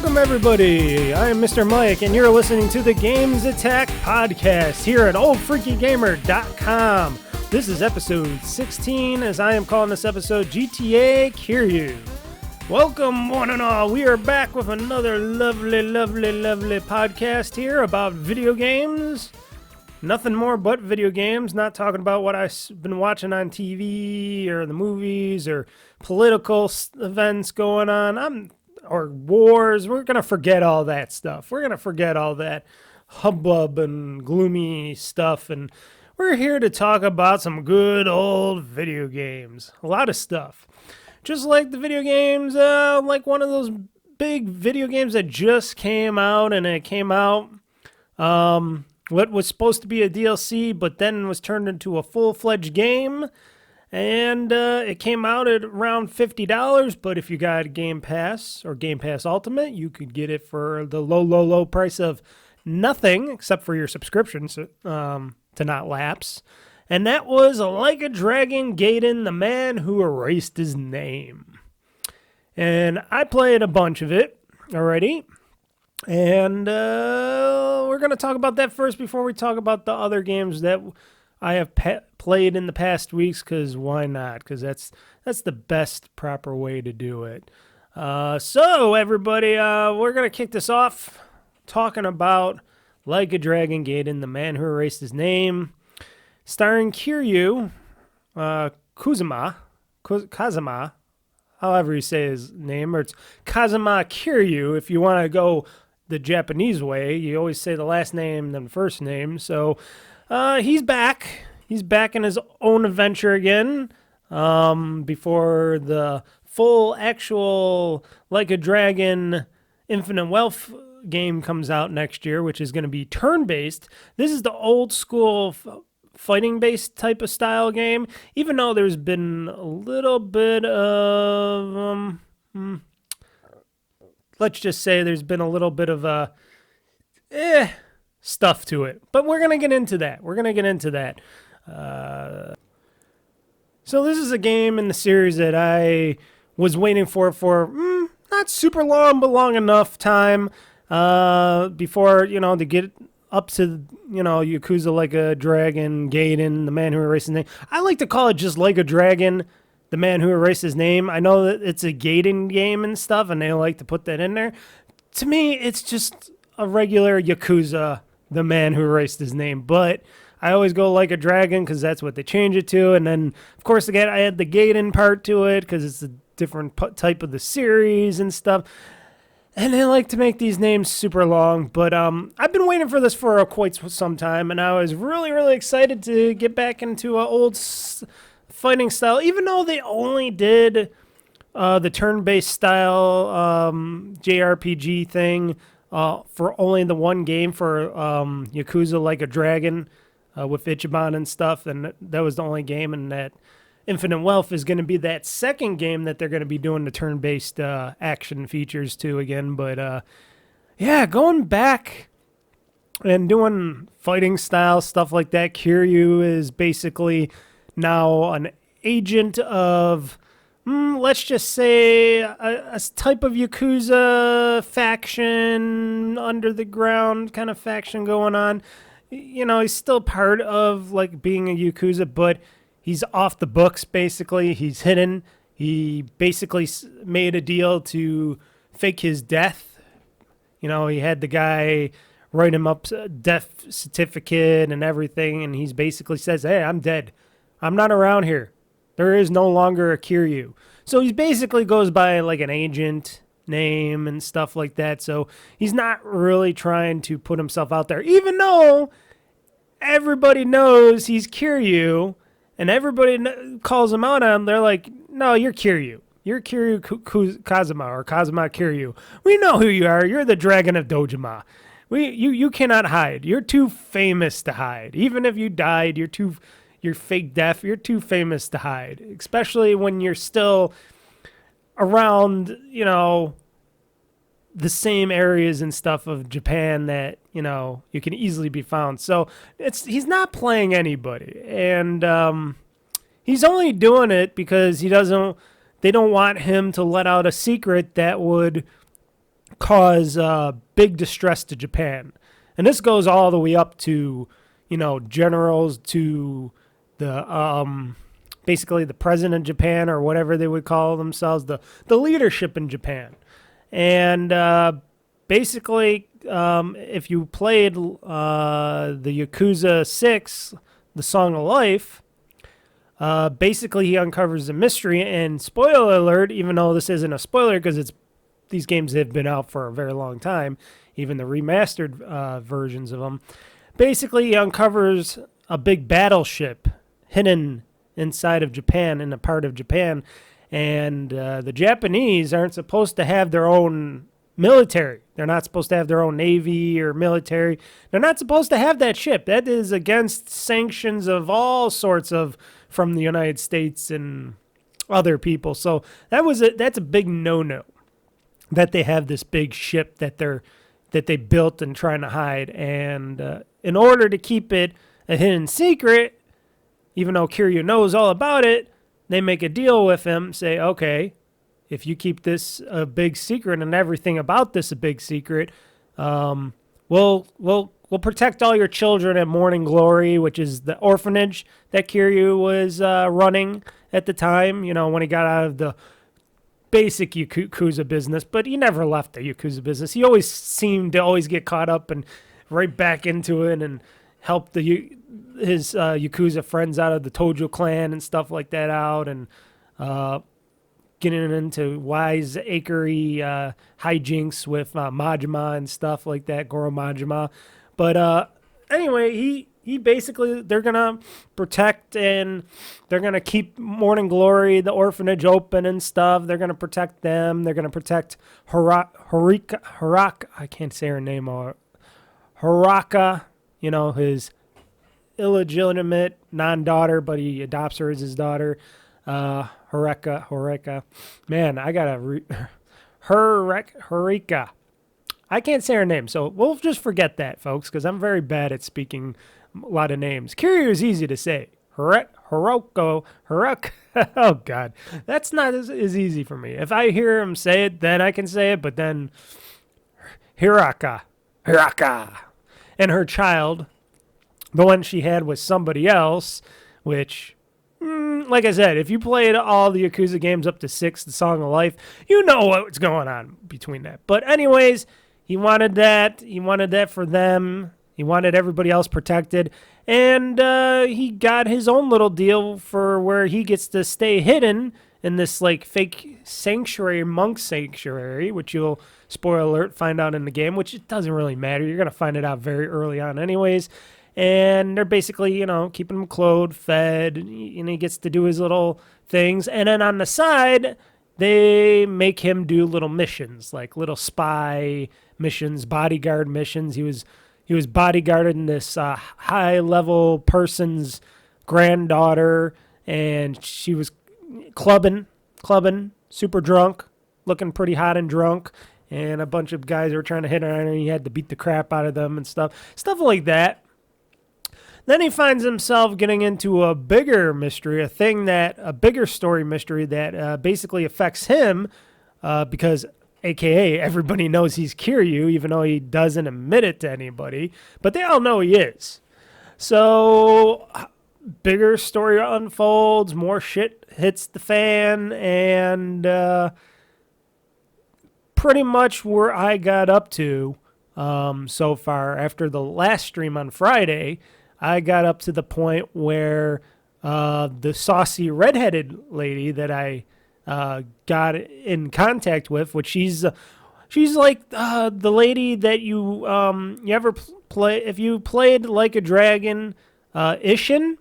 Welcome everybody, I am Mr. Mike and you're listening to the GamezAttack podcast here at OldFreakyGamer.com. This is episode 16 as I am calling this episode GTA Kiryu. Welcome one and all, we are back with another lovely podcast here about video games. Nothing more but video games, not talking about what I've been watching on TV or the movies or political events going on. Or wars. We're going to forget all that stuff. We're going to forget all that hubbub and gloomy stuff. And we're here to talk about some good old video games. A lot of stuff. Just like the video games, like one of those big video games that just came out. And it came out, what was supposed to be a DLC, but then was turned into a full-fledged game. And it came out at around $50, but if you got Game Pass or Game Pass Ultimate, you could get it for the low price of nothing except for your subscription to not lapse. And that was Like a Dragon Gaiden, the man who erased his name. And I played a bunch of it already. And we're going to talk about that first before we talk about the other games that I have played in the past weeks, because why not? Because that's the best proper way to do it. So everybody, we're going to kick this off talking about Like a Dragon Gaiden, the man who erased his name, starring Kiryu, Kazuma, however you say his name, or it's Kazuma Kiryu if you want to go the Japanese way. You always say the last name then the first name, so he's back. He's back in his own adventure again. Before the full actual Like a Dragon Infinite Wealth game comes out next year, which is going to be turn-based. This is the old school fighting-based type of style game, even though there's been a little bit of, let's just say there's been a little bit of stuff to it, but we're gonna get into that. So this is a game in the series that I was waiting for not super long, but long enough time before, to get up to, Yakuza Like a Dragon Gaiden, the man who erased his name. I like to call it just Like a Dragon, the man who erased his name. I know that it's a Gaiden game and stuff, and they like to put that in there. To me, it's just a regular Yakuza, the man who erased his name, but I always go Like a Dragon because that's what they change it to. And then, of course, again, I add the Gaiden part to it because it's a different type of the series and stuff. And they like to make these names super long, but I've been waiting for this for quite some time, and I was really excited to get back into an old fighting style, even though they only did the turn-based style JRPG thing for only the one game for Yakuza Like a Dragon with Ichiban and stuff, and that was the only game, and that Infinite Wealth is going to be that second game that they're going to be doing the turn-based action features to again. But yeah, going back and doing fighting style stuff like that. Kiryu is basically now an agent of, let's just say, a type of Yakuza faction, under the ground kind of faction going on. He's still part of like being a Yakuza, but he's off the books, basically. He's hidden. He basically made a deal to fake his death. He had the guy write him up a death certificate and everything, and he basically says, hey, I'm dead. I'm not around here. There is no longer a Kiryu. So he basically goes by like an agent name and stuff like that. So he's not really trying to put himself out there, even though everybody knows he's Kiryu. And everybody calls him out on him. They're like, no, you're Kiryu. You're Kiryu Kazuma or Kazuma Kiryu. We know who you are. You're the Dragon of Dojima. You cannot hide. You're too famous to hide. Even if you died, you're fake deaf. You're too famous to hide. Especially when you're still around, the same areas and stuff of Japan that, you can easily be found. So he's not playing anybody. And he's only doing it because they don't want him to let out a secret that would cause big distress to Japan. And this goes all the way up to, generals, to the basically the president of Japan, or whatever they would call themselves, the leadership in Japan. And basically, if you played the Yakuza 6, The Song of Life, basically he uncovers the mystery. And spoiler alert, even though this isn't a spoiler because these games have been out for a very long time, even the remastered versions of them. Basically, he uncovers a big battleship hidden inside of Japan, in a part of Japan, and the Japanese aren't supposed to have their own military. They're not supposed to have their own navy or military. They're not supposed to have that ship. That is against sanctions of all sorts from the United States and other people. So that's a big no-no, that they have this big ship that they built and trying to hide. And in order to keep it a hidden secret, even though Kiryu knows all about it, they make a deal with him, say, okay, if you keep this a big secret and everything about this a big secret, we'll protect all your children at Morning Glory, which is the orphanage that Kiryu was running at the time, when he got out of the basic Yakuza business. But he never left the Yakuza business. He always seemed to always get caught up and right back into it and help his Yakuza friends out of the Tojo clan and stuff like that out, and getting into wiseacre hijinks with Majima and stuff like that, Goro Majima. But anyway, he basically, they're going to protect, and they're going to keep Morning Glory, the orphanage, open and stuff. They're going to protect them. They're going to protect Haraka, I can't say her name, Haraka, his illegitimate non-daughter, but he adopts her as his daughter. Harika. Man, I gotta Harika. I can't say her name, so we'll just forget that, folks, because I'm very bad at speaking a lot of names. Kiryu is easy to say. Haroko. Oh, God. That's not as easy for me. If I hear him say it, then I can say it, but then Hiraka. And her child, the one she had was somebody else, which, like I said, if you played all the Yakuza games up to 6, The Song of Life, you know what's going on between that. But anyways, he wanted that. He wanted that for them. He wanted everybody else protected. And he got his own little deal for where he gets to stay hidden in this fake sanctuary, monk sanctuary, which you'll, spoiler alert, find out in the game, which it doesn't really matter. You're going to find it out very early on anyways. And they're basically, keeping him clothed, fed, and he gets to do his little things. And then on the side, they make him do little missions, like little spy missions, bodyguard missions. He was bodyguarding this high-level person's granddaughter, and she was clubbing, super drunk, looking pretty hot and drunk, and a bunch of guys were trying to hit her, and he had to beat the crap out of them and stuff like that. Then he finds himself getting into a bigger mystery, a bigger story mystery that basically affects him because, a.k.a. everybody knows he's Kiryu, even though he doesn't admit it to anybody. But they all know he is. So, bigger story unfolds, more shit hits the fan, and pretty much where I got up to so far after the last stream on Friday, I got up to the point where the saucy redheaded lady that I got in contact with, which she's like the lady that you ever play, if you played Like a Dragon, Ishin,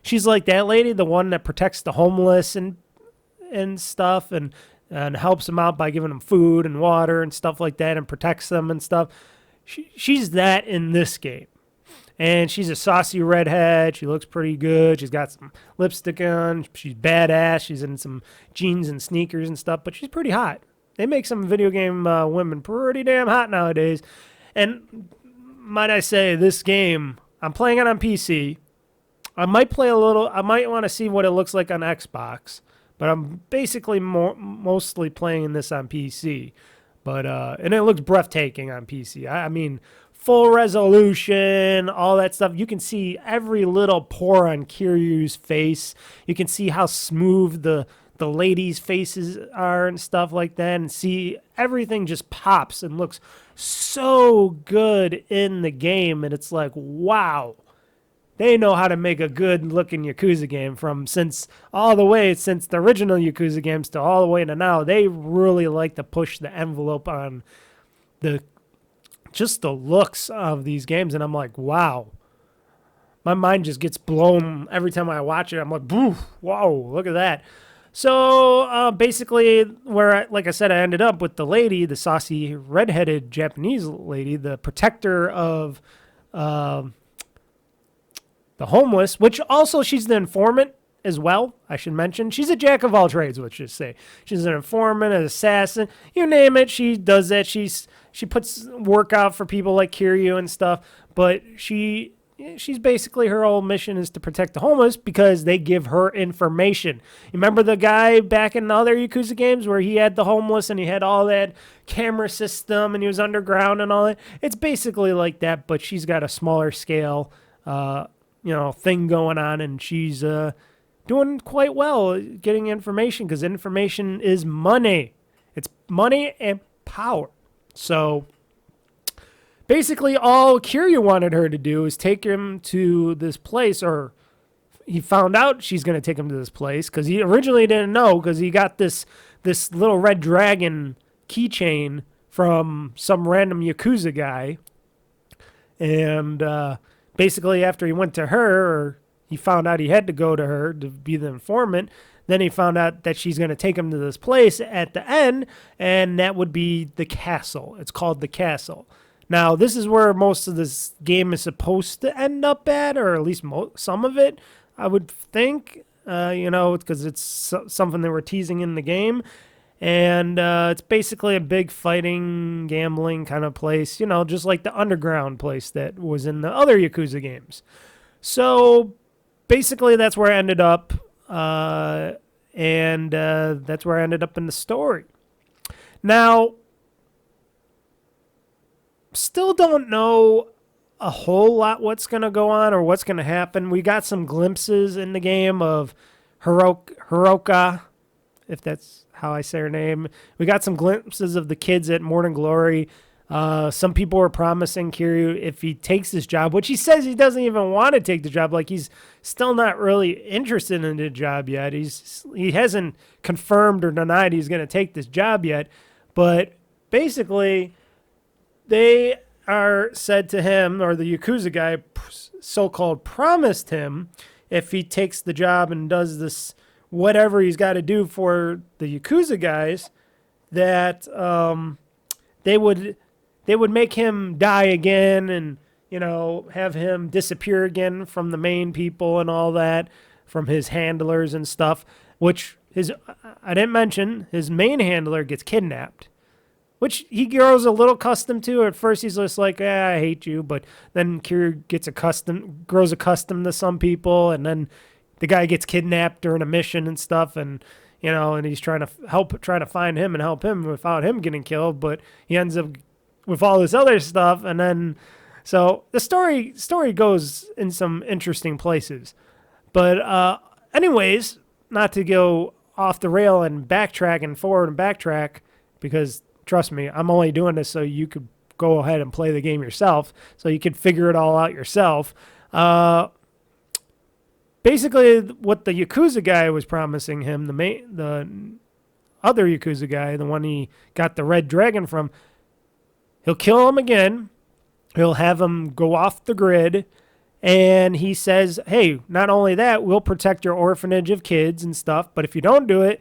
she's like that lady, the one that protects the homeless and stuff, and helps them out by giving them food and water and stuff like that, and protects them and stuff. She's that in this game. And she's a saucy redhead. She looks pretty good. She's got some lipstick on. She's badass. She's in some jeans and sneakers and stuff, but she's pretty hot. They make some video game women pretty damn hot nowadays. And might I say, this game, I'm playing it on PC. I might want to see what it looks like on Xbox, but I'm basically mostly playing this on PC. But and it looks breathtaking on PC. I mean, full resolution, all that stuff. You can see every little pore on Kiryu's face. You can see how smooth the ladies' faces are and stuff like that, and see everything just pops and looks so good in the game. And it's like, wow, they know how to make a good looking Yakuza game since the original Yakuza games to all the way to now. They really like to push the envelope on just the looks of these games. And I'm like, wow, my mind just gets blown every time I watch it. I'm like, whoa, look at that. So basically, like I said, I ended up with the lady, the saucy redheaded Japanese lady, the protector of the homeless, which also she's the informant as well, I should mention. She's a jack of all trades, let's just say. She's an informant, an assassin, you name it, she does that. She puts work out for people like Kiryu and stuff, but she's basically, her whole mission is to protect the homeless because they give her information. You remember the guy back in the other Yakuza games where he had the homeless and he had all that camera system and he was underground and all that? It's basically like that, but she's got a smaller scale thing going on, and she's doing quite well getting information, because information is money. It's money and power. So basically all Kiryu wanted her to do is take him to this place, or he found out she's going to take him to this place, because he originally didn't know, because he got this little red dragon keychain from some random Yakuza guy. And basically, after he went to her, or he found out he had to go to her to be the informant, then he found out that she's going to take him to this place at the end, and that would be the castle. It's called the castle. Now, this is where most of this game is supposed to end up at, or at least some of it, I would think, because it's something they were teasing in the game. And it's basically a big fighting, gambling kind of place, just like the underground place that was in the other Yakuza games. So basically that's where I ended up, and that's where I ended up in the story. Now, still don't know a whole lot what's going to go on or what's going to happen. We got some glimpses in the game of Hiroka, if that's how I say her name. We got some glimpses of the kids at Morning Glory. Some people were promising Kiryu, if he takes this job, which he says he doesn't even want to take the job, like he's still not really interested in the job yet. He hasn't confirmed or denied he's going to take this job yet. But basically, they are said to him, or the Yakuza guy so-called promised him, if he takes the job and does this whatever he's got to do for the Yakuza guys, that they would make him die again, and have him disappear again from the main people and all that, from his handlers and stuff. Which I didn't mention, his main handler gets kidnapped, which he grows a little accustomed to. At first he's just like, I hate you, but then Kiryu grows accustomed to some people, and then the guy gets kidnapped during a mission and stuff, and and he's trying to find him and help him without him getting killed, but he ends up with all this other stuff. And then so the story goes in some interesting places. But anyways, not to go off the rail and backtrack and forward and backtrack, because trust me, I'm only doing this so you could go ahead and play the game yourself, so you could figure it all out yourself. Basically, what the Yakuza guy was promising him, the other Yakuza guy, the one he got the red dragon from, he'll kill him again. He'll have him go off the grid. And he says, hey, not only that, we'll protect your orphanage of kids and stuff, but if you don't do it,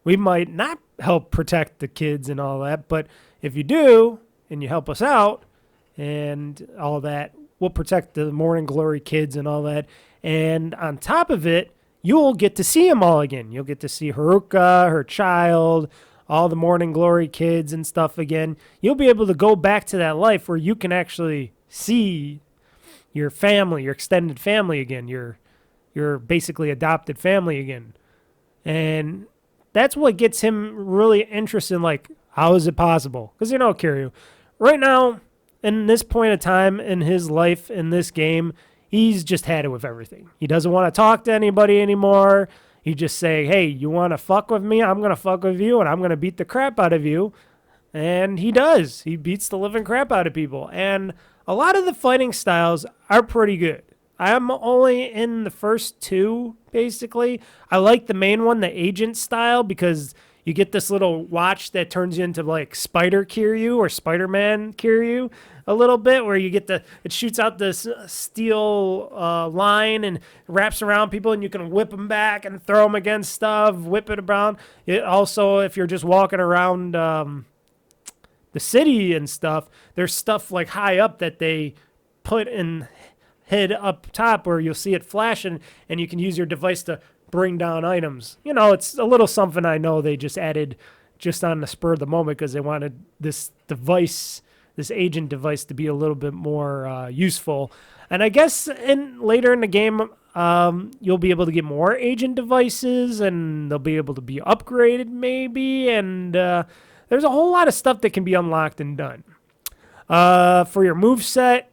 we might not help protect the kids and all that. But if you do, and you help us out and all that, we'll protect the Morning Glory kids and all that. And on top of it, you'll get to see them all again. You'll get to see Haruka, her child, all the Morning Glory kids and stuff again. You'll be able to go back to that life where you can actually see your family, your extended family again, your basically adopted family again. And that's what gets him really interested in, like, how is it possible? Because, Kiryu, right now, in this point of time in his life, in this game, he's just had it with everything. He doesn't want to talk to anybody anymore. He just say, hey, you want to fuck with me? I'm going to fuck with you, and I'm going to beat the crap out of you. And he does. He beats the living crap out of people. And a lot of the fighting styles are pretty good. I'm only in the first two, basically. I like the main one, the agent style, because you get this little watch that turns you into like Spider Kiryu or Spider-Man Kiryu a little bit, where you get it shoots out this steel line and wraps around people, and you can whip them back and throw them against stuff, whip it around. It also, if you're just walking around the city and stuff, there's stuff like high up that they put in head up top where you'll see it flashing, and you can use your device to bring down items. It's a little something I know they just added just on the spur of the moment because they wanted this device, this agent device, to be a little bit more useful. And I guess later in the game, you'll be able to get more agent devices, and they'll be able to be upgraded maybe, and there's a whole lot of stuff that can be unlocked and done. For your moveset,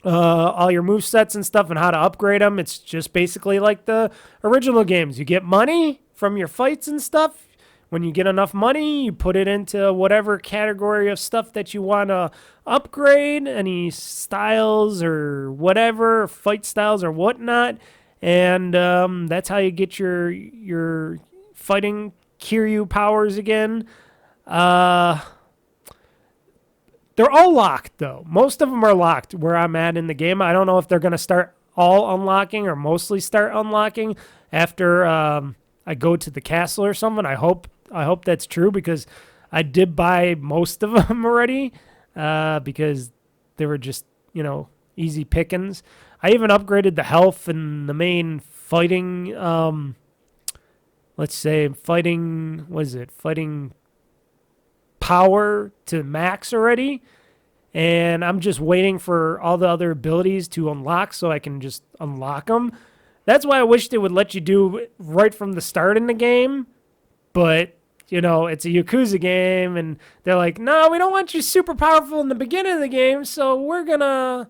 all your movesets and stuff and how to upgrade them, it's just basically like the original games. You get money from your fights and stuff. When you get enough money, you put it into whatever category of stuff that you want to upgrade, any styles or whatever, fight styles or whatnot. And that's how you get your fighting Kiryu powers again. They're all locked, though. Most of them are locked where I'm at in the game. I don't know if they're going to start all unlocking or mostly start unlocking after I go to the castle or something. I hope that's true, because I did buy most of them already because they were just, easy pickings. I even upgraded the health and the main fighting, fighting power to max already, and I'm just waiting for all the other abilities to unlock so I can just unlock them. That's why I wish they would let you do it right from the start in the game, but it's a Yakuza game, and they're like, no, we don't want you super powerful in the beginning of the game, so we're gonna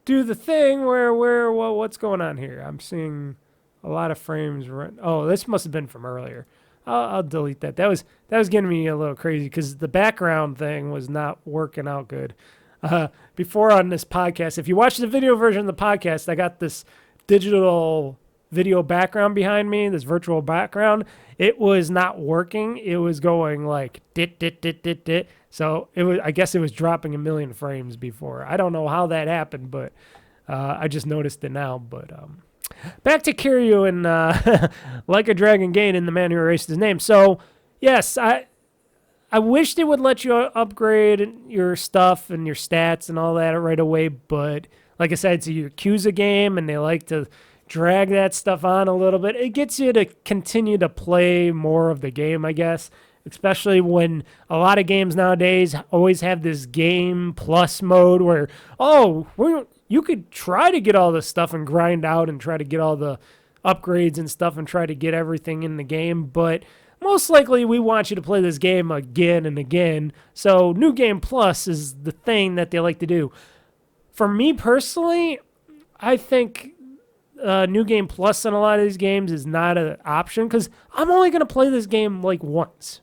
do the thing where what's going on here? I'm seeing a lot of frames. Oh, this must have been from earlier. I'll delete that. That was getting me a little crazy because the background thing was not working out good. Before on this podcast, if you watch the video version of the podcast, I got this digital video background behind me, this virtual background. It was not working. It was going like dit dit dit dit dit. So I guess it was dropping a million frames before. I don't know how that happened, but I just noticed it now. But back to Kiryu and like a Dragon Gaiden, the man who erased his name. So, yes, I wish they would let you upgrade your stuff and your stats and all that right away. But like I said, it's a Yakuza game, and they like to drag that stuff on a little bit. It gets you to continue to play more of the game, I guess, especially when a lot of games nowadays always have this game plus mode where, you could try to get all this stuff and grind out and try to get all the upgrades and stuff and try to get everything in the game. But most likely we want you to play this game again and again. So New Game Plus is the thing that they like to do. For me personally, I think New Game Plus in a lot of these games is not an option because I'm only going to play this game like once.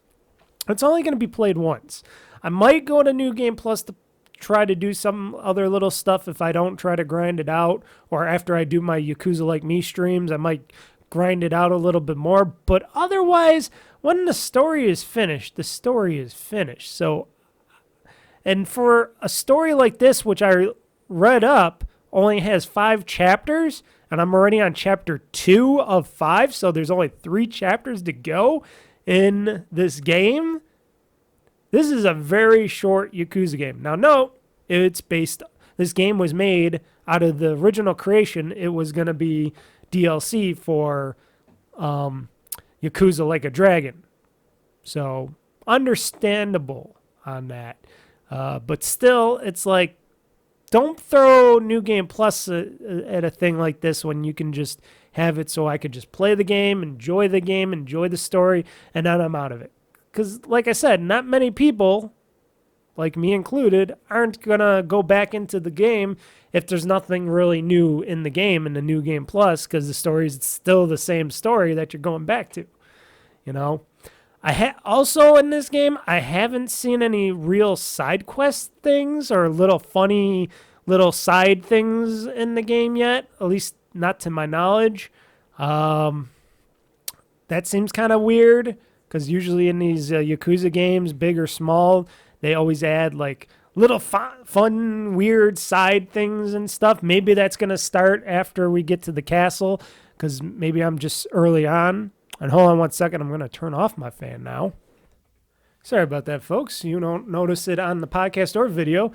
It's only going to be played once. I might go to New Game Plus to try to do some other little stuff if I don't try to grind it out, or after I do my Yakuza Like Me streams, I might grind it out a little bit more. But otherwise, when the story is finished, the story is finished. So, and for a story like this, which I read up, only has 5 chapters, and I'm already on chapter 2 of 5, so there's only 3 chapters to go in this game. This is a very short Yakuza game. Now, note, this game was made out of the original creation. It was going to be DLC for Yakuza Like a Dragon. So, understandable on that. But still, it's like don't throw New Game Plus at a thing like this when you can just have it so I could just play the game, enjoy the story, and then I'm out of it. Because, like I said, not many people, like me included, aren't going to go back into the game if there's nothing really new in the game, in the New Game Plus, because the story is still the same story that you're going back to, you know? Also in this game, I haven't seen any real side quest things or little funny little side things in the game yet, at least not to my knowledge. That seems kind of weird, because usually in these Yakuza games, big or small, they always add like little fun, weird side things and stuff. Maybe that's going to start after we get to the castle, because maybe I'm just early on. And hold on one second, I'm going to turn off my fan now. Sorry about that, folks. You don't notice it on the podcast or video,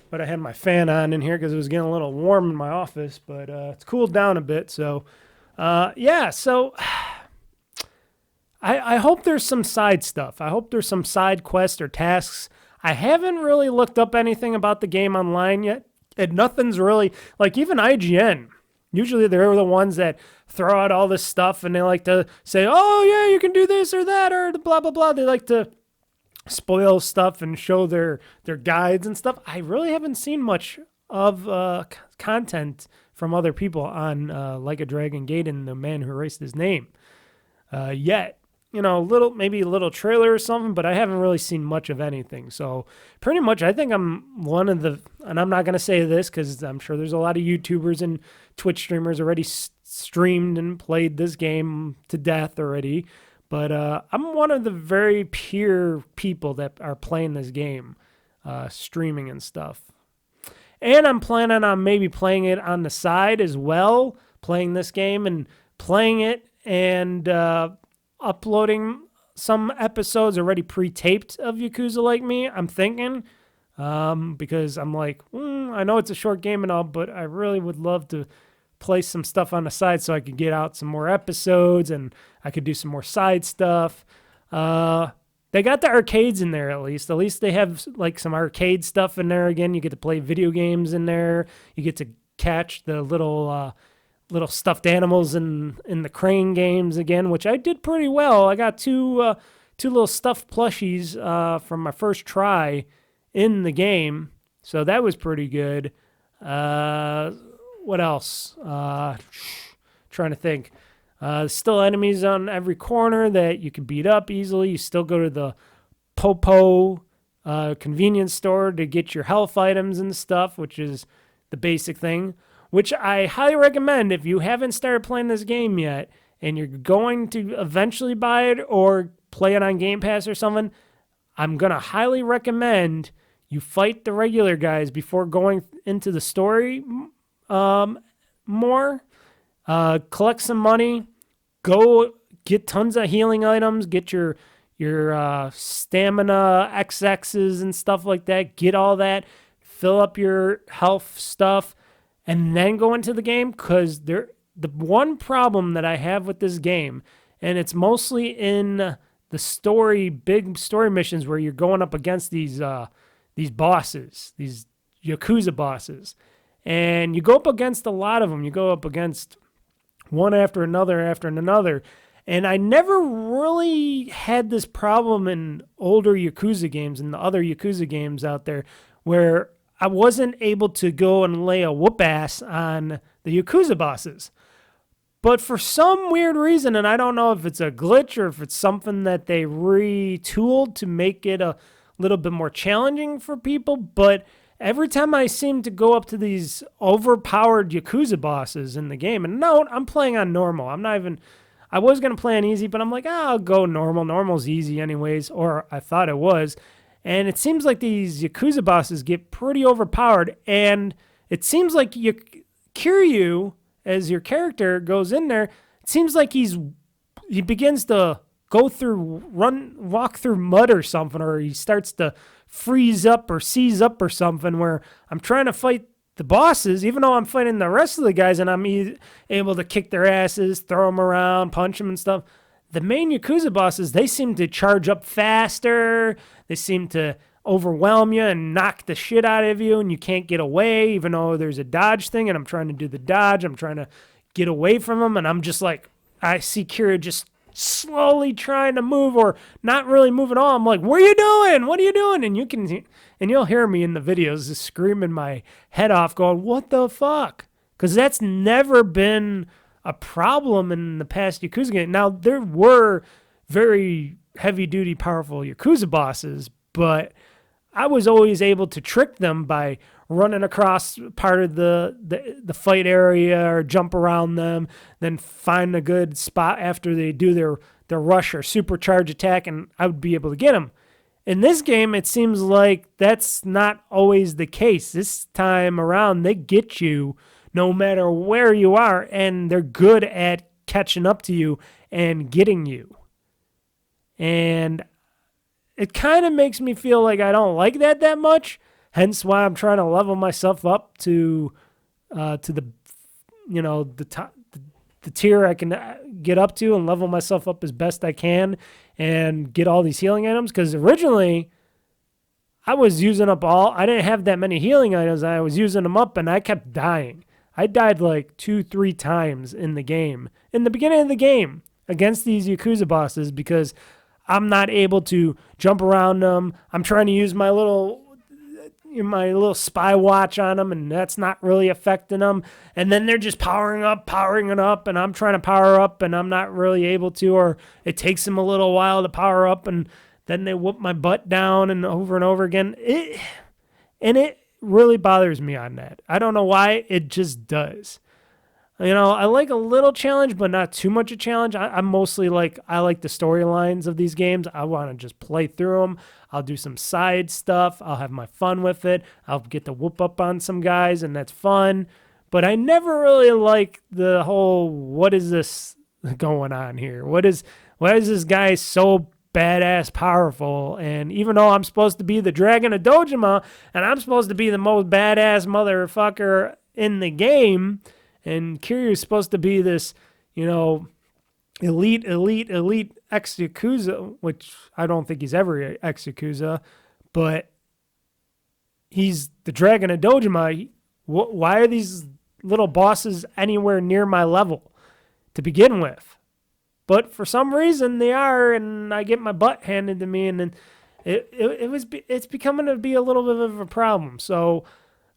but I had my fan on in here because it was getting a little warm in my office, but it's cooled down a bit. So, so I hope there's some side stuff. I hope there's some side quests or tasks. I haven't really looked up anything about the game online yet, and nothing's really, like even IGN. Usually they're the ones that throw out all this stuff, and they like to say, oh, yeah, you can do this or that or blah, blah, blah. They like to spoil stuff and show their guides and stuff. I really haven't seen much of content from other people on Like a Dragon Gaiden, the man who erased his name, yet. You know, maybe a little trailer or something, but I haven't really seen much of anything. So pretty much I think I'm one of the, and I'm not going to say this because I'm sure there's a lot of YouTubers and Twitch streamers already streamed and played this game to death already. But I'm one of the very pure people that are playing this game, streaming and stuff. And I'm planning on maybe playing it on the side as well, playing this game and playing it and uploading some episodes already pre-taped of Yakuza Like Me, I'm thinking, because I'm like, I know it's a short game and all, but I really would love to play some stuff on the side so I could get out some more episodes and I could do some more side stuff. They got the arcades in there at least. At least they have like some arcade stuff in there again. You get to play video games in there. You get to catch the little stuffed animals in the crane games again, which I did pretty well. I got two little stuffed plushies from my first try in the game, so that was pretty good. What else? Trying to think. Still enemies on every corner that you can beat up easily. You still go to the Popo convenience store to get your health items and stuff, which is the basic thing. Which I highly recommend if you haven't started playing this game yet and you're going to eventually buy it or play it on Game Pass or something, I'm going to highly recommend you fight the regular guys before going into the story more. Collect some money. Go get tons of healing items. Get your stamina XXs and stuff like that. Get all that. Fill up your health stuff. And then go into the game, because the one problem that I have with this game, and it's mostly in the big story missions where you're going up against these bosses, these Yakuza bosses, and you go up against a lot of them. You go up against one after another, and I never really had this problem in older Yakuza games and the other Yakuza games out there where I wasn't able to go and lay a whoop ass on the Yakuza bosses. But for some weird reason, and I don't know if it's a glitch or if it's something that they retooled to make it a little bit more challenging for people, but every time I seem to go up to these overpowered Yakuza bosses in the game, and no, I'm playing on normal. I was going to play on easy, but I'm like, I'll go normal. Normal's easy anyways, or I thought it was. And it seems like these Yakuza bosses get pretty overpowered. And it seems like Kiryu, as your character goes in there, it seems like he begins to walk through mud or something, or he starts to freeze up or seize up or something, where I'm trying to fight the bosses, even though I'm fighting the rest of the guys and I'm able to kick their asses, throw them around, punch them and stuff. The main Yakuza bosses, they seem to charge up faster. They seem to overwhelm you and knock the shit out of you, and you can't get away, even though there's a dodge thing, and I'm trying to do the dodge. I'm trying to get away from him, and I'm just like, I see Kiryu just slowly trying to move or not really moving at all. I'm like, what are you doing? What are you doing? And you'll hear me in the videos just screaming my head off going, what the fuck? Because that's never been a problem in the past Yakuza game. Now, there were very heavy-duty, powerful Yakuza bosses, but I was always able to trick them by running across part of the fight area or jump around them, then find a good spot after they do their rush or supercharge attack, and I would be able to get them. In this game, it seems like that's not always the case. This time around, they get you no matter where you are, and they're good at catching up to you and getting you. And it kind of makes me feel like I don't like that much. Hence why I'm trying to level myself up to the top, the tier I can get up to, and level myself up as best I can and get all these healing items. Because originally I was using up I didn't have that many healing items. I was using them up and I kept dying. I died like 2-3 times in the game, in the beginning of the game, against these Yakuza bosses, because I'm not able to jump around them. I'm trying to use my little spy watch on them, and that's not really affecting them. And then they're just powering it up, and I'm trying to power up, and I'm not really able to, or it takes them a little while to power up, and then they whoop my butt down and over again. It really bothers me on that. I don't know why, it just does. You know, I like a little challenge, but not too much a challenge. I'm mostly like, I like the storylines of these games. I want to just play through them. I'll do some side stuff. I'll have my fun with it. I'll get to whoop up on some guys, and that's fun. But I never really like the whole, what is this going on here? Why is this guy so badass powerful? And even though I'm supposed to be the Dragon of Dojima, and I'm supposed to be the most badass motherfucker in the game, and Kiryu is supposed to be this, elite ex-Yakuza, which I don't think he's ever ex-Yakuza, but he's the Dragon of Dojima. Why are these little bosses anywhere near my level to begin with? But for some reason they are, and I get my butt handed to me, and then it's becoming to be a little bit of a problem. So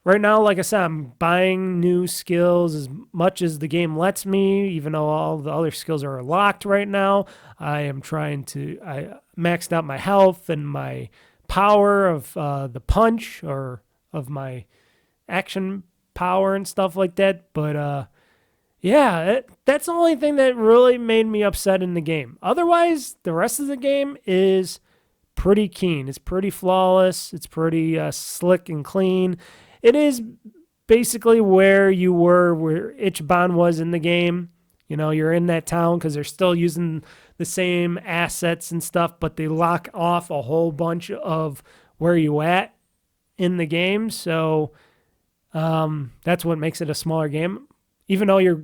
right now, like I said, I'm buying new skills as much as the game lets me, even though all the other skills are locked right now. I maxed out my health and my power of the punch, or of my action power and stuff like that. But that's the only thing that really made me upset in the game. Otherwise, the rest of the game is pretty keen. It's pretty flawless. It's pretty slick and clean. It is basically where Ichiban was in the game. You're in that town because they're still using the same assets and stuff, but they lock off a whole bunch of where you at in the game. So that's what makes it a smaller game. Even though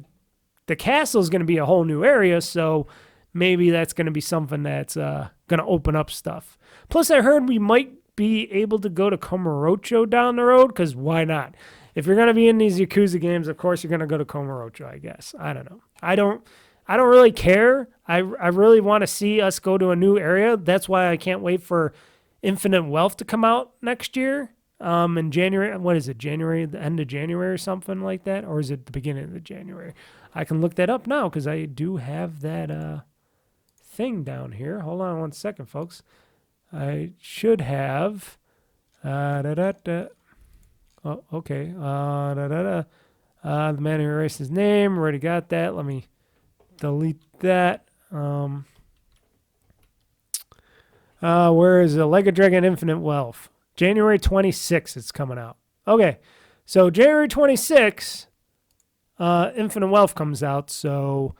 the castle is going to be a whole new area, so maybe that's going to be something that's going to open up stuff. Plus, I heard we might be able to go to Kamurocho down the road, because why not? If you're going to be in these Yakuza games, of course you're going to go to Kamurocho, I guess. I don't know. I don't really care. I really want to see us go to a new area. That's why I can't wait for Infinite Wealth to come out next year. In January. What is it? January, the end of January or something like that? Or is it the beginning of January? I can look that up now, because I do have that thing down here. Hold on one second, folks. I should have. Oh, okay. The man who erased his name. Already got that. Let me delete that. Where is it? Like a Dragon Infinite Wealth. January 26th, it's coming out. Okay. So January 26th, Infinite Wealth comes out. So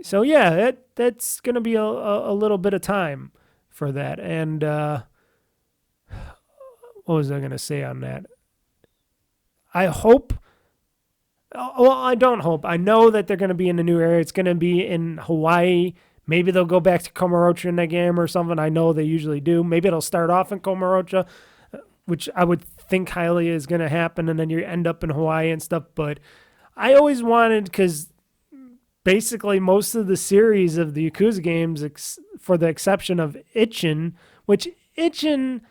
yeah, that's going to be a little bit of time for that. And what was I going to say on that? I hope. Well, I don't hope. I know that they're going to be in a new area. It's going to be in Hawaii, Maybe they'll go back to Komarocha in that game or something. I know they usually do. Maybe it'll start off in Komarocha, which I would think highly is going to happen, and then you end up in Hawaii and stuff. But I always wanted, because basically most of the series of the Yakuza games, for the exception of Ichin, which Ichin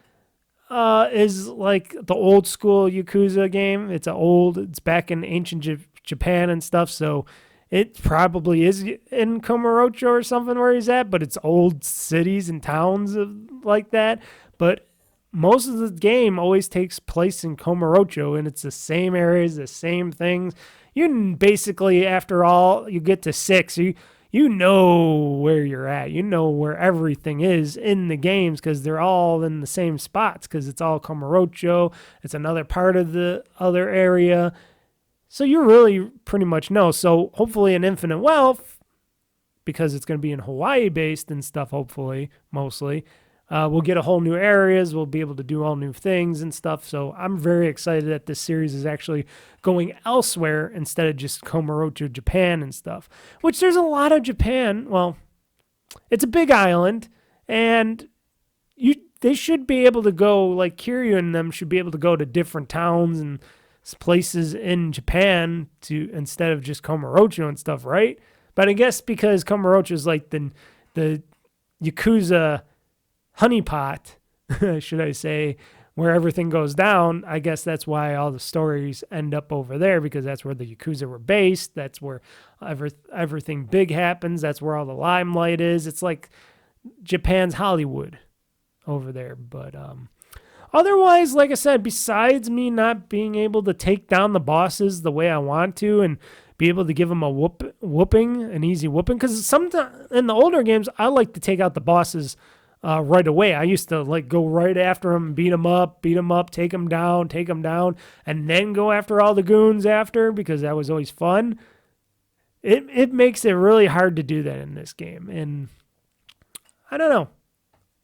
is like the old school Yakuza game. It's back in ancient Japan and stuff, so it probably is in Komarocha or something where he's at, but it's old cities and towns like that. But most of the game always takes place in Komarocha, and it's the same areas, the same things. You basically, after all, you get to 6, you know where you're at. You know where everything is in the games because they're all in the same spots because it's all Komarocha. It's another part of the other area. So you really pretty much know. So hopefully in Infinite Wealth, because it's going to be in Hawaii based and stuff, hopefully, mostly, we'll get a whole new areas. We'll be able to do all new things and stuff. So I'm very excited that this series is actually going elsewhere instead of just Komarocha, Japan and stuff, which there's a lot of Japan. Well, it's a big island, and they should be able to go, like Kiryu and them should be able to go to different towns and places in Japan to instead of just Komarocha and stuff, right? But I guess because Komarocha is like the Yakuza honeypot, should I say, where everything goes down, I guess that's why all the stories end up over there, because that's where the Yakuza were based. That's where everything big happens. That's where all the limelight is. It's like Japan's Hollywood over there. But otherwise, like I said, besides me not being able to take down the bosses the way I want to and be able to give them a whooping, an easy whooping, because sometimes in the older games, I like to take out the bosses right away. I used to like go right after them, beat them up, take them down, and then go after all the goons after, because that was always fun. It makes it really hard to do that in this game, and I don't know.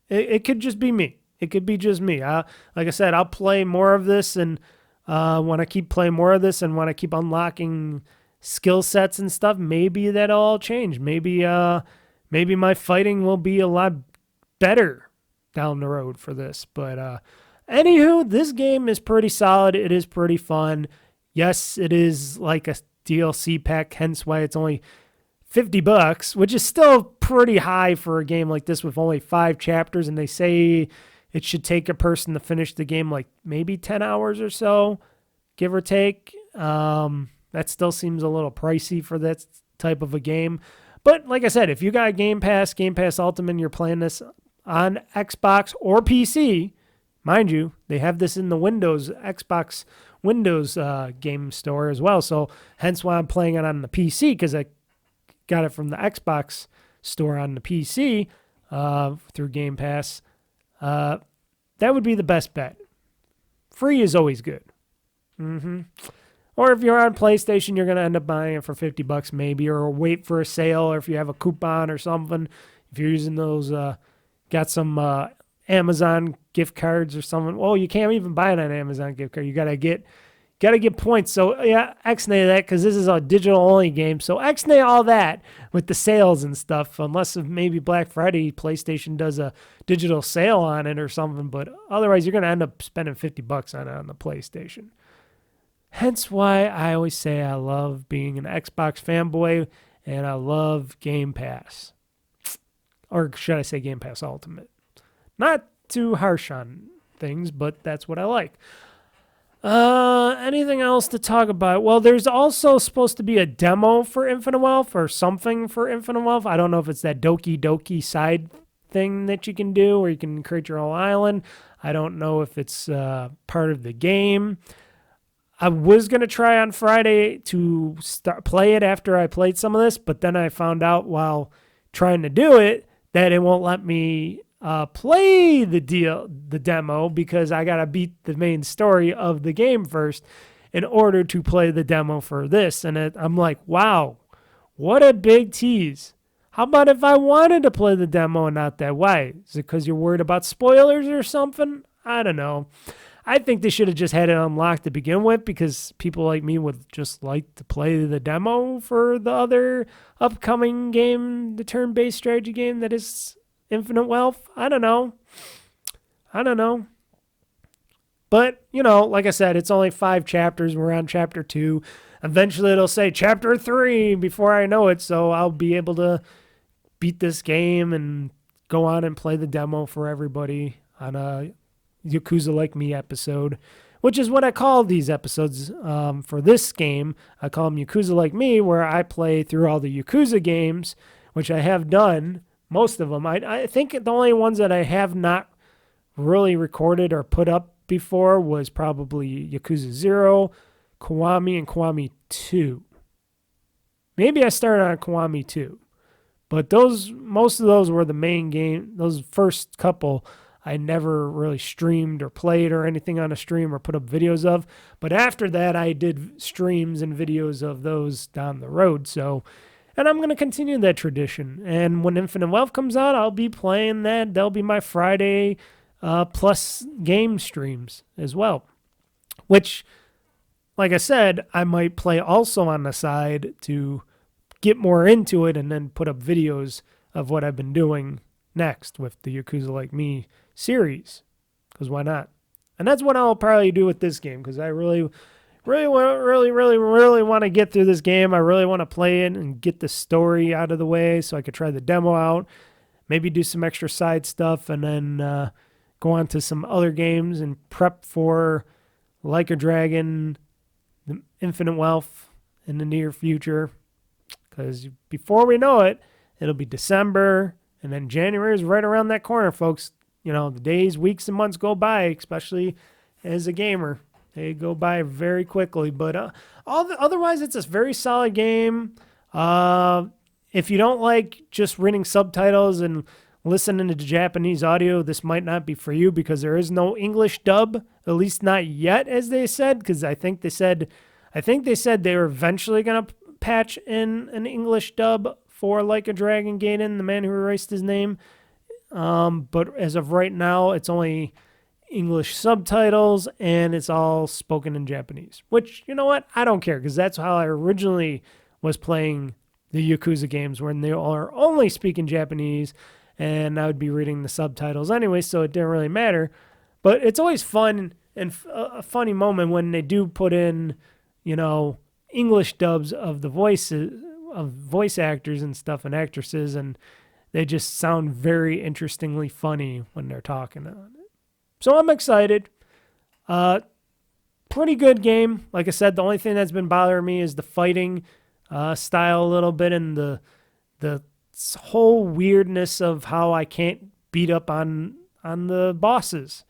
It could just be me. It could be just me. Like I said, I'll play more of this, and when I keep playing more of this, and when I keep unlocking skill sets and stuff, maybe that'll all change. Maybe my fighting will be a lot better down the road for this. But anywho, this game is pretty solid. It is pretty fun. Yes, it is like a DLC pack, hence why it's only $50, which is still pretty high for a game like this with only 5 chapters, and they say it should take a person to finish the game like maybe 10 hours or so, give or take. That still seems a little pricey for that type of a game. But like I said, if you got Game Pass Ultimate, and you're playing this on Xbox or PC, mind you, they have this in the Xbox Windows game store as well. So hence why I'm playing it on the PC, because I got it from the Xbox store on the PC through Game Pass. That would be the best bet. Free is always good. Or if you're on PlayStation, you're going to end up buying it for $50 maybe, or wait for a sale, or if you have a coupon or something. If you're using those, got some Amazon gift cards or something. Well, you can't even buy it on Amazon gift card. You got to get points. So yeah, X-nay that, because this is a digital-only game. So X-nay all that with the sales and stuff, unless if maybe Black Friday, PlayStation does a digital sale on it or something. But otherwise, you're going to end up spending $50 on it on the PlayStation. Hence why I always say I love being an Xbox fanboy, and I love Game Pass. Or should I say Game Pass Ultimate? Not too harsh on things, but that's what I like. Anything else to talk about? Well, there's also supposed to be a demo for Infinite Wealth, or something for Infinite Wealth. I don't know if it's that Doki Doki side thing that you can do, where you can create your own island. I don't know if it's part of the game. I was going to try on Friday to play it after I played some of this, but then I found out while trying to do it that it won't let me play the demo, because I got to beat the main story of the game first in order to play the demo for this. And I'm like, wow, what a big tease. How about if I wanted to play the demo and not that? Why? Is it because you're worried about spoilers or something? I don't know. I think they should have just had it unlocked to begin with, because people like me would just like to play the demo for the other upcoming game, the turn-based strategy game that is Infinite Wealth. I don't know. But, like I said, it's only 5 chapters. We're on chapter 2. Eventually it'll say chapter 3 before I know it, so I'll be able to beat this game and go on and play the demo for everybody on a Yakuza Like Me episode, which is what I call these episodes for this game. I call them Yakuza Like Me, where I play through all the Yakuza games, which I have done, most of them. I think the only ones that I have not really recorded or put up before was probably Yakuza 0, Kiwami, and Kiwami 2. Maybe I started on Kiwami 2. But most of those were the main game. Those first couple I never really streamed or played or anything on a stream or put up videos of. But after that, I did streams and videos of those down the road. And I'm going to continue that tradition. And when Infinite Wealth comes out, I'll be playing that. That'll be my Friday plus game streams as well. Which, like I said, I might play also on the side to get more into it and then put up videos of what I've been doing next with the Yakuza Like Me series, because why not? And that's what I'll probably do with this game, because I really want to get through this game. I really want to play it and get the story out of the way so I could try the demo out, maybe do some extra side stuff, and then go on to some other games and prep for Like a Dragon, the Infinite Wealth in the near future. Because before we know it, it'll be December, and then January is right around that corner, folks. The days, weeks, and months go by, especially as a gamer. They go by very quickly. But otherwise, it's a very solid game. If you don't like just reading subtitles and listening to Japanese audio, this might not be for you, because there is no English dub, at least not yet, as they said. Because I think they said they were eventually going to patch in an English dub for Like a Dragon Gaiden, the man who erased his name. But as of right now, it's only English subtitles, and it's all spoken in Japanese. Which, you know what? I don't care, because that's how I originally was playing the Yakuza games, when they are only speaking Japanese, and I would be reading the subtitles anyway, so it didn't really matter. But it's always fun and a funny moment when they do put in, English dubs of the voices of voice actors and stuff and actresses, and they just sound very interestingly funny when they're talking on it. So I'm excited. Pretty good game. Like I said, the only thing that's been bothering me is the fighting style a little bit, and the whole weirdness of how I can't beat up on the bosses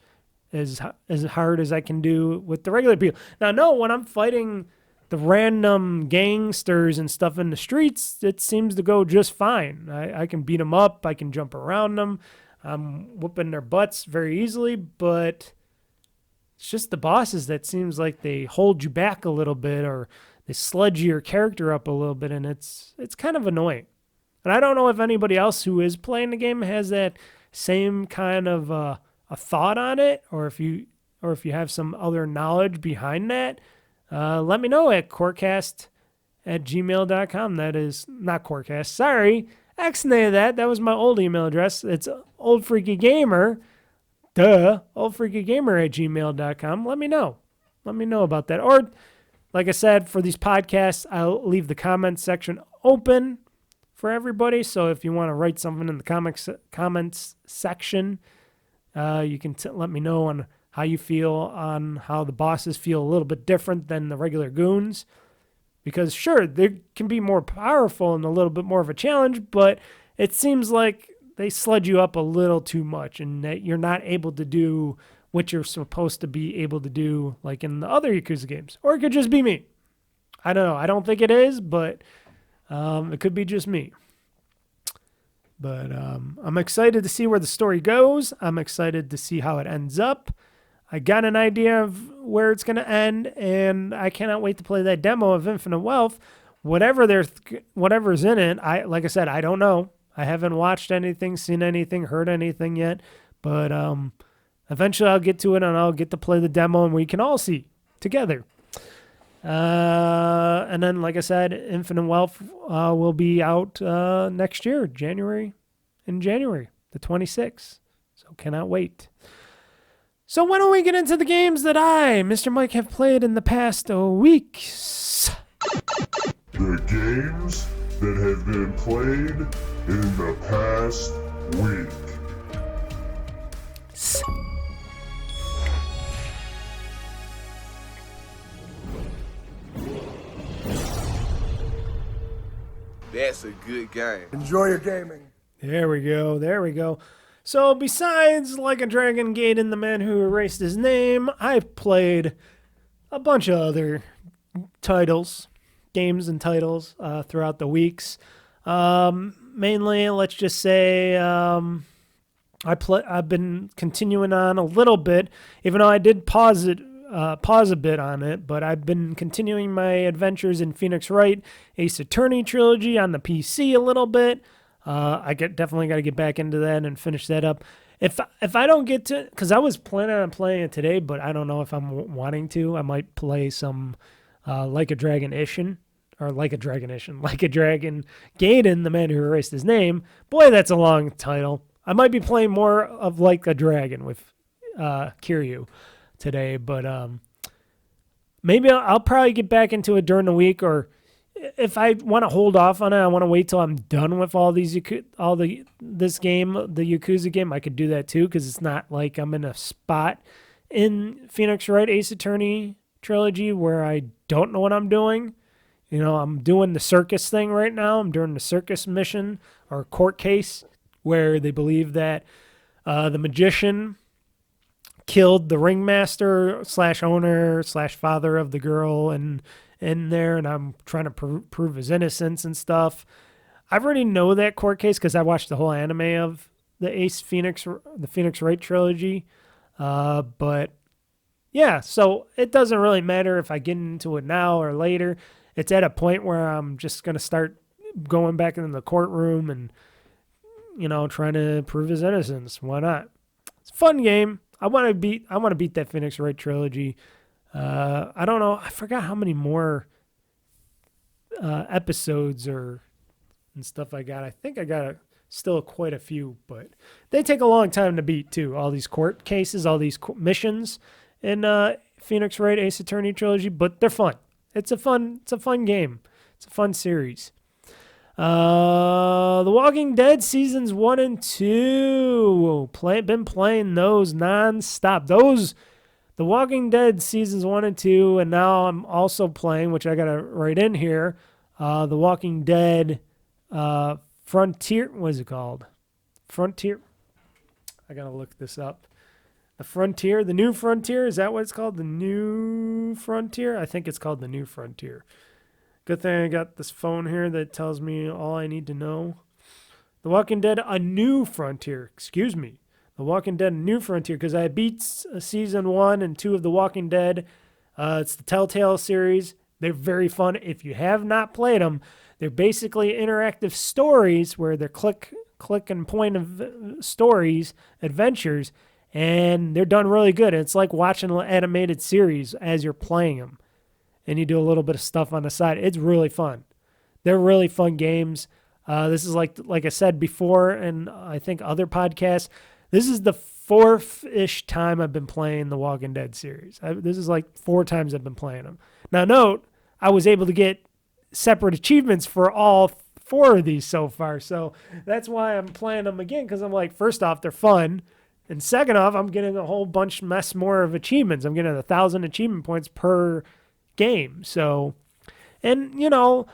as hard as I can do with the regular people. Now, no, when I'm fighting the random gangsters and stuff in the streets, it seems to go just fine. I can beat them up. I can jump around them. I'm whooping their butts very easily, but it's just the bosses that seems like they hold you back a little bit, or they sludge your character up a little bit, and it's kind of annoying. And I don't know if anybody else who is playing the game has that same kind of a thought on it, or if you have some other knowledge behind that. Let me know at courtcast@gmail.com. That is not Courtcast. Sorry. X-nay that. That was my old email address. It's OldFreakyGamer. OldFreakyGamer@gmail.com. Let me know. Let me know about that. Or, like I said, for these podcasts, I'll leave the comments section open for everybody. So if you want to write something in the comments section, you can let me know on how you feel on how the bosses feel a little bit different than the regular goons. Because sure, they can be more powerful and a little bit more of a challenge, but it seems like they sludge you up a little too much, and that you're not able to do what you're supposed to be able to do like in the other Yakuza games. Or it could just be me. I don't know. I don't think it is, but it could be just me. But I'm excited to see where the story goes. I'm excited to see how it ends up. I got an idea of where it's going to end, and I cannot wait to play that demo of Infinite Wealth. Whatever's in it, like I said, I don't know. I haven't watched anything, seen anything, heard anything yet. But eventually I'll get to it and I'll get to play the demo and we can all see together. And then, like I said, Infinite Wealth will be out next year, January the 26th. So cannot wait. So why don't we get into the games that I, Mr. Mike, have played in the past weeks? The games that have been played in the past week. That's a good game. Enjoy your gaming. There we go. So besides like a Dragon Gaiden, the man who erased his name, I've played a bunch of other games and titles throughout the weeks. Mainly, let's just say I've been continuing on a little bit, even though I did pause a bit on it, but I've been continuing my adventures in Phoenix Wright, Ace Attorney Trilogy on the PC a little bit. I definitely got to get back into that and finish that up. If I don't get to, because I was planning on playing it today, but I don't know if I'm wanting to. I might play some Like a Dragon Gaiden, the man who erased his name. Boy, that's a long title. I might be playing more of Like a Dragon with Kiryu today, but maybe I'll probably get back into it during the week, or if I want to hold off on it, I want to wait till I'm done with this game, the Yakuza game. I could do that too, because it's not like I'm in a spot in Phoenix Wright Ace Attorney Trilogy where I don't know what I'm doing. You know, I'm doing the circus thing right now. I'm doing the circus mission or court case where they believe that the magician killed the ringmaster / owner / father of the girl and in there, and I'm trying to prove his innocence and stuff. I already know that court case because I watched the whole anime of the Phoenix Wright trilogy. But yeah, so it doesn't really matter if I get into it now or later. It's at a point where I'm just going to start going back in the courtroom and, you know, trying to prove his innocence. Why not? It's a fun game. I want to beat that Phoenix Wright trilogy. I don't know. I forgot how many more episodes and stuff I got. I think I got still quite a few, but they take a long time to beat too. All these court cases, all these missions in Phoenix Wright Ace Attorney Trilogy, but they're fun. It's a fun game. It's a fun series. The Walking Dead seasons 1 and 2. Been playing those nonstop. The Walking Dead seasons 1 and 2, and now I'm also playing, which I gotta write in here, The Walking Dead Frontier. What is it called? Frontier. I gotta look this up. The New Frontier. Is that what it's called? The New Frontier? I think it's called The New Frontier. Good thing I got this phone here that tells me all I need to know. The Walking Dead, A New Frontier. Excuse me. The Walking Dead, A New Frontier, because I beat season 1 and 2 of The Walking Dead. It's the Telltale series. They're very fun. If you have not played them, they're basically interactive stories where they're click and point of stories, adventures, and they're done really good. It's like watching an animated series as you're playing them, and you do a little bit of stuff on the side. It's really fun. They're really fun games. This is like I said before, and I think other podcasts, this is the 4th-ish time I've been playing the Walking Dead series. This is like 4 times I've been playing them. Now note, I was able to get separate achievements for all 4 of these so far, so that's why I'm playing them again, because I'm like, first off, they're fun, and second off, I'm getting a whole bunch more of achievements. I'm getting 1,000 achievement points per game. So, and you know,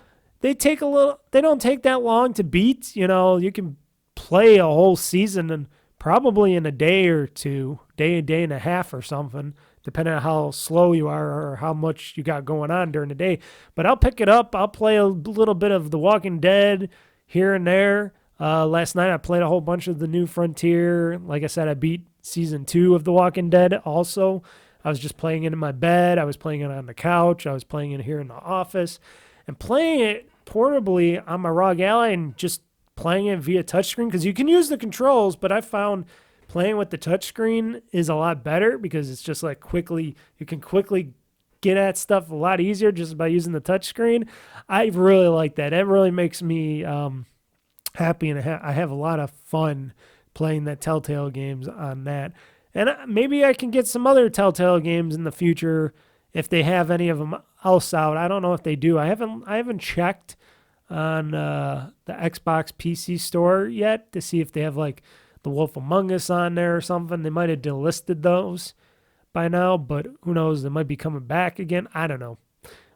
they don't take that long to beat. You know, you can play a whole season and probably in a day or two, day and a half or something, depending on how slow you are or how much you got going on during the day. But I'll pick it up. I'll play a little bit of The Walking Dead here and there. Last night I played a whole bunch of The New Frontier. Like I said, I beat season 2 of The Walking Dead also. I was just playing it in my bed. I was playing it on the couch. I was playing it here in the office. And playing it portably on my ROG Ally and just playing it via touchscreen, because you can use the controls, but I found playing with the touchscreen is a lot better because it's just like you can quickly get at stuff a lot easier just by using the touchscreen. I really like that. It really makes me happy, and I have a lot of fun playing that Telltale games on that. And maybe I can get some other Telltale games in the future if they have any of them else out. I don't know if they do. I haven't checked on the Xbox PC store yet to see if they have like The Wolf Among Us on there or something. They might have delisted those by now, but who knows? They might be coming back again. I don't know.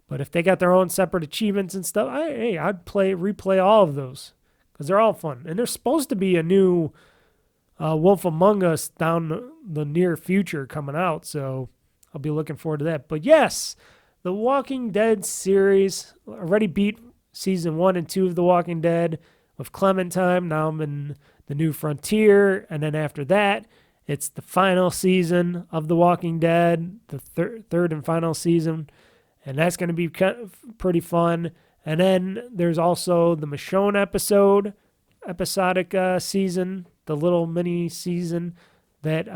But if they got their own separate achievements and stuff, I'd replay all of those because they're all fun. And there's supposed to be a new Wolf Among Us down the near future coming out, so I'll be looking forward to that. But yes, the Walking Dead series, already beat season 1 and 2 of The Walking Dead with Clementine. Now I'm in the New Frontier, and then after that, it's the final season of The Walking Dead, the third and final season, and that's going to be pretty fun. And then there's also the Michonne episodic season, the little mini season that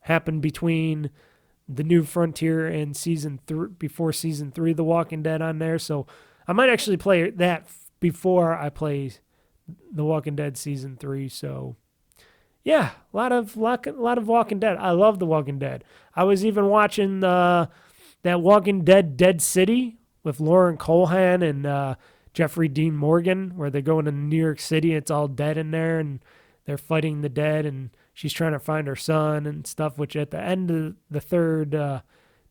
happened between the New Frontier and before season 3 of The Walking Dead on there. So I might actually play that before I play The Walking Dead season 3. So yeah, a lot of Walking Dead. I love The Walking Dead. I was even watching that Walking Dead Dead City with Lauren Cohan and Jeffrey Dean Morgan, where they go into New York City. It's all dead in there, and they're fighting the dead, and she's trying to find her son and stuff, which at the end of the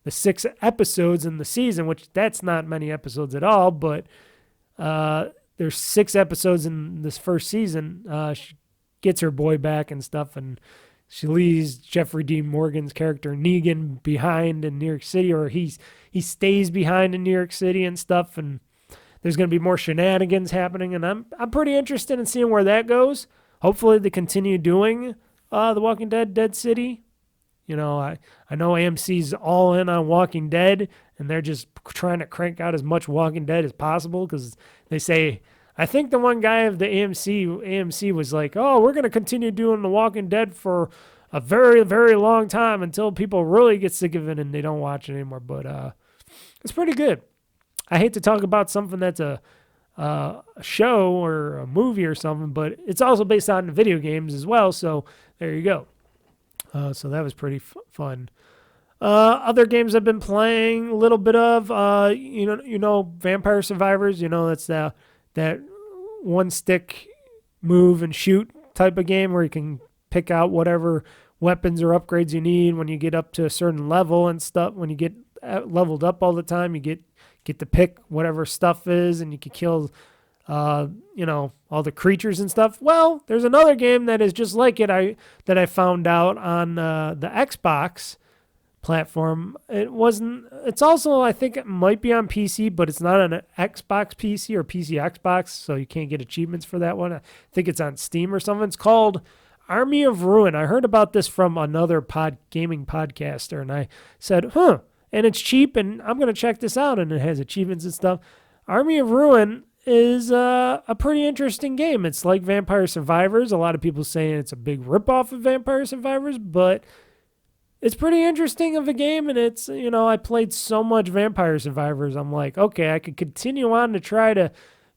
6 episodes in the season, which that's not many episodes at all, but there's 6 episodes in this first season. She gets her boy back and stuff, and she leaves Jeffrey Dean Morgan's character Negan behind in New York City, or he stays behind in New York City and stuff, and there's going to be more shenanigans happening, and I'm pretty interested in seeing where that goes. Hopefully they continue doing The Walking Dead Dead City. You know, I know AMC's all in on Walking Dead, and they're just trying to crank out as much Walking Dead as possible because they say, I think the one guy of the AMC was like, oh, we're going to continue doing The Walking Dead for a very, very long time until people really get sick of it and they don't watch it anymore. But it's pretty good. I hate to talk about something that's a show or a movie or something, but it's also based on video games as well. So there you go. So that was pretty fun. Other games I've been playing a little bit of, you know, Vampire Survivors. You know, that's that one stick move and shoot type of game where you can pick out whatever weapons or upgrades you need when you get up to a certain level and stuff. When you get leveled up all the time, you get to pick whatever stuff is, and you can kill, you know, all the creatures and stuff. Well, there's another game that is just like it. that I found out on the Xbox platform. It's also, I think it might be on PC, but it's not on an Xbox PC or PC Xbox, so you can't get achievements for that one. I think it's on Steam or something. It's called Army of Ruin. I heard about this from another gaming podcaster, and I said, and it's cheap, and I'm going to check this out, and it has achievements and stuff. Army of Ruin is a pretty interesting game. It's like Vampire Survivors. A lot of people saying it's a big ripoff of Vampire Survivors, but it's pretty interesting of a game, and it's, you know, I played so much Vampire Survivors. I'm like, okay, I could continue on to try to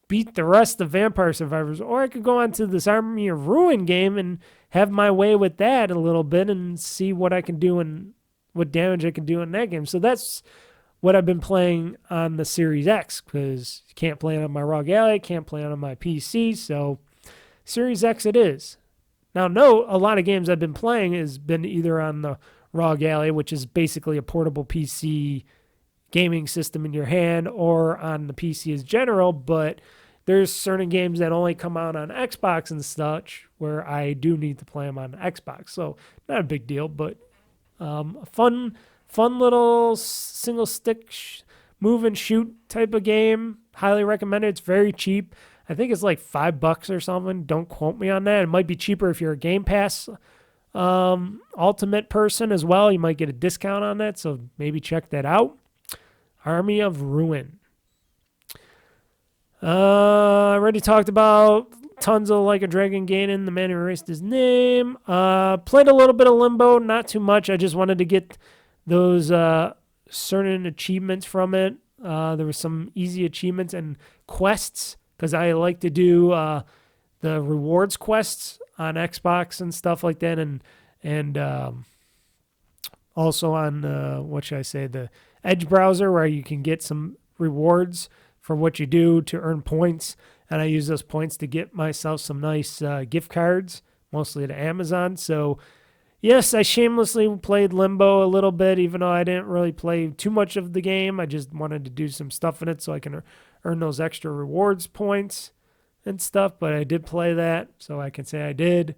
beat the rest of Vampire Survivors, or I could go on to this Army of Ruin game and have my way with that a little bit and see what I can do and what damage I can do in that game. So that's what I've been playing on the Series X, because you can't play it on my ROG Ally, can't play it on my PC, so Series X it is. Now, no, a lot of games I've been playing has been either on the ROG Ally, which is basically a portable PC gaming system in your hand, or on the PC as general, but there's certain games that only come out on Xbox and such where I do need to play them on Xbox. So not a big deal, but a fun little single stick move and shoot type of game. Highly recommended. It's very cheap. I think it's like $5 or something. Don't quote me on that. It might be cheaper if you're a Game Pass Ultimate person as well. You might get a discount on that, so maybe check that out. Army of Ruin. I already talked about tons of like a Dragon Gaiden, the man who erased his name. Played a little bit of Limbo, not too much. I just wanted to get those certain achievements from it. There were some easy achievements and quests because I like to do the rewards quests on Xbox and stuff like that, and also on what should I say, the Edge browser, where you can get some rewards for what you do to earn points, and I use those points to get myself some nice gift cards, mostly to Amazon. So yes, I shamelessly played Limbo a little bit, even though I didn't really play too much of the game. I just wanted to do some stuff in it so I can earn those extra rewards points and stuff, but I did play that, so I can say I did.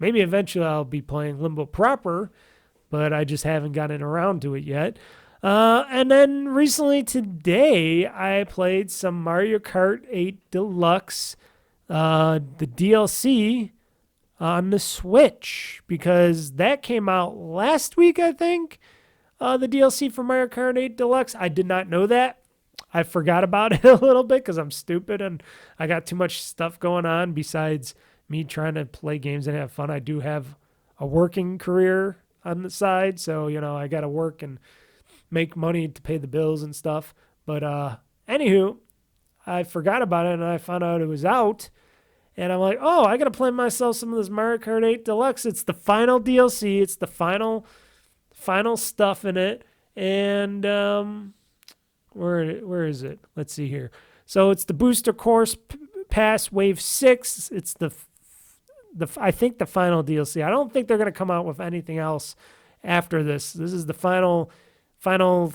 Maybe eventually I'll be playing Limbo proper, but I just haven't gotten around to it yet. And then recently today, I played some Mario Kart 8 Deluxe, the DLC on the Switch, because that came out last week, I think, the DLC for Mario Kart 8 Deluxe. I did not know that. I forgot about it a little bit because I'm stupid and I got too much stuff going on besides me trying to play games and have fun. I do have a working career on the side, so, I got to work and make money to pay the bills and stuff. But anywho, I forgot about it and I found out it was out. And I'm like, oh, I got to play myself some of this Mario Kart 8 Deluxe. It's the final DLC. It's the final stuff in it. And where is it? Let's see here. So it's the Booster Course Pass Wave 6. It's I think the final DLC. I don't think they're going to come out with anything else after this. This is the final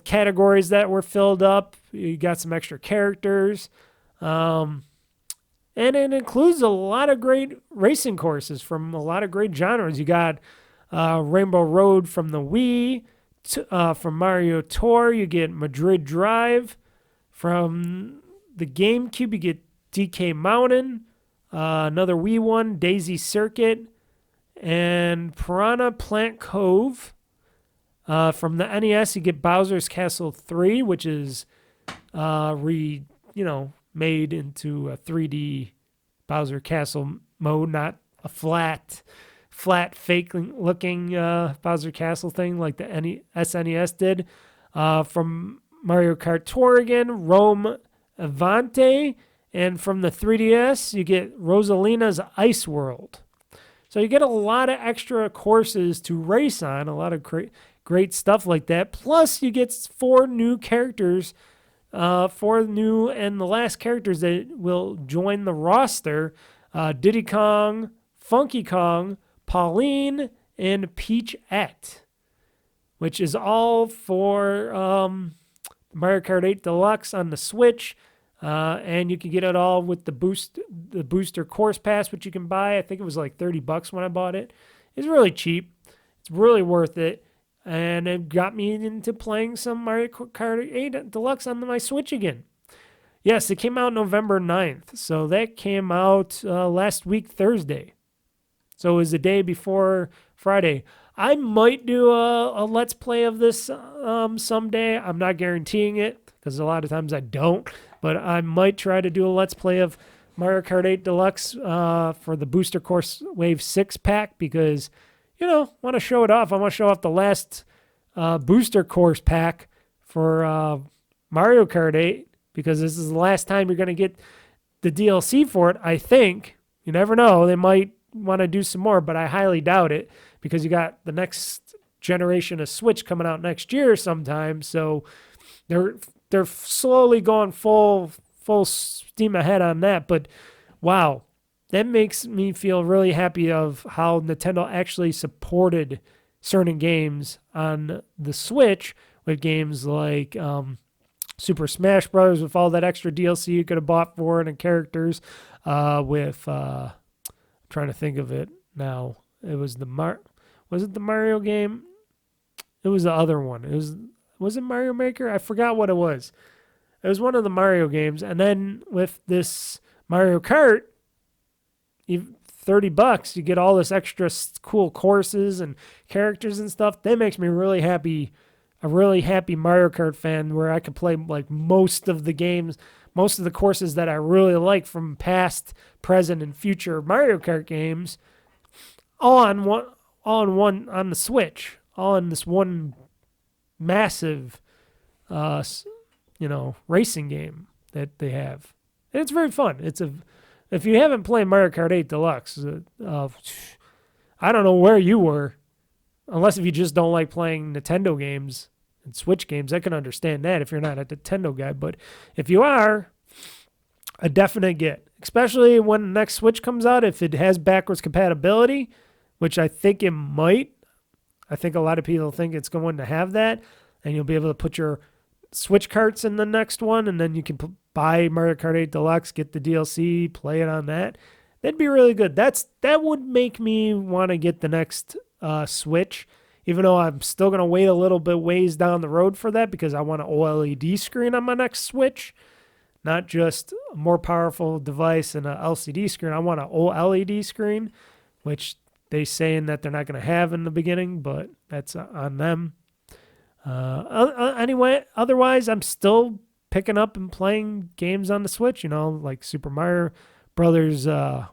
categories that were filled up. You got some extra characters. And it includes a lot of great racing courses from a lot of great genres. You got Rainbow Road from the Wii, from Mario Tour. You get Madrid Drive. From the GameCube, you get DK Mountain. Another Wii one, Daisy Circuit. And Piranha Plant Cove. From the NES, you get Bowser's Castle 3, which is made into a 3D Bowser Castle mode, not a flat fake-looking Bowser Castle thing like the SNES did. From Mario Kart Tour again, Rome Avante. And from the 3DS, you get Rosalina's Ice World. So you get a lot of extra courses to race on, a lot of great stuff like that. Plus, you get 4 new characters, 4 new and the last characters that will join the roster. Diddy Kong, Funky Kong, Pauline, and Peachette, which is all for Mario Kart 8 Deluxe on the Switch. And you can get it all with the Booster Course Pass, which you can buy. I think it was like $30 when I bought it. It's really cheap. It's really worth it. And it got me into playing some Mario Kart 8 Deluxe on my Switch again. Yes, it came out November 9th. So that came out last week, Thursday. So it was the day before Friday. I might do a Let's Play of this someday. I'm not guaranteeing it because a lot of times I don't. But I might try to do a Let's Play of Mario Kart 8 Deluxe for the Booster Course Wave 6 pack because, want to show it off. I want to show off the last Booster Course pack for Mario Kart 8 because this is the last time you're going to get the DLC for it, I think. You never know. They might want to do some more, but I highly doubt it because you got the next generation of Switch coming out next year sometime. So they're slowly going full steam ahead on that. But wow, that makes me feel really happy of how Nintendo actually supported certain games on the Switch with games like Super Smash Bros. With all that extra DLC you could have bought for it and characters. I'm trying to think of it now. It was was it the Mario game? It was the other one. Was it Mario Maker? I forgot what it was. It was one of the Mario games. And then with this Mario Kart, $30, you get all this extra cool courses and characters and stuff. That makes me really happy a really happy Mario Kart fan where I could play like most of the games, most of the courses that I really like from past, present, and future Mario Kart games, all on the Switch, all in this one massive, racing game that they have, and it's very fun. If you haven't played Mario Kart 8 Deluxe, I don't know where you were, unless if you just don't like playing Nintendo games and Switch games. I can understand that if you're not a Nintendo guy, but if you are, a definite get, especially when the next Switch comes out, if it has backwards compatibility, which I think it might. I think a lot of people think it's going to have that, and you'll be able to put your Switch carts in the next one, and then you can buy Mario Kart 8 Deluxe, get the DLC, play it on that. That'd be really good. That would make me want to get the next Switch, even though I'm still going to wait a little bit ways down the road for that because I want an OLED screen on my next Switch, not just a more powerful device and an LCD screen. I want an OLED screen, which they saying that they're not going to have in the beginning, but that's on them. Anyway, otherwise, I'm still picking up and playing games on the Switch, like Super Mario Brothers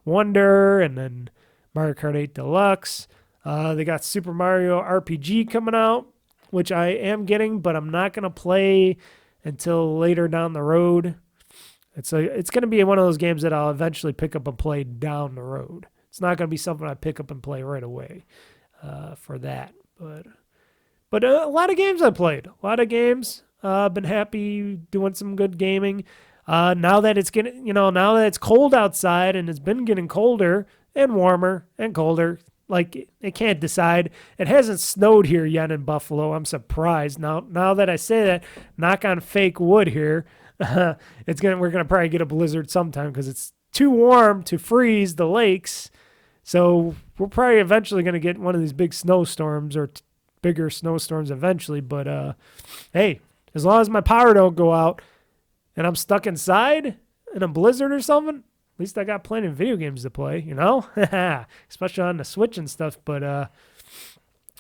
Wonder and then Mario Kart 8 Deluxe. They got Super Mario RPG coming out, which I am getting, but I'm not going to play until later down the road. It's going to be one of those games that I'll eventually pick up and play down the road. It's not going to be something I pick up and play right away for that. But a lot of games I played. A lot of games. Been happy doing some good gaming. Now that it's now that it's cold outside and it's been getting colder and warmer and colder, like it can't decide. It hasn't snowed here yet in Buffalo. I'm surprised. Now that I say that, knock on fake wood here, we're gonna probably get a blizzard sometime because it's too warm to freeze the lakes. So we're probably eventually gonna get one of these big snowstorms or bigger snowstorms eventually. But hey, as long as my power don't go out and I'm stuck inside in a blizzard or something, at least I got plenty of video games to play, especially on the Switch and stuff. But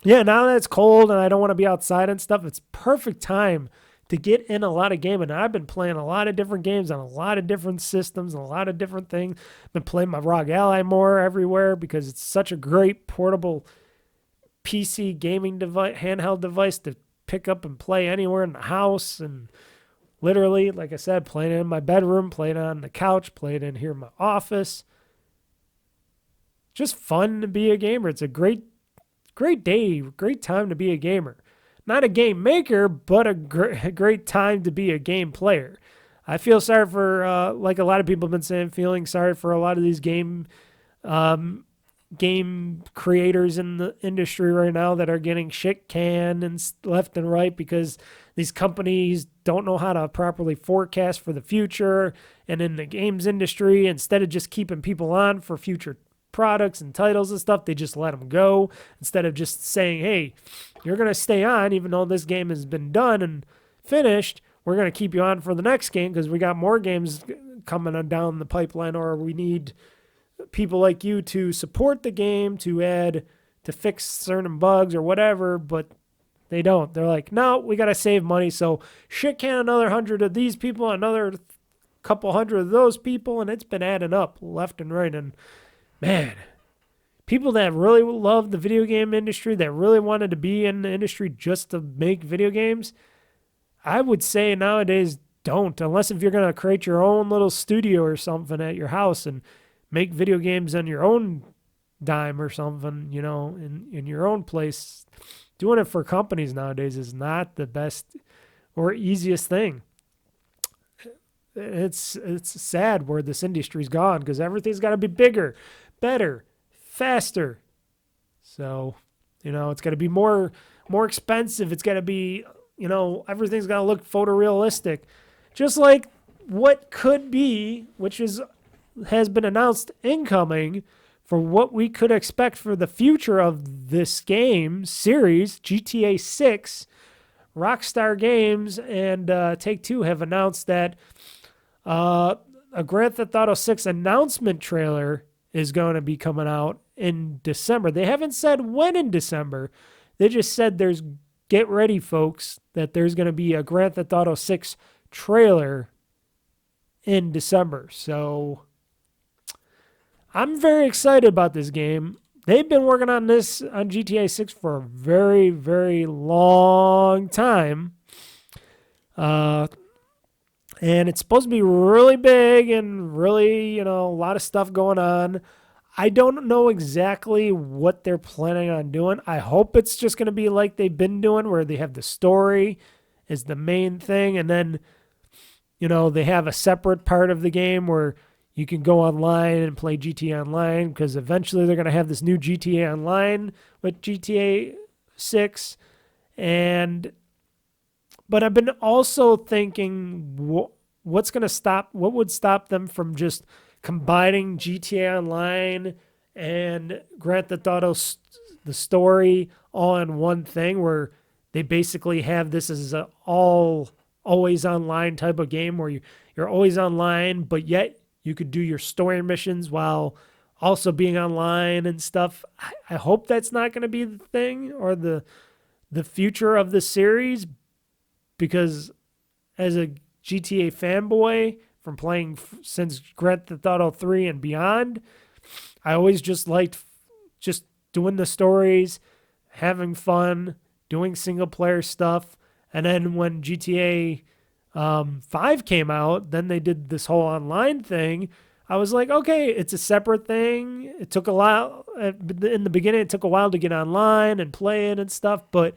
yeah, now that it's cold and I don't want to be outside and stuff, it's perfect time to get in a lot of gaming. I've been playing a lot of different games on a lot of different systems, a lot of different things. I've been playing my ROG Ally more everywhere because it's such a great portable PC gaming device, handheld device to pick up and play anywhere in the house. And literally, like I said, playing it in my bedroom, playing it on the couch, playing it in here in my office. Just fun to be a gamer. It's a great day, great time to be a gamer. Not a game maker, but a great time to be a game player. I feel sorry for, like a lot of people have been saying, feeling sorry for a lot of these game creators in the industry right now that are getting shit canned and left and right because these companies don't know how to properly forecast for the future. And in the games industry, instead of just keeping people on for future products and titles and stuff, they just let them go instead of just saying, hey, you're going to stay on even though this game has been done and finished. We're going to keep you on for the next game because we got more games coming down the pipeline, or we need people like you to support the game, to fix certain bugs or whatever, but they don't. They're like, no, we got to save money, so shit can another 100 of these people, another couple hundred of those people, and it's been adding up left and right. And man, people that really love the video game industry, that really wanted to be in the industry just to make video games, I would say nowadays don't, unless if you're going to create your own little studio or something at your house and make video games on your own dime or something, in your own place. Doing it for companies nowadays is not the best or easiest thing. It's sad where this industry's gone because everything's got to be bigger, better, faster. So, it's got to be more expensive. It's got to be, everything's got to look photorealistic. Just like what could be, which has been announced incoming for what we could expect for the future of this game series, GTA 6, Rockstar Games and Take-Two have announced that a Grand Theft Auto 6 announcement trailer is going to be coming out in December. They haven't said when in December. They just said there's get ready, folks, that there's going to be a Grand Theft Auto 6 trailer in December. So I'm very excited about this game. They've been working on this on GTA 6 for a very, very long time. And it's supposed to be really big and really, a lot of stuff going on. I don't know exactly what they're planning on doing. I hope it's just going to be like they've been doing, where they have the story is the main thing. And then, they have a separate part of the game where you can go online and play GTA Online, because eventually they're going to have this new GTA Online with GTA 6. But I've been also thinking, what would stop them from just combining GTA Online and Grand Theft Auto, the story, all in one thing, where they basically have this as a always online type of game where you're always online, but yet you could do your story missions while also being online and stuff. I hope that's not going to be the thing or the future of the series, because as a GTA fanboy from playing since Grand Theft Auto 3 and beyond, I always just liked just doing the stories, having fun, doing single player stuff. And then when GTA 5 came out, then they did this whole online thing. I was like, okay, it's a separate thing. It took a while. In the beginning, it took a while to get online and play it and stuff, but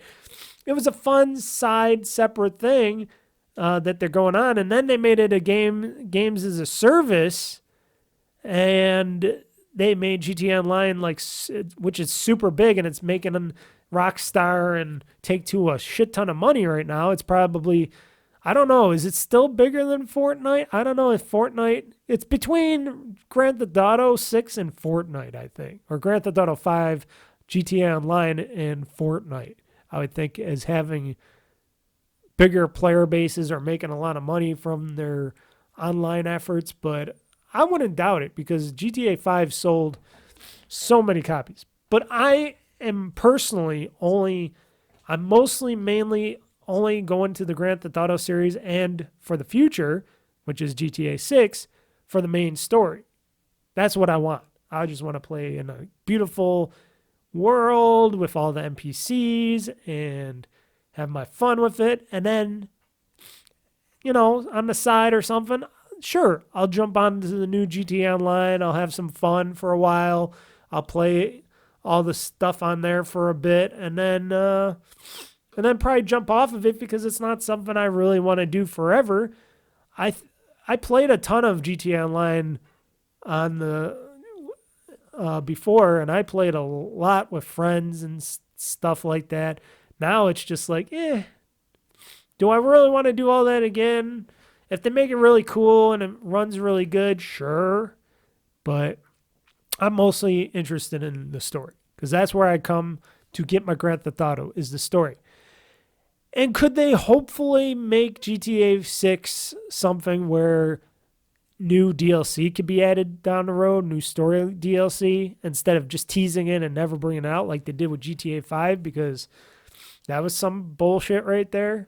it was a fun side separate thing that they're going on. And then they made it a games as a service, and they made GTA Online, which is super big, and it's making them Rockstar and Take-Two a shit ton of money right now. It's probably, I don't know, is it still bigger than Fortnite? I don't know if Fortnite, it's between Grand Theft Auto 6 and Fortnite, I think, or Grand Theft Auto 5, GTA Online, and Fortnite. I would think as having bigger player bases or making a lot of money from their online efforts, but I wouldn't doubt it, because GTA 5 sold so many copies. But I am personally mainly only going to the Grand Theft Auto series, and for the future, which is GTA 6, for the main story. That's what I want. I just want to play in a beautiful world with all the NPCs and have my fun with it. And then, on the side or something, sure, I'll jump onto the new GTA Online. I'll have some fun for a while. I'll play all the stuff on there for a bit, and then probably jump off of it, because it's not something I really want to do forever. I played a ton of GTA Online on the before, and I played a lot with friends and stuff like that. Now it's just like, do I really want to do all that again? If they make it really cool and it runs really good, sure. But I'm mostly interested in the story, because that's where I come to get my Grand Theft Auto, is the story. And could they hopefully make GTA 6 something where new DLC could be added down the road, new story DLC, instead of just teasing it and never bringing it out like they did with GTA 5, because that was some bullshit right there.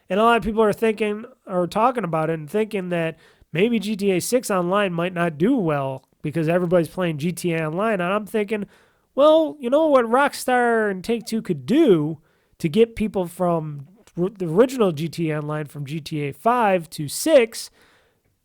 And a lot of people are talking about it and thinking that maybe GTA 6 Online might not do well because everybody's playing GTA Online. And I'm thinking, well, you know what Rockstar and Take-Two could do to get people from the original GTA Online from GTA 5 to 6?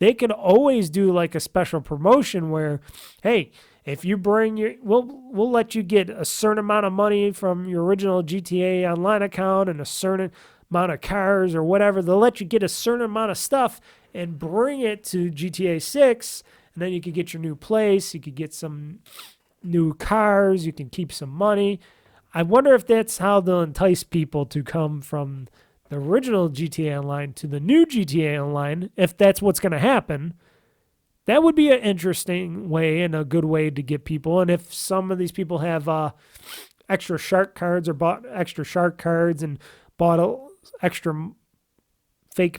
They can always do like a special promotion where, hey, if you bring we'll let you get a certain amount of money from your original GTA Online account and a certain amount of cars or whatever. They'll let you get a certain amount of stuff and bring it to GTA 6, and then you could get your new place. You could get some new cars. You can keep some money. I wonder if that's how they'll entice people to come from the original GTA Online to the new GTA Online, if that's what's going to happen. That would be an interesting way and a good way to get people. And if some of these people have extra shark cards or bought extra shark cards and bought extra fake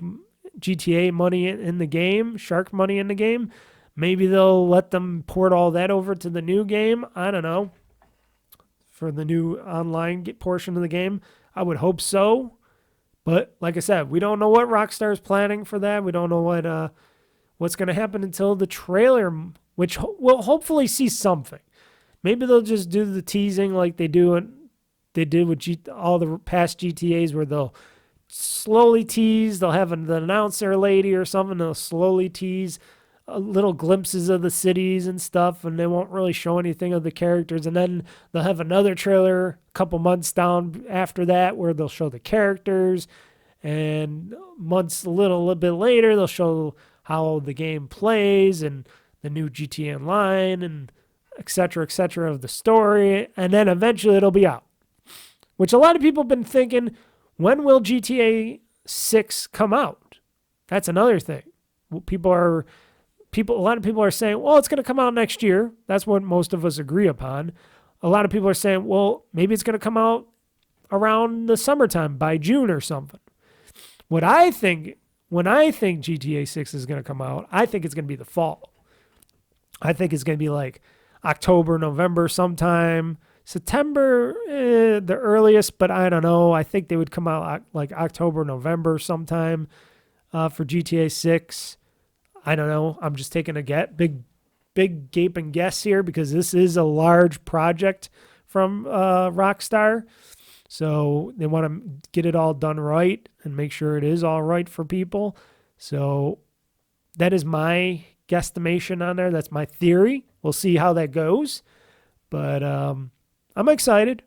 GTA money in the game, shark money in the game, maybe they'll let them port all that over to the new game. I don't know. For the new online portion of the game, I would hope so. But like I said, we don't know what Rockstar is planning for that. We don't know what's going to happen until the trailer, which we'll hopefully see something. Maybe they'll just do the teasing like they did with all the past GTAs, where they'll slowly tease. They'll have the announcer lady or something. They'll slowly tease little glimpses of the cities and stuff, and they won't really show anything of the characters. And then they'll have another trailer a couple months down after that where they'll show the characters, and months a little bit later they'll show how the game plays and the new GTA Online and et cetera, of the story, and then eventually it'll be out. Which a lot of people have been thinking, when will GTA 6 come out? That's another thing. A lot of people are saying, well, it's going to come out next year. That's what most of us agree upon. A lot of people are saying, well, maybe it's going to come out around the summertime, by June or something. When I think GTA 6 is going to come out, I think it's going to be the fall. I think it's going to be like October, November sometime. September, the earliest, but I don't know. I think they would come out like October, November sometime for GTA 6. I don't know. I'm just taking a big gaping guess here, because this is a large project from Rockstar. So they want to get it all done right and make sure it is all right for people. So that is my guesstimation on there. That's my theory. We'll see how that goes. But I'm excited.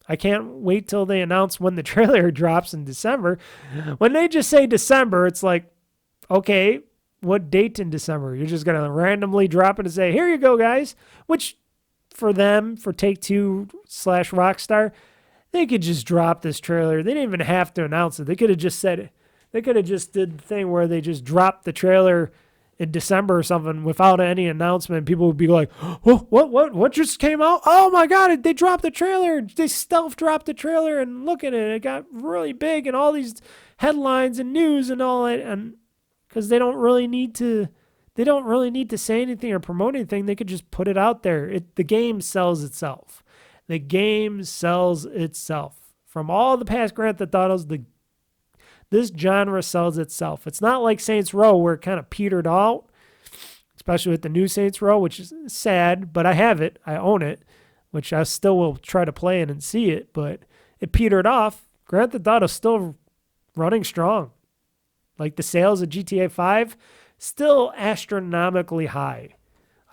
I can't wait till they announce when the trailer drops in December. When they just say December, it's like, okay, what date in December? You're just going to randomly drop it and say, here you go, guys. Which for them, for Take-Two / Rockstar, they could just drop this trailer. They didn't even have to announce it. They could have just said it. They could have just did the thing where they just dropped the trailer in December or something without any announcement. People would be like, oh, what just came out? Oh my God, they dropped the trailer. They stealth dropped the trailer, and look at it. It got really big, and all these headlines and news and all that. And because they don't really need to say anything or promote anything. They could just put it out there. The game sells itself. The game sells itself. From all the past Grand Theft Autos, this genre sells itself. It's not like Saints Row, where it kind of petered out, especially with the new Saints Row, which is sad, but I have it. I own it, which I still will try to play in and see it, but it petered off. Grand Theft Auto is still running strong. Like the sales of GTA 5, still astronomically high.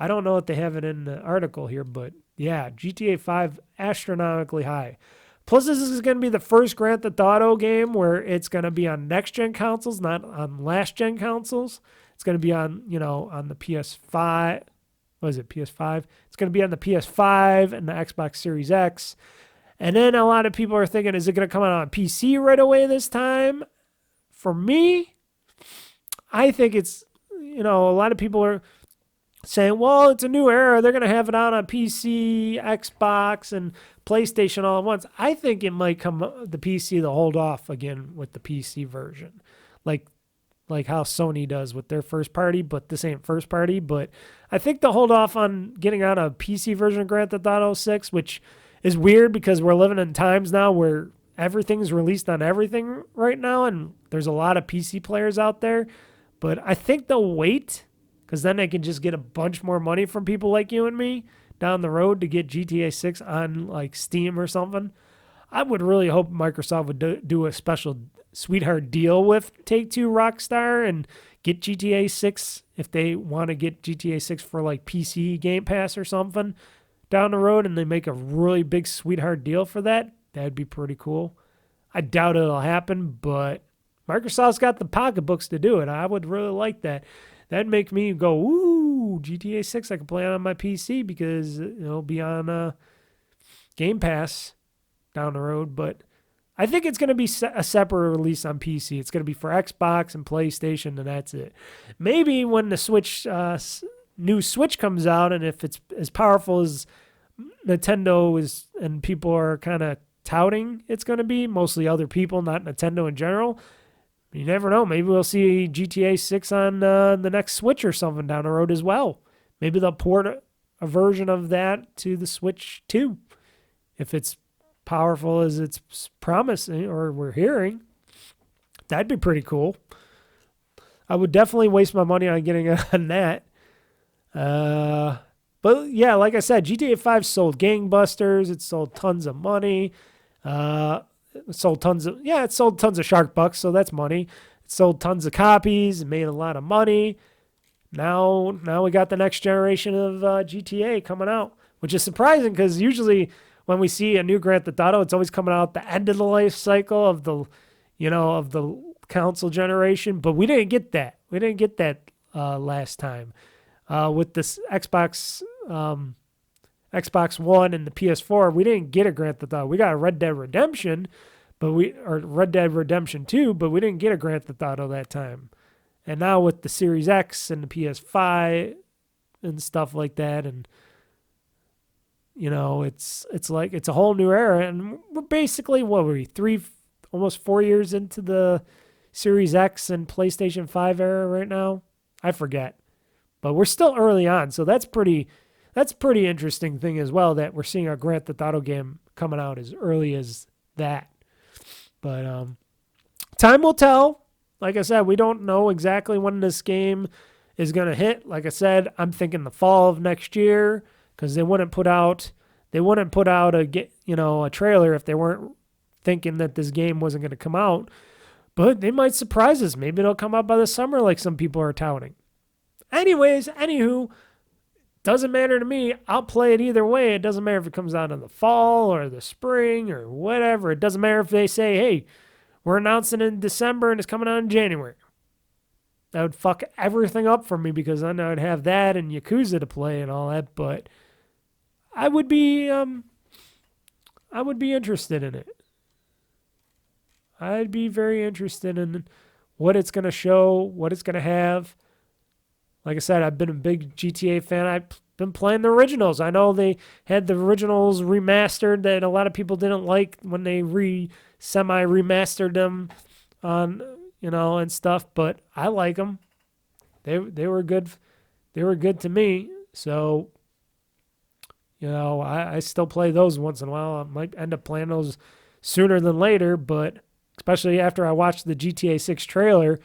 I don't know if they have it in the article here, but yeah, GTA 5, astronomically high. Plus, this is going to be the first Grand Theft Auto game where it's going to be on next-gen consoles, not on last-gen consoles. It's going to be on, on the PS5. What is it, PS5? It's going to be on the PS5 and the Xbox Series X. And then a lot of people are thinking, is it going to come out on PC right away this time? For me, I think it's, a lot of people are saying, well, it's a new era. They're going to have it out on PC, Xbox, and PlayStation all at once. I think it might come, the PC, to hold off again with the PC version. Like how Sony does with their first party, but this ain't first party. But I think they'll hold off on getting out a PC version of Grand Theft Auto 6, which is weird because we're living in times now where everything's released on everything right now, and there's a lot of PC players out there. But I think they'll wait, because then they can just get a bunch more money from people like you and me down the road to get GTA 6 on like Steam or something. I would really hope Microsoft would do a special sweetheart deal with Take-Two Rockstar and get GTA 6 if they want to get GTA 6 for like PC Game Pass or something down the road, and they make a really big sweetheart deal for that. That'd be pretty cool. I doubt it'll happen, but Microsoft's got the pocketbooks to do it. I would really like that. That'd make me go, ooh, GTA 6, I can play it on my PC because it'll be on Game Pass down the road. But I think it's going to be a separate release on PC. It's going to be for Xbox and PlayStation, and that's it. Maybe when the Switch, new Switch comes out, and if it's as powerful as Nintendo is and people are kind of touting it's going to be, mostly other people, not Nintendo in general, you never know. Maybe we'll see GTA 6 on the next Switch or something down the road as well. Maybe they'll port a version of that to the Switch too, if it's powerful as it's promising or we're hearing, that'd be pretty cool. I would definitely waste my money on getting on that. But yeah, like I said, GTA 5 sold gangbusters. It sold tons of money. It sold tons of Shark Bucks, so that's money. It sold tons of copies. It made a lot of money. Now we got the next generation of GTA coming out, which is surprising because usually when we see a new Grand Theft Auto, it's always coming out at the end of the life cycle of the console generation. But we didn't get that. We didn't get that last time with this Xbox One and the PS4. We didn't get a Grand Theft Auto. We got a Red Dead Redemption, or Red Dead Redemption 2, but we didn't get a Grand Theft Auto that time. And now with the Series X and the PS5 and stuff like that, and it's like it's a whole new era, and we're basically almost 4 years into the Series X and PlayStation 5 era right now. I forget, but we're still early on, so that's pretty interesting thing as well that we're seeing a Grand Theft Auto game coming out as early as that. But time will tell. Like I said, we don't know exactly when this game is going to hit. Like I said, I'm thinking the fall of next year because they wouldn't put out a trailer if they weren't thinking that this game wasn't going to come out. But they might surprise us. Maybe it'll come out by the summer like some people are touting. Anywho, doesn't matter to me. I'll play it either way. It doesn't matter if it comes out in the fall or the spring or whatever. It doesn't matter if they say, hey, we're announcing in December and it's coming out in January. That would fuck everything up for me because then I would have that and Yakuza to play and all that. But I would be interested in it. I'd be very interested in what it's going to show, what it's going to have. Like I said, I've been a big GTA fan. I've been playing the originals. I know they had the originals remastered that a lot of people didn't like when they semi-remastered them on, and stuff, but I like them. They were good. They were good to me. So, I still play those once in a while. I might end up playing those sooner than later, but especially after I watched the GTA 6 trailer,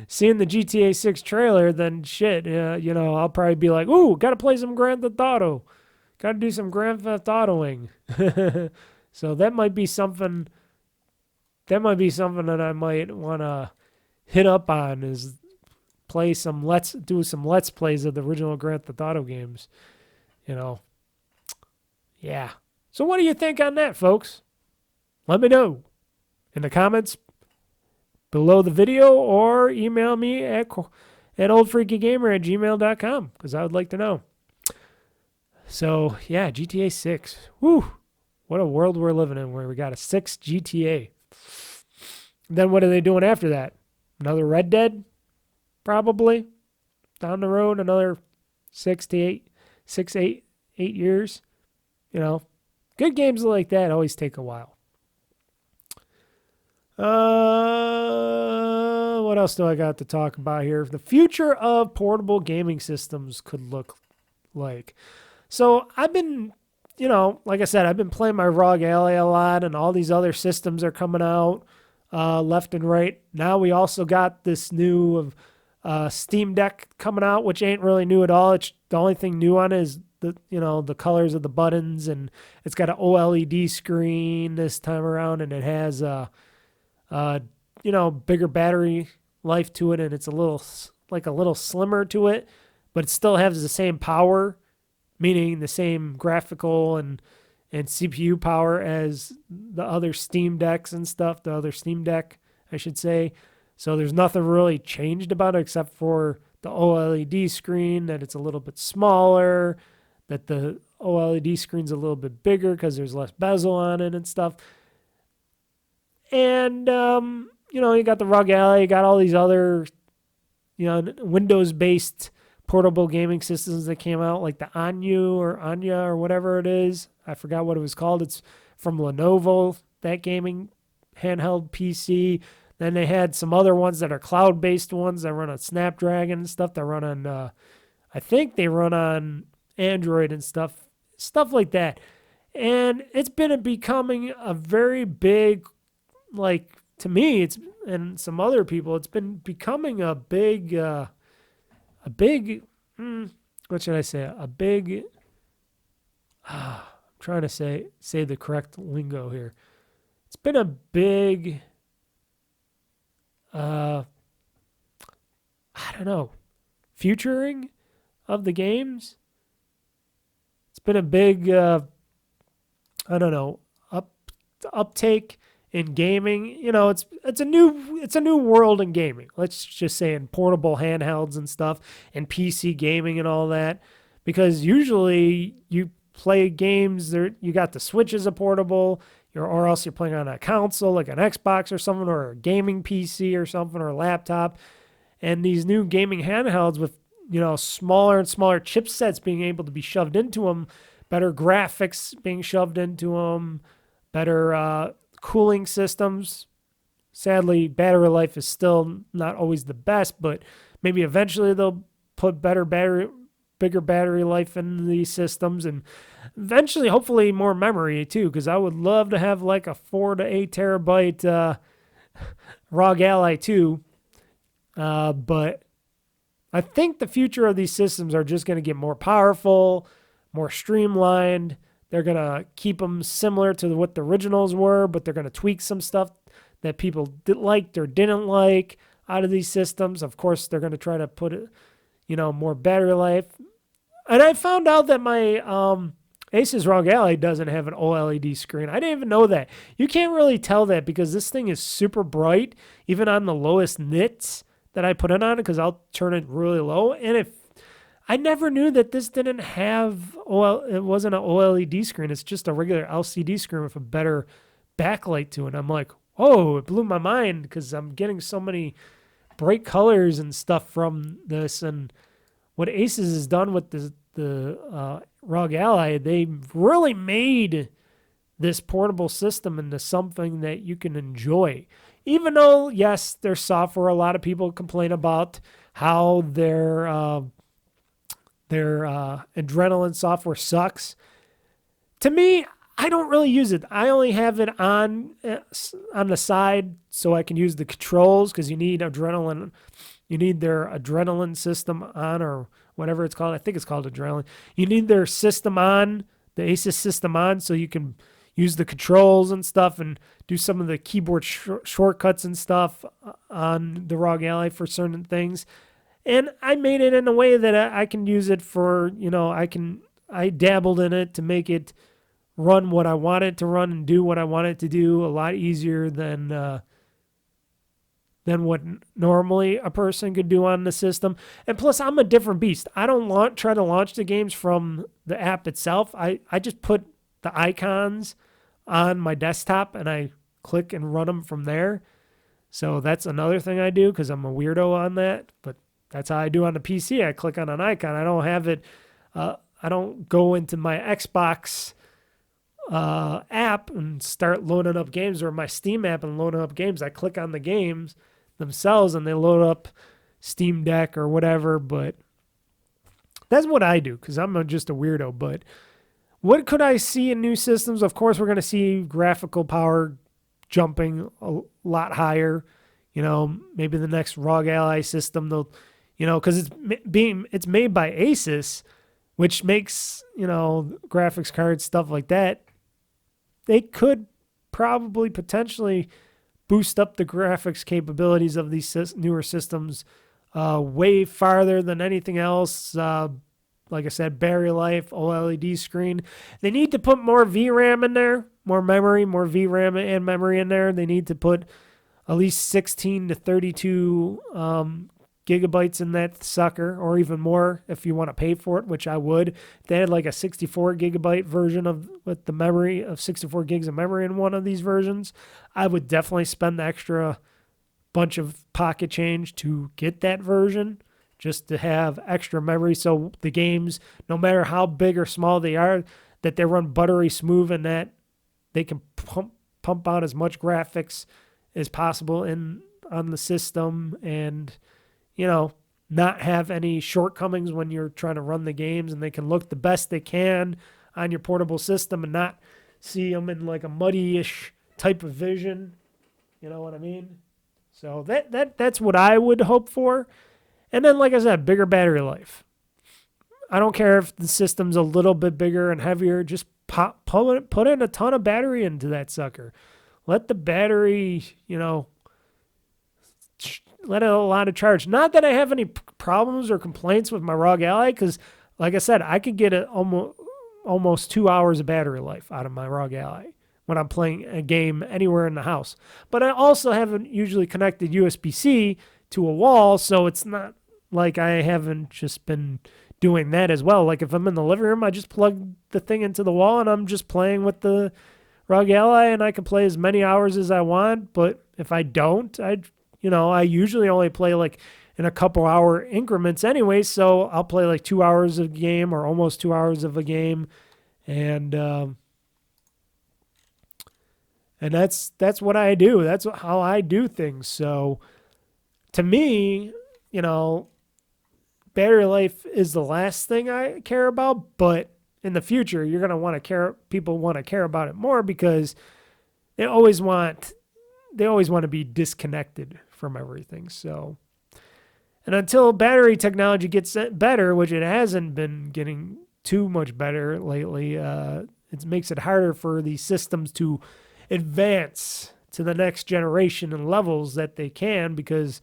seeing the GTA 6 trailer, then shit, I'll probably be like, ooh, got to play some Grand Theft Auto. Got to do some Grand Theft Autoing. So that might be something that I might want to hit up on is do some let's plays of the original Grand Theft Auto games, Yeah. So what do you think on that, folks? Let me know in the comments below the video or email me at OldFreakyGamer@gmail.com because I would like to know. So, yeah, GTA 6. Woo! What a world we're living in where we got a 6 GTA. Then what are they doing after that? Another Red Dead? Probably. Down the road, another 8 years. Good games like that always take a while. What else do I got to talk about here? The future of portable gaming systems could look like. So I've been, like I said, I've been playing my ROG Ally a lot, and all these other systems are coming out left and right. Now we also got this new Steam Deck coming out, which ain't really new at all. It's the only thing new on it is the colors of the buttons, and it's got an OLED screen this time around, and it has bigger battery life to it, and it's a little slimmer to it, but it still has the same power, meaning the same graphical and CPU power as the other Steam Decks and stuff, the other Steam Deck, I should say. So there's nothing really changed about it except for the OLED screen, that it's a little bit smaller, that the OLED screen's a little bit bigger because there's less bezel on it and stuff. And, you got the ROG Ally, you got all these other, Windows-based portable gaming systems that came out, like the Anya or whatever it is. I forgot what it was called. It's from Lenovo, that gaming handheld PC. Then they had some other ones that are cloud-based ones that run on Snapdragon and stuff that run on, I think they run on Android and stuff like that. And it's been becoming a very big, like, to me, and some other people, it's been becoming a big, what should I say? I'm trying to say the correct lingo here. It's been a big, I don't know, futuring of the games. It's been a big, I don't know, uptake in gaming. You know, it's a new world in gaming. Let's just say in portable handhelds and stuff, and PC gaming and all that. Because usually you play games there, you got the Switch as a portable, or else you're playing on a console like an Xbox or something, or a gaming PC or something, or a laptop. And these new gaming handhelds with, you know, smaller and smaller chipsets being able to be shoved into them, better graphics being shoved into them, better cooling systems. Sadly, battery life is still not always the best, but maybe eventually they'll put bigger battery life in these systems, and eventually, hopefully, more memory too, because I would love to have like a 4 to 8 terabyte ROG Ally 2. But I think the future of these systems are just going to get more powerful, more streamlined. They're going to keep them similar to what the originals were, but they're going to tweak some stuff that people liked or didn't like out of these systems. Of course, they're going to try to put it, you know, more battery life. And I found out that my Asus ROG Ally doesn't have an OLED screen. I didn't even know that. You can't really tell that because this thing is super bright, even on the lowest nits that I put it on, because I'll turn it really low. And if I never knew that this didn't have it wasn't an OLED screen. It's just a regular LCD screen with a better backlight to it. I'm like, oh, it blew my mind because I'm getting so many bright colors and stuff from this. And what Asus has done with the ROG Ally, they really made this portable system into something that you can enjoy. Even though, yes, their software, a lot of people complain about how their Adrenaline software sucks. To me, I don't really use it. I only have it on the side so I can use the controls, because you need Adrenaline. You need their Adrenaline system on, or whatever it's called. I think it's called Adrenaline. You need their system on, the Asus system on, so you can use the controls and stuff and do some of the keyboard shortcuts and stuff on the ROG Ally for certain things. And I made it in a way that I can use it for, you know, I dabbled in it to make it run what I want it to run and do what I want it to do a lot easier than what normally a person could do on the system. And plus, I'm a different beast. I don't try to launch the games from the app itself. I just put the icons on my desktop and I click and run them from there. So that's another thing I do, because I'm a weirdo on that. But that's how I do on the PC. I click on an icon. I don't have it. I don't go into my Xbox app and start loading up games, or my Steam app and loading up games. I click on the games themselves and they load up Steam Deck or whatever. But that's what I do, because I'm just a weirdo. But what could I see in new systems? Of course, we're going to see graphical power jumping a lot higher. You know, maybe the next ROG Ally system, they'll, you know, because it's made by Asus, which makes, you know, graphics cards, stuff like that. They could probably potentially boost up the graphics capabilities of these newer systems way farther than anything else. Like I said, battery life, OLED screen. They need to put more VRAM in there, more memory, more VRAM and memory in there. They need to put at least 16 to 32 gigabytes in that sucker, or even more if you want to pay for it, which I would. If they had like a 64 gigabyte version with the memory of 64 gigs of memory in one of these versions, I would definitely spend the extra bunch of pocket change to get that version, just to have extra memory, so the games, no matter how big or small they are, that they run buttery smooth, and that they can pump out as much graphics as possible on the system, and, you know, not have any shortcomings when you're trying to run the games, and they can look the best they can on your portable system and not see them in like a muddy-ish type of vision. You know what I mean? So that's what I would hope for. And then, like I said, bigger battery life. I don't care if the system's a little bit bigger and heavier. Just put in a ton of battery into that sucker. Let the battery, let it a lot of charge. Not that I have any problems or complaints with my ROG Ally, because, like I said, I could get almost 2 hours of battery life out of my ROG Ally when I'm playing a game anywhere in the house. But I also haven't usually connected USB-C to a wall, so it's not like I haven't just been doing that as well. Like if I'm in the living room, I just plug the thing into the wall and I'm just playing with the ROG Ally, and I can play as many hours as I want. But if I don't, I usually only play like in a couple hour increments anyway, so I'll play like 2 hours of a game or almost 2 hours of a game, and that's what I do. That's how I do things. So to me, battery life is the last thing I care about, but in the future, you're going to want to care. People want to care about it more because they always want to be disconnected from everything. So, and until battery technology gets better, which it hasn't been getting too much better lately, it makes it harder for these systems to advance to the next generation and levels that they can, because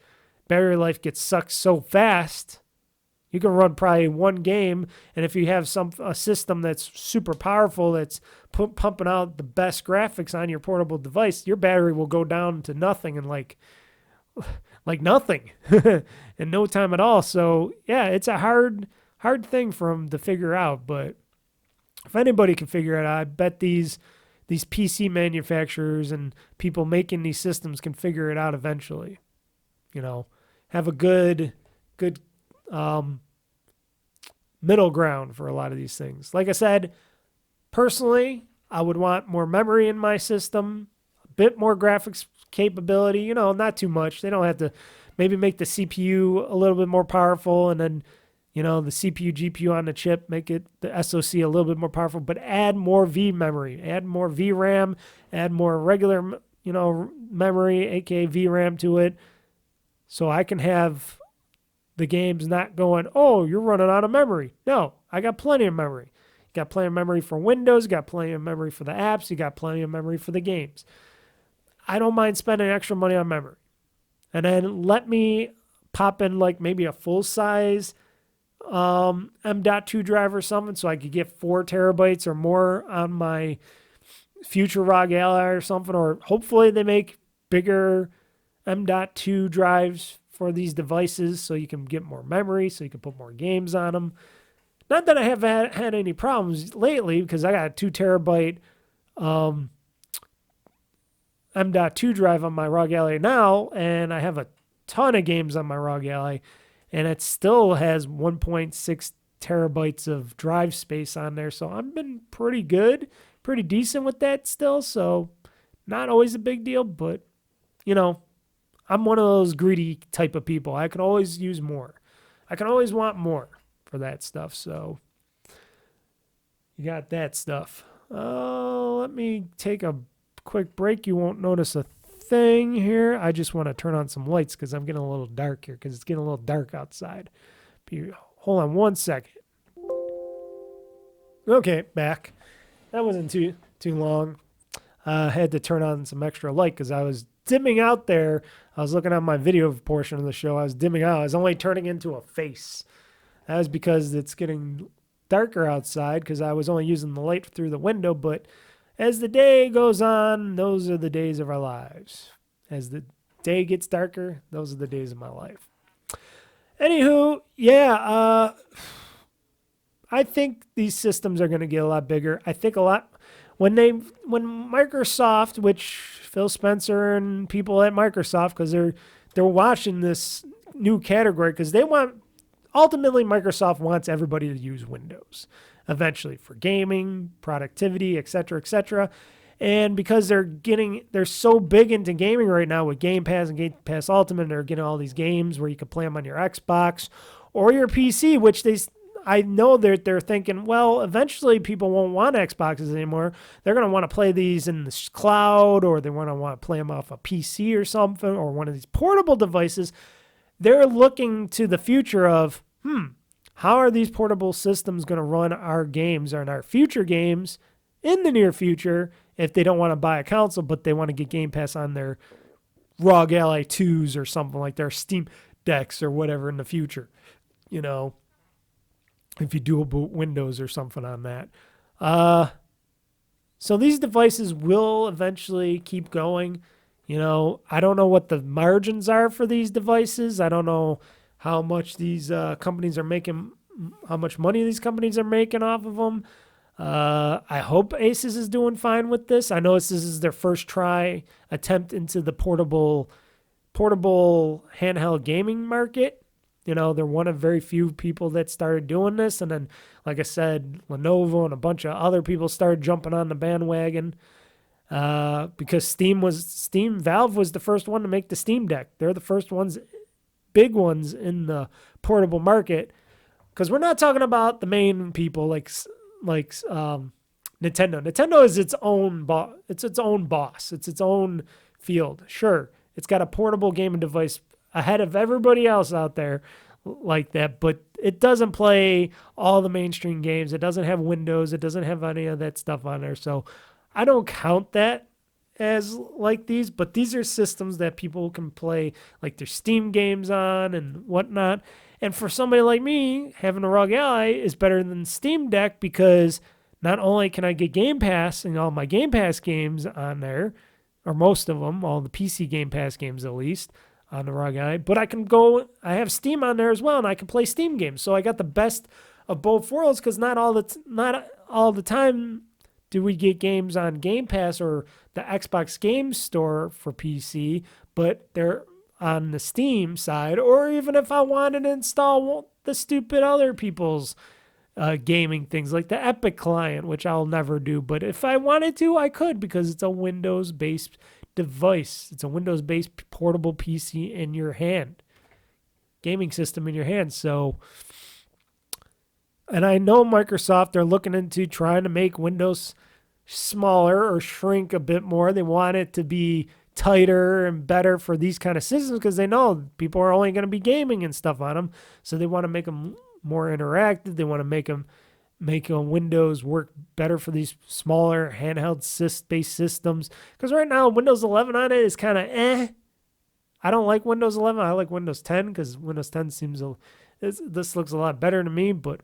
battery life gets sucked so fast. You can run probably one game, and if you have a system that's super powerful, that's pumping out the best graphics on your portable device, your battery will go down to nothing in like nothing in no time at all. So yeah, it's a hard thing for them to figure out. But if anybody can figure it out, I bet these PC manufacturers and people making these systems can figure it out eventually. Have a good middle ground for a lot of these things. Like I said, personally, I would want more memory in my system, a bit more graphics capability, not too much. They don't have to maybe make the CPU a little bit more powerful, and then, the CPU, GPU on the chip, make the SoC a little bit more powerful, but add more V memory, add more VRAM, add more regular, memory, aka VRAM to it, so I can have the game's not going, oh, you're running out of memory. No, I got plenty of memory. You got plenty of memory for Windows, you got plenty of memory for the apps, you got plenty of memory for the games. I don't mind spending extra money on memory. And then let me pop in like maybe a full-size M.2 drive or something, so I could get 4 terabytes or more on my future ROG Ally or something, or hopefully they make bigger M.2 drives for these devices so you can get more memory, so you can put more games on them. Not that I have had any problems lately, because I got a 2 terabyte M.2 drive on my ROG Ally now, and I have a ton of games on my ROG Ally, and it still has 1.6 terabytes of drive space on there, so I've been pretty good, pretty decent with that still, so not always a big deal, but, I'm one of those greedy type of people. I could always use more. I can always want more for that stuff. So you got that stuff. Let me take a quick break. You won't notice a thing here. I just want to turn on some lights because I'm getting a little dark here, because it's getting a little dark outside. Hold on one second. Okay, back. That wasn't too long. I had to turn on some extra light because I was dimming out there. I was looking at my video portion of the show. I was dimming out. I was only turning into a face. That was because it's getting darker outside, because I was only using the light through the window. But as the day goes on, those are the days of our lives. As the day gets darker, those are the days of my life. Anywho, yeah, I think these systems are going to get a lot bigger. I think a lot when Microsoft, which Phil Spencer and people at Microsoft, because they're watching this new category, because ultimately Microsoft wants everybody to use Windows eventually for gaming, productivity, etc., etc. And because they're so big into gaming right now with Game Pass and Game Pass Ultimate, they're getting all these games where you can play them on your Xbox or your PC, which I know they're thinking, well, eventually people won't want Xboxes anymore. They're going to want to play these in the cloud, or they want to play them off a PC or something, or one of these portable devices. They're looking to the future of, how are these portable systems going to run our games and our future games in the near future if they don't want to buy a console, but they want to get Game Pass on their ROG Ally 2s or something like their Steam Decks or whatever in the future, you know, if you dual boot Windows or something on that. So these devices will eventually keep going. You know, I don't know what the margins are for these devices. I don't know how much these companies are making, how much money these companies are making off of them. I hope Asus is doing fine with this. I know this is their first attempt into the portable handheld gaming market. You know, they're one of very few people that started doing this. And then, like I said, Lenovo and a bunch of other people started jumping on the bandwagon because Valve was the first one to make the Steam Deck. They're the first ones, big ones in the portable market. Because we're not talking about the main people like Nintendo. Nintendo is its own boss. It's its own boss. It's its own field. Sure, it's got a portable gaming device ahead of everybody else out there like that, but it doesn't play all the mainstream games. It doesn't have Windows. It doesn't have any of that stuff on there. So I don't count that as like these, but these are systems that people can play like their Steam games on and whatnot. And for somebody like me, having a ROG Ally is better than Steam Deck because not only can I get Game Pass and all my Game Pass games on there, or most of them, all the PC Game Pass games at least, on the ROG Ally, but I have Steam on there as well, and I can play Steam games. So I got the best of both worlds because not all the time do we get games on Game Pass or the Xbox Game Store for PC, but they're on the Steam side, or even if I wanted to install the stupid other people's gaming things like the Epic client, which I'll never do. But if I wanted to, I could because it's a Windows-based device. It's a Windows-based portable PC in your hand, gaming system in your hand. So, and I know Microsoft, they're looking into trying to make Windows smaller or shrink a bit more. They want it to be tighter and better for these kind of systems because they know people are only going to be gaming and stuff on them. So they want to make them more interactive. They want to make Windows work better for these smaller handheld-based systems. Because right now, Windows 11 on it is kind of I don't like Windows 11. I like Windows 10 because Windows 10 this looks a lot better to me. But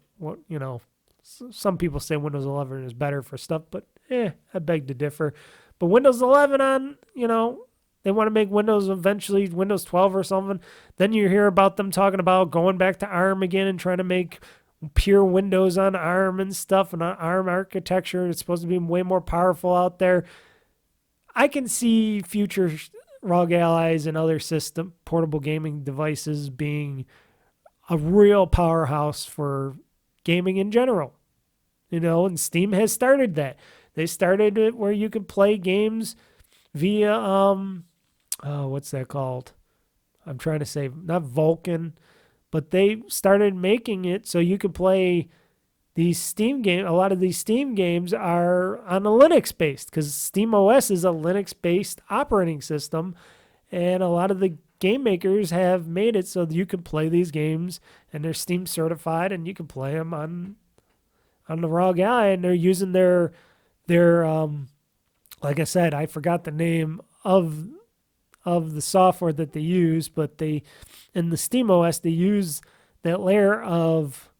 some people say Windows 11 is better for stuff. But I beg to differ. But Windows 11 on, they want to make Windows eventually Windows 12 or something. Then you hear about them talking about going back to ARM again and trying to make pure Windows on ARM and stuff and on ARM architecture. It's supposed to be way more powerful out there. I can see future ROG Allies and other portable gaming devices being a real powerhouse for gaming in general. And Steam has started that. They started it where you could play games via, what's that called? I'm trying to say, not Vulkan, but they started making it so you could play these Steam games. A lot of these Steam games are on a Linux-based because SteamOS is a Linux-based operating system, and a lot of the game makers have made it so that you can play these games, and they're Steam certified, and you can play them on the ROG Ally, and they're using their like I said, I forgot the name of the software that they use, but in the SteamOS, they use that layer of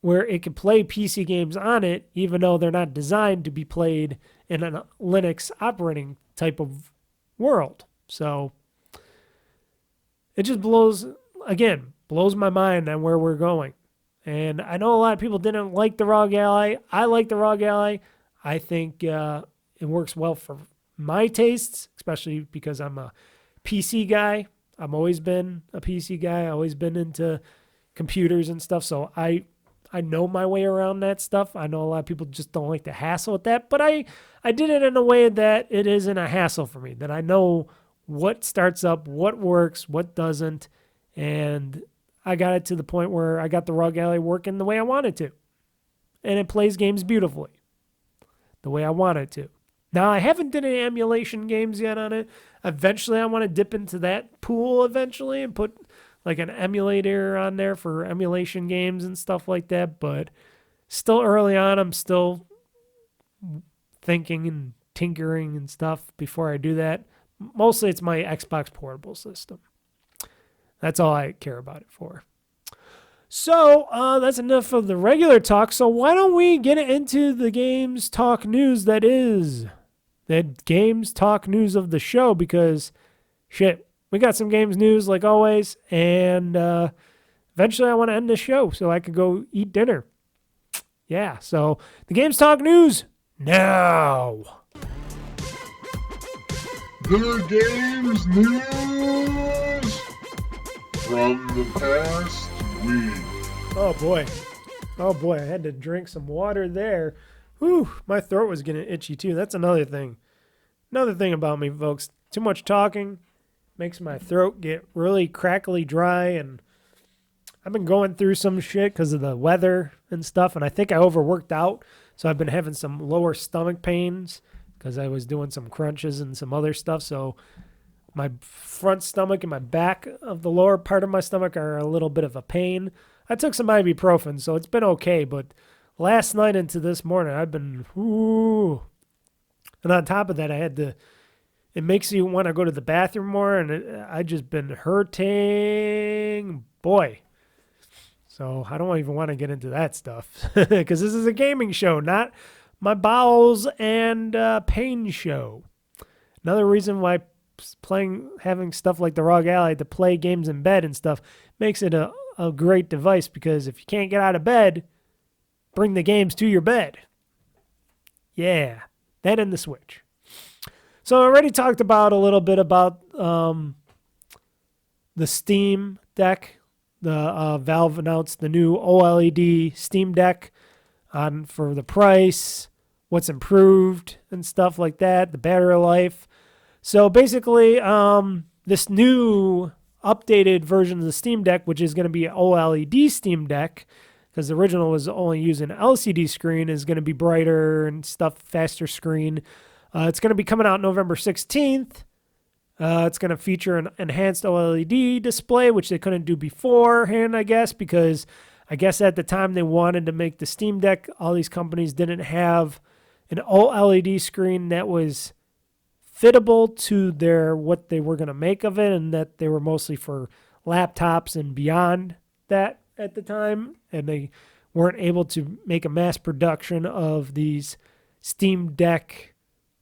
where it can play PC games on it, even though they're not designed to be played in a Linux operating type of world. So it just blows my mind on where we're going. And I know a lot of people didn't like the ROG Ally. I like the ROG Ally. I think it works well for my tastes, especially because I'm a PC guy. I've always been a PC guy. I've always been into computers and stuff. So I know my way around that stuff. I know a lot of people just don't like the hassle with that. But I did it in a way that it isn't a hassle for me, that I know what starts up, what works, what doesn't. And I got it to the point where I got the ROG Ally working the way I wanted to. And it plays games beautifully, the way I want it to. Now, I haven't done any emulation games yet on it. Eventually, I want to dip into that pool eventually and put like an emulator on there for emulation games and stuff like that. But still early on, I'm still thinking and tinkering and stuff before I do that. Mostly, it's my Xbox portable system. That's all I care about it for. So, that's enough of the regular talk. So, why don't we get into the Gamez Talk News that is the Gamez Talk News of the show? Because, shit, we got some games news like always. And eventually I want to end the show so I could go eat dinner. Yeah, so the Gamez Talk News now. The games news from the past week. Oh boy, I had to drink some water there. Whew, my throat was getting itchy too. That's another thing. Another thing about me, folks. Too much talking makes my throat get really crackly dry, and I've been going through some shit because of the weather and stuff, and I think I overworked out, so I've been having some lower stomach pains because I was doing some crunches and some other stuff, so my front stomach and my back of the lower part of my stomach are a little bit of a pain. I took some ibuprofen, so it's been okay, but last night into this morning, I've been, ooh. And on top of that, it makes you want to go to the bathroom more, and I just been hurting, boy. So I don't even want to get into that stuff, because this is a gaming show, not my bowels and pain show. Another reason why having stuff like the ROG Ally to play games in bed and stuff makes it a great device, because if you can't get out of bed, bring the games to your bed. Yeah, that and the Switch. So I already talked about a little bit about the Steam Deck. Valve announced the new OLED Steam Deck for the price, what's improved and stuff like that, the battery life. So basically, this new updated version of the Steam Deck, which is going to be an OLED Steam Deck, because the original was only using an LCD screen, is going to be brighter and stuff, faster screen. It's going to be coming out November 16th. It's going to feature an enhanced OLED display, which they couldn't do beforehand, I guess, because I guess at the time they wanted to make the Steam Deck, all these companies didn't have an OLED screen that was fittable to what they were going to make of it, and that they were mostly for laptops and beyond that at the time, and they weren't able to make a mass production of these Steam Deck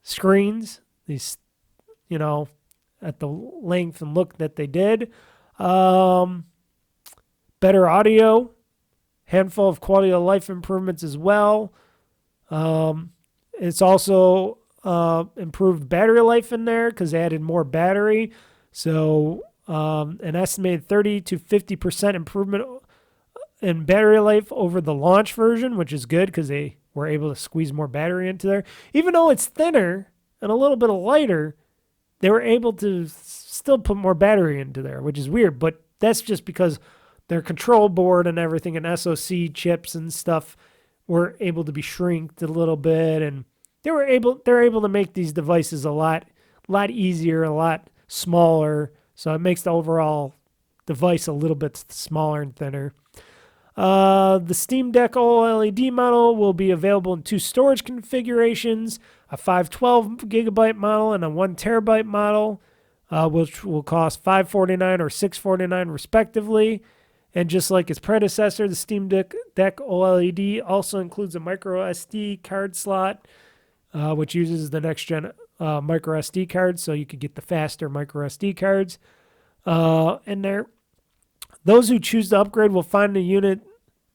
screens, these, at the length and look that they did. Better audio, handful of quality of life improvements as well. It's also improved battery life in there because they added more battery. So an estimated 30 to 50% improvement in battery life over the launch version, which is good because they were able to squeeze more battery into there. Even though it's thinner and a little bit lighter, they were able to still put more battery into there, which is weird, but that's just because their control board and everything and SoC chips and stuff were able to be shrinked a little bit, and they're able to make these devices a lot easier, a lot smaller, so it makes the overall device a little bit smaller and thinner. The Steam Deck OLED model will be available in 2 storage configurations, a 512 gigabyte model and a 1 terabyte model, which will cost $549 or $649 respectively. And just like its predecessor, the Steam Deck OLED also includes a micro SD card slot, which uses the next gen micro SD cards, so you could get the faster micro SD cards in there. Those who choose to upgrade will find the unit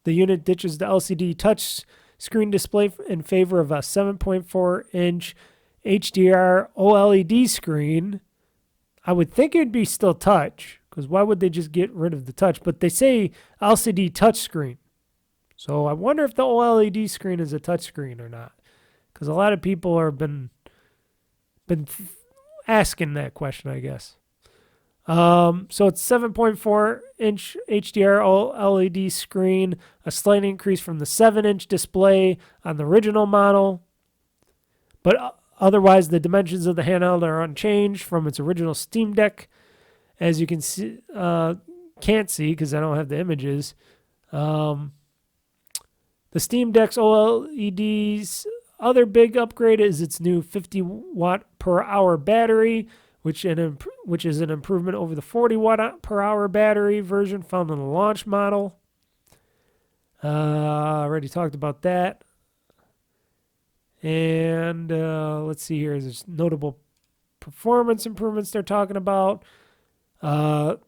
ditches the LCD touch screen display in favor of a 7.4-inch HDR OLED screen. I would think it would be still touch, because why would they just get rid of the touch? But they say LCD touch screen. So I wonder if the OLED screen is a touch screen or not, because a lot of people have been asking that question, I guess. So it's 7.4-inch HDR OLED screen, a slight increase from the 7-inch display on the original model. But otherwise, the dimensions of the handheld are unchanged from its original Steam Deck. As you can see, can't see because I don't have the images. The Steam Deck's OLED's other big upgrade is its new 50 watt per hour battery, which is an improvement over the 40 watt per hour battery version found in the launch model. Already talked about that. And let's see here. There's notable performance improvements they're talking about. The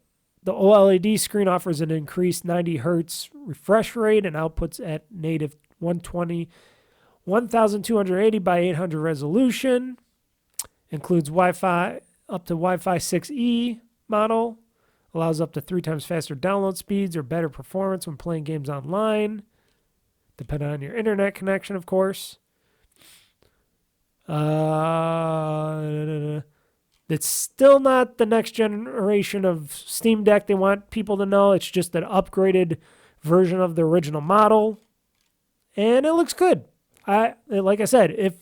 OLED screen offers an increased 90 hertz refresh rate and outputs at native 1280 by 800 resolution. Includes Wi-Fi up to Wi-Fi 6E model. Allows up to 3 times faster download speeds or better performance when playing games online, depending on your internet connection, of course. It's still not the next generation of Steam Deck. They want people to know it's just an upgraded version of the original model, and it looks good. Like I said,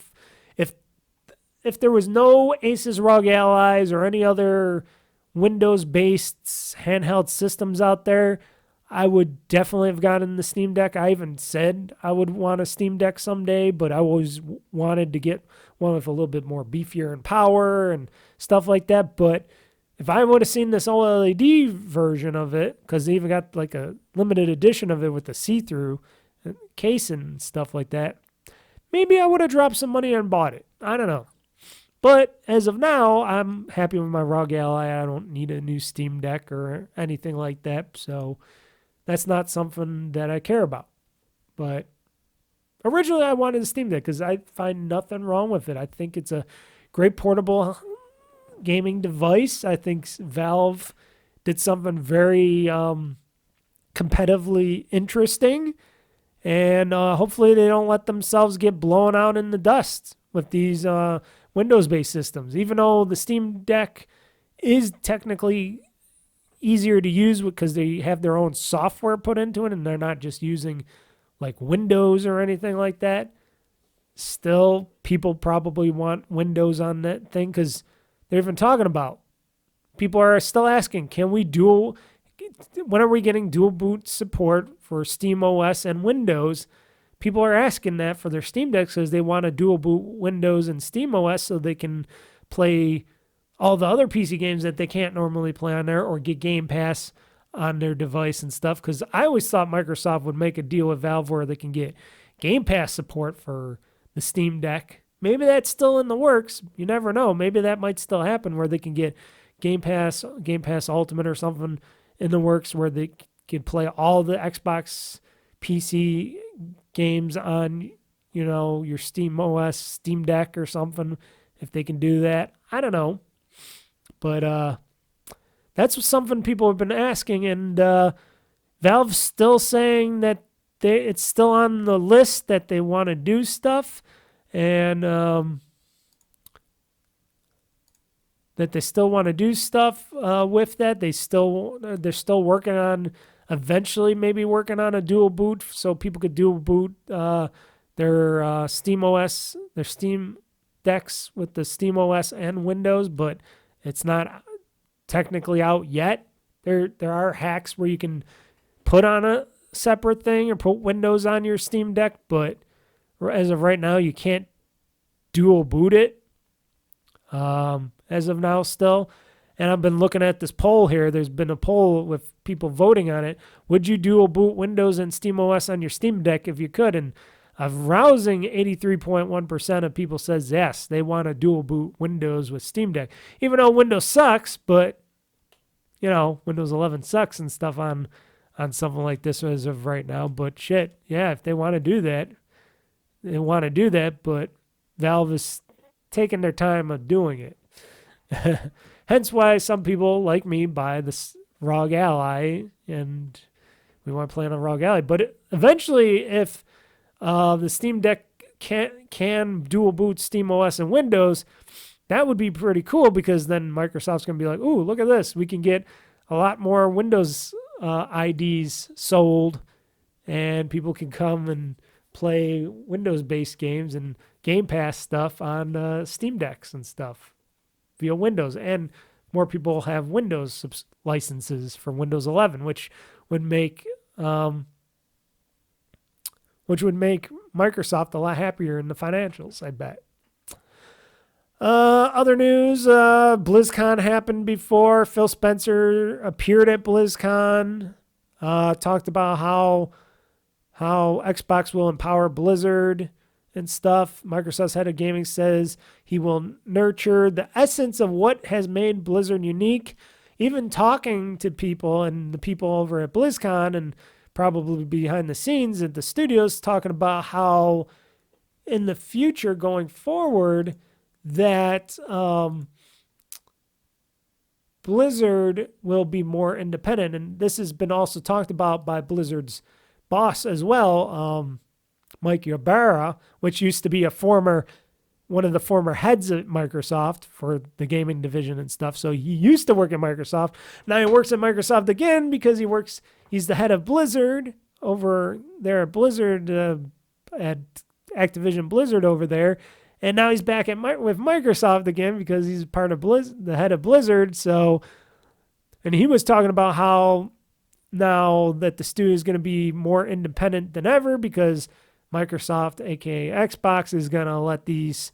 if there was no Asus ROG Allies or any other Windows-based handheld systems out there, I would definitely have gotten the Steam Deck. I even said I would want a Steam Deck someday, but I always wanted to get one with a little bit more beefier in power and stuff like that. But if I would have seen this OLED version of it, because they even got like a limited edition of it with the see-through case and stuff like that, maybe I would have dropped some money and bought it. I don't know. But as of now, I'm happy with my ROG Ally. I don't need a new Steam Deck or anything like that. So that's not something that I care about. But originally I wanted a Steam Deck because I find nothing wrong with it. I think it's a great portable gaming device. I think Valve did something very competitively interesting. And hopefully they don't let themselves get blown out in the dust with these Windows-based systems. Even though the Steam Deck is technically easier to use because they have their own software put into it and they're not just using like Windows or anything like that. Still, people probably want Windows on that thing because they're even talking about. People are still asking, when are we getting dual boot support for Steam OS and Windows? People are asking that for their Steam Decks because they want to dual boot Windows and Steam OS so they can play all the other PC games that they can't normally play on there or get Game Pass on their device and stuff. Because I always thought Microsoft would make a deal with Valve where they can get Game Pass support for the Steam Deck. Maybe that's still in the works. You never know. Maybe that might still happen where they can get Game Pass Ultimate or something in the works where they can play all the Xbox PC games on, your Steam OS, Steam Deck or something, if they can do that. I don't know. But that's something people have been asking, and Valve's still saying that it's still on the list that they want to do stuff, and that they still want to do stuff with that. They're still working on, eventually maybe working on a dual boot so people could dual boot their Steam OS, their Steam Decks with the Steam OS and Windows, but it's not technically out yet. There are hacks where you can put on a separate thing or put Windows on your Steam Deck, but as of right now, you can't dual boot it as of now still. And I've been looking at this poll here. There's been a poll with people voting on it. Would you dual boot Windows and Steam OS on your Steam Deck if you could? And a rousing 83.1% of people says yes, they want to dual boot Windows with Steam Deck. Even though Windows sucks, but, Windows 11 sucks and stuff on something like this as of right now. But shit, yeah, if they want to do that, they want to do that, but Valve is taking their time of doing it. Hence why some people like me buy this ROG Ally, and we want to play on a ROG Ally. But eventually, if the Steam Deck can dual boot Steam OS and Windows, that would be pretty cool, because then Microsoft's going to be like, ooh, look at this. We can get a lot more Windows IDs sold, and people can come and play Windows-based games and Game Pass stuff on Steam Decks and stuff via Windows. And more people have Windows licenses for Windows 11, which would make Microsoft a lot happier in the financials, I bet. Other news, BlizzCon happened before. Phil Spencer appeared at BlizzCon, talked about how Xbox will empower Blizzard and stuff. Microsoft's head of gaming says he will nurture the essence of what has made Blizzard unique. Even talking to people, and the people over at BlizzCon and probably behind the scenes at the studios, talking about how in the future going forward that Blizzard will be more independent. And this has been also talked about by Blizzard's boss as well, Mike Ybarra, which used to be one of the former heads at Microsoft for the gaming division and stuff. So he used to work at Microsoft. Now he works at Microsoft again because he's the head of Blizzard over there at Blizzard, at Activision Blizzard over there. And now he's back with Microsoft again because he's part of the head of Blizzard. So, and he was talking about how now that the studio is going to be more independent than ever because Microsoft, aka Xbox, is going to let these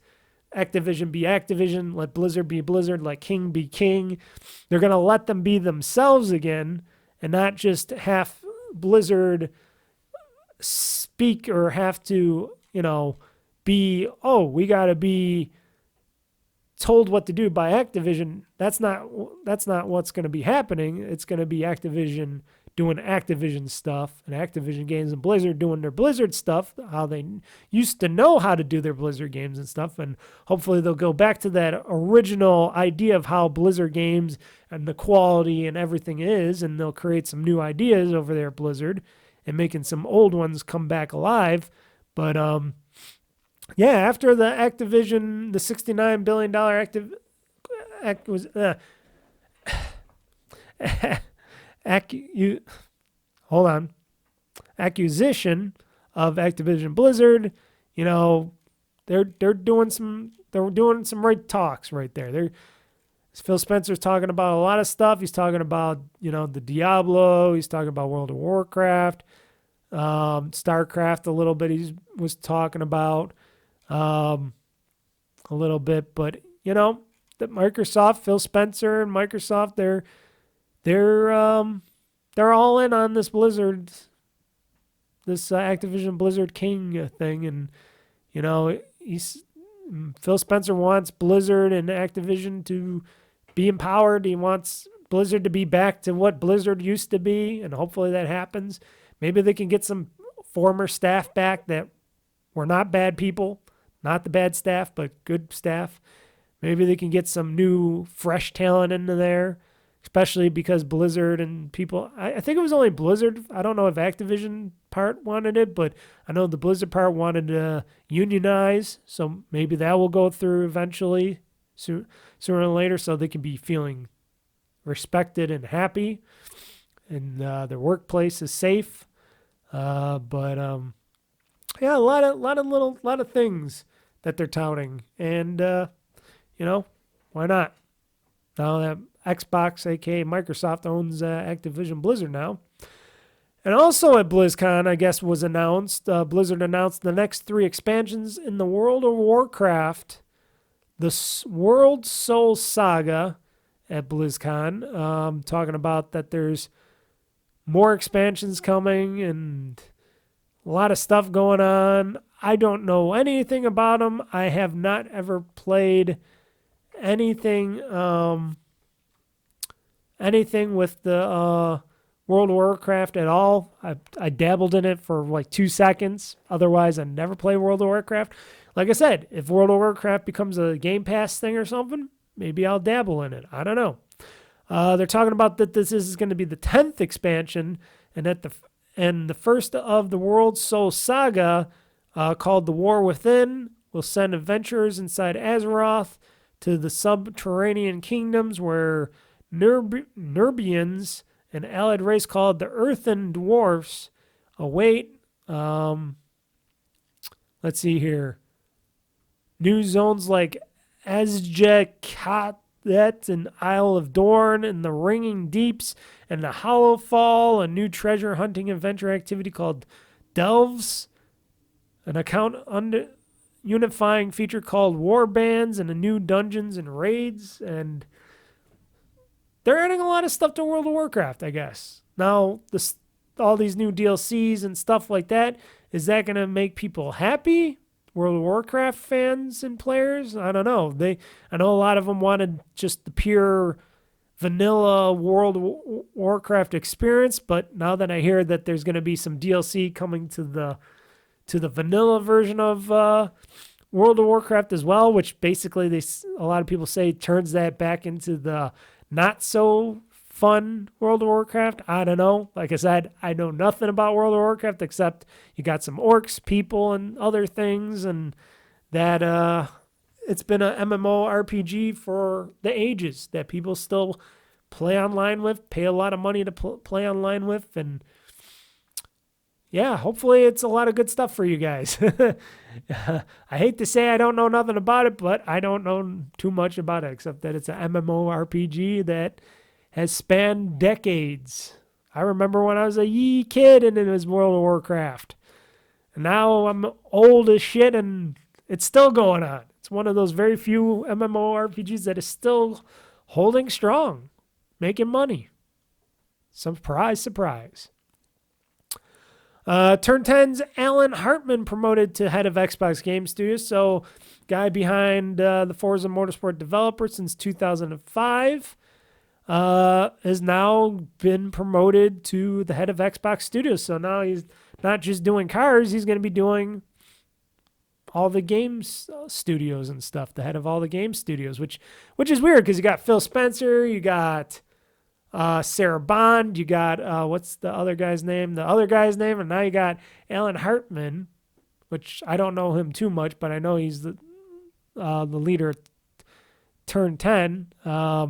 Activision be Activision, let Blizzard be Blizzard, let King be King. They're going to let them be themselves again and not just have Blizzard speak or have to, we got to be told what to do by Activision. That's not what's going to be happening. It's going to be Activision doing Activision stuff and Activision games, and Blizzard doing their Blizzard stuff, how they used to know how to do their Blizzard games and stuff. And hopefully they'll go back to that original idea of how Blizzard games and the quality and everything is, and they'll create some new ideas over there at Blizzard and making some old ones come back alive. But yeah, after the Activision, the $69 billion acquisition of Activision Blizzard, they're doing some right talks right there. Phil Spencer's talking about a lot of stuff. He's talking about the Diablo. He's talking about World of Warcraft, StarCraft a little bit. He was talking about a little bit, but that Microsoft, Phil Spencer and Microsoft, they're all in on this Blizzard, this Activision Blizzard King thing, and Phil Spencer wants Blizzard and Activision to be empowered. He wants Blizzard to be back to what Blizzard used to be, and hopefully that happens. Maybe they can get some former staff back that were not bad people, not the bad staff, but good staff. Maybe they can get some new, fresh talent into there, especially because Blizzard and people, I think it was only Blizzard. I don't know if Activision part wanted it, but I know the Blizzard part wanted to unionize. So maybe that will go through eventually, sooner or later, so they can be feeling respected and happy, and their workplace is safe. Yeah, a lot of things that they're touting, and why not? Now that Xbox, aka Microsoft, owns Activision Blizzard now. And also at BlizzCon, I guess, was announced, Blizzard announced the next 3 expansions in the World of Warcraft, the World Soul Saga at BlizzCon, talking about that there's more expansions coming and a lot of stuff going on. I don't know anything about them. I have not ever played anything with the World of Warcraft at all. I dabbled in it for like 2 seconds. Otherwise, I never play World of Warcraft. Like I said, if World of Warcraft becomes a Game Pass thing or something, maybe I'll dabble in it. I don't know. They're talking about that this is going to be the 10th expansion, and the first of the World Soul Saga, called The War Within, will send adventurers inside Azeroth to the subterranean kingdoms where Nerbians, an allied race called the Earthen Dwarfs, await. Let's see here. New zones like Azjekatet and Isle of Dorn and the Ringing Deeps and the Hollow Fall, a new treasure hunting adventure activity called Delves, an account unifying feature called War Bands, and a new dungeons and raids. And they're adding a lot of stuff to World of Warcraft, I guess. Now, all these new DLCs and stuff like that, is that going to make people happy? World of Warcraft fans and players? I don't know. I know a lot of them wanted just the pure vanilla World of Warcraft experience, but now that I hear that there's going to be some DLC coming to the vanilla version of World of Warcraft as well, which basically a lot of people say turns that back into the not so fun World of Warcraft. I don't know. Like I said, I know nothing about World of Warcraft except you got some orcs, people, and other things, and that it's been a MMORPG for the ages that people still play online with, pay a lot of money to play online with, and yeah, hopefully it's a lot of good stuff for you guys. I hate to say I don't know nothing about it, but I don't know too much about it except that it's an MMORPG that has spanned decades. I remember when I was a wee kid and it was World of Warcraft. And now I'm old as shit and it's still going on. It's one of those very few MMORPGs that is still holding strong, making money. Surprise, surprise. Turn 10's Alan Hartman promoted to head of Xbox Game Studios. So, guy behind the Forza Motorsport developer since 2005. Has now been promoted to the head of Xbox Studios. So now he's not just doing cars, he's going to be doing all the games studios and stuff, the head of all the game studios, which is weird because you got Phil Spencer, you got Sarah Bond, you got, what's the other guy's name? The other guy's name, and now you got Alan Hartman, which I don't know him too much, but I know he's the leader at Turn 10. A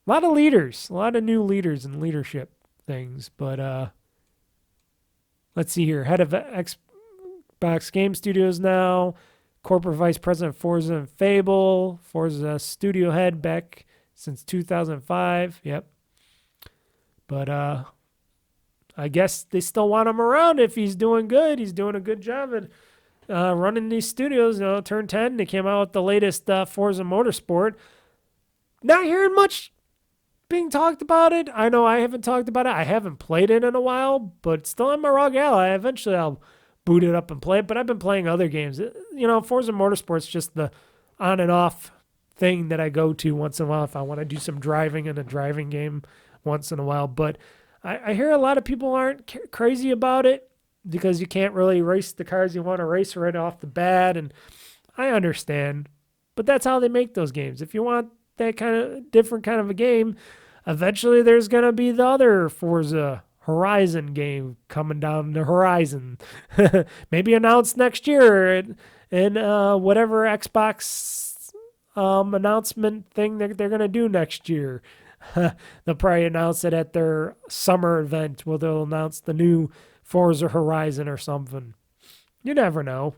lot of leaders, a lot of new leaders and leadership things. But let's see here. Head of Xbox Game Studios now. Corporate Vice President of Forza and Fable. Forza Studio Head back since 2005. Yep. But I guess they still want him around if he's doing good. He's doing a good job at running these studios. You know, Turn 10, they came out with the latest Forza Motorsport. Not hearing much being talked about it. I know I haven't talked about it. I haven't played it in a while, but still in my ROG Ally. Eventually I'll boot it up and play it, but I've been playing other games. You know, Forza Motorsport's just the on and off thing that I go to once in a while if I want to do some driving in a driving game once in a while. But I hear a lot of people aren't crazy about it because you can't really race the cars you want to race right off the bat, and I understand, but that's how they make those games. If you want that kind of different kind of a game, eventually there's going to be the other Forza Horizon game coming down the horizon. Maybe announced next year in whatever Xbox announcement thing that they're going to do next year. They'll probably announce it at their summer event where they'll announce the new Forza Horizon or something. You never know.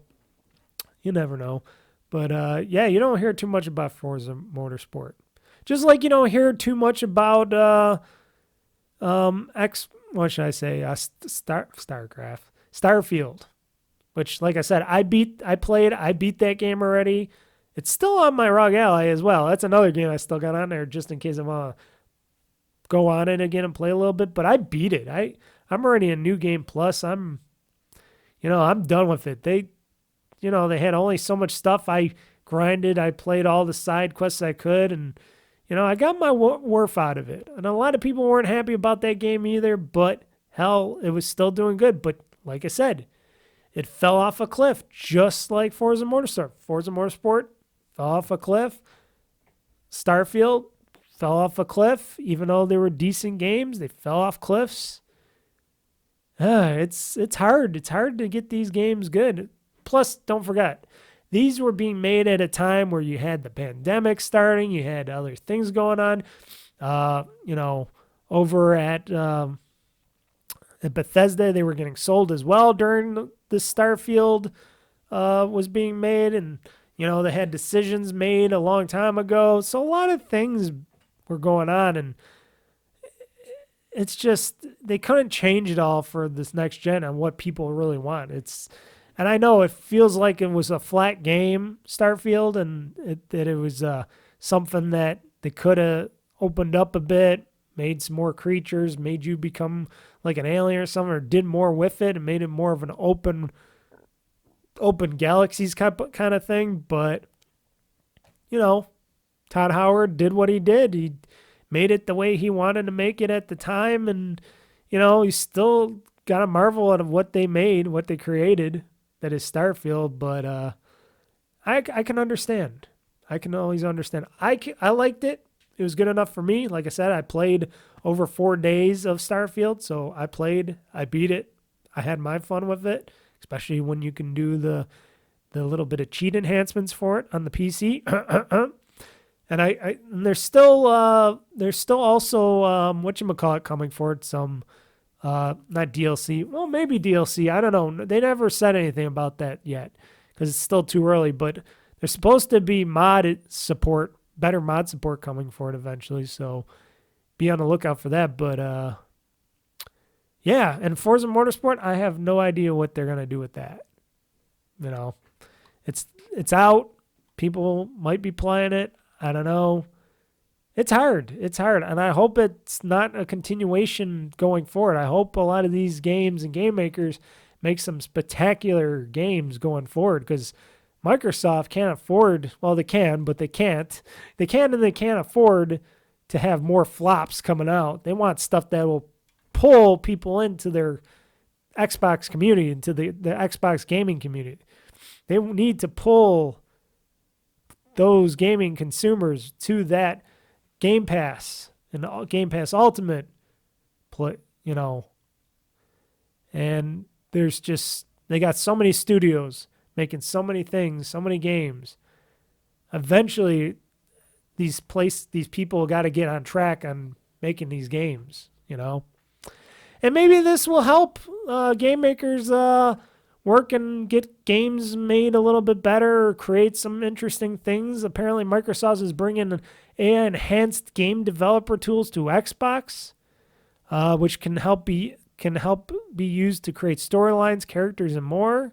You never know. But yeah, you don't hear too much about Forza Motorsport. Just like you don't hear too much about what should I say? Starfield. Which, like I said, I beat that game already. It's still on my ROG Ally as well. That's another game I still got on there just in case I want to go on it again and play a little bit. But I beat it. I'm already in New Game Plus. I'm done with it. They had only so much stuff. I grinded. I played all the side quests I could, and I got my worth out of it. And a lot of people weren't happy about that game either, but hell, it was still doing good. But like I said, it fell off a cliff, just like Forza Motorsport. Forza Motorsport fell off a cliff. Starfield fell off a cliff. Even though they were decent games, they fell off cliffs. It's hard. It's hard to get these games good. Plus, don't forget, these were being made at a time where you had the pandemic starting, you had other things going on. Over at Bethesda, they were getting sold as well during the Starfield was being made, and they had decisions made a long time ago. So a lot of things were going on, and it's just they couldn't change it all for this next gen on what people really want. And I know it feels like it was a flat game, Starfield, and that it was something that they could have opened up a bit, made some more creatures, made you become like an alien or something, or did more with it and made it more of an open galaxies kind of thing. But, Todd Howard did what he did. He made it the way he wanted to make it at the time. And, you still got to marvel at what they made, what they created, that is Starfield. But I can understand. I can always understand. I liked it. It was good enough for me. Like I said, I played over 4 days of Starfield. So I played, I beat it. I had my fun with it, especially when you can do the little bit of cheat enhancements for it on the PC. And and there's still also whatchamacallit coming for it, some not DLC. Well, maybe DLC. I don't know. They never said anything about that yet because it's still too early, but there's supposed to be better mod support coming for it eventually, so be on the lookout for that. But yeah, and Forza Motorsport, I have no idea what they're gonna do with that. It's out. People might be playing it. I don't know. It's hard, and I hope it's not a continuation going forward. I hope a lot of these games and game makers make some spectacular games going forward, because Microsoft can't afford, well, they can, but they can't. They can and they can't afford to have more flops coming out. They want stuff that will pull people into their Xbox community, into the Xbox gaming community. They need to pull those gaming consumers to that Game Pass and Game Pass Ultimate play, and they got so many studios making so many things, so many games. Eventually, these people got to get on track on making these games, And maybe this will help game makers work and get games made a little bit better, or create some interesting things. Apparently, Microsoft is bringing AI-enhanced game developer tools to Xbox, which can help be used to create storylines, characters, and more.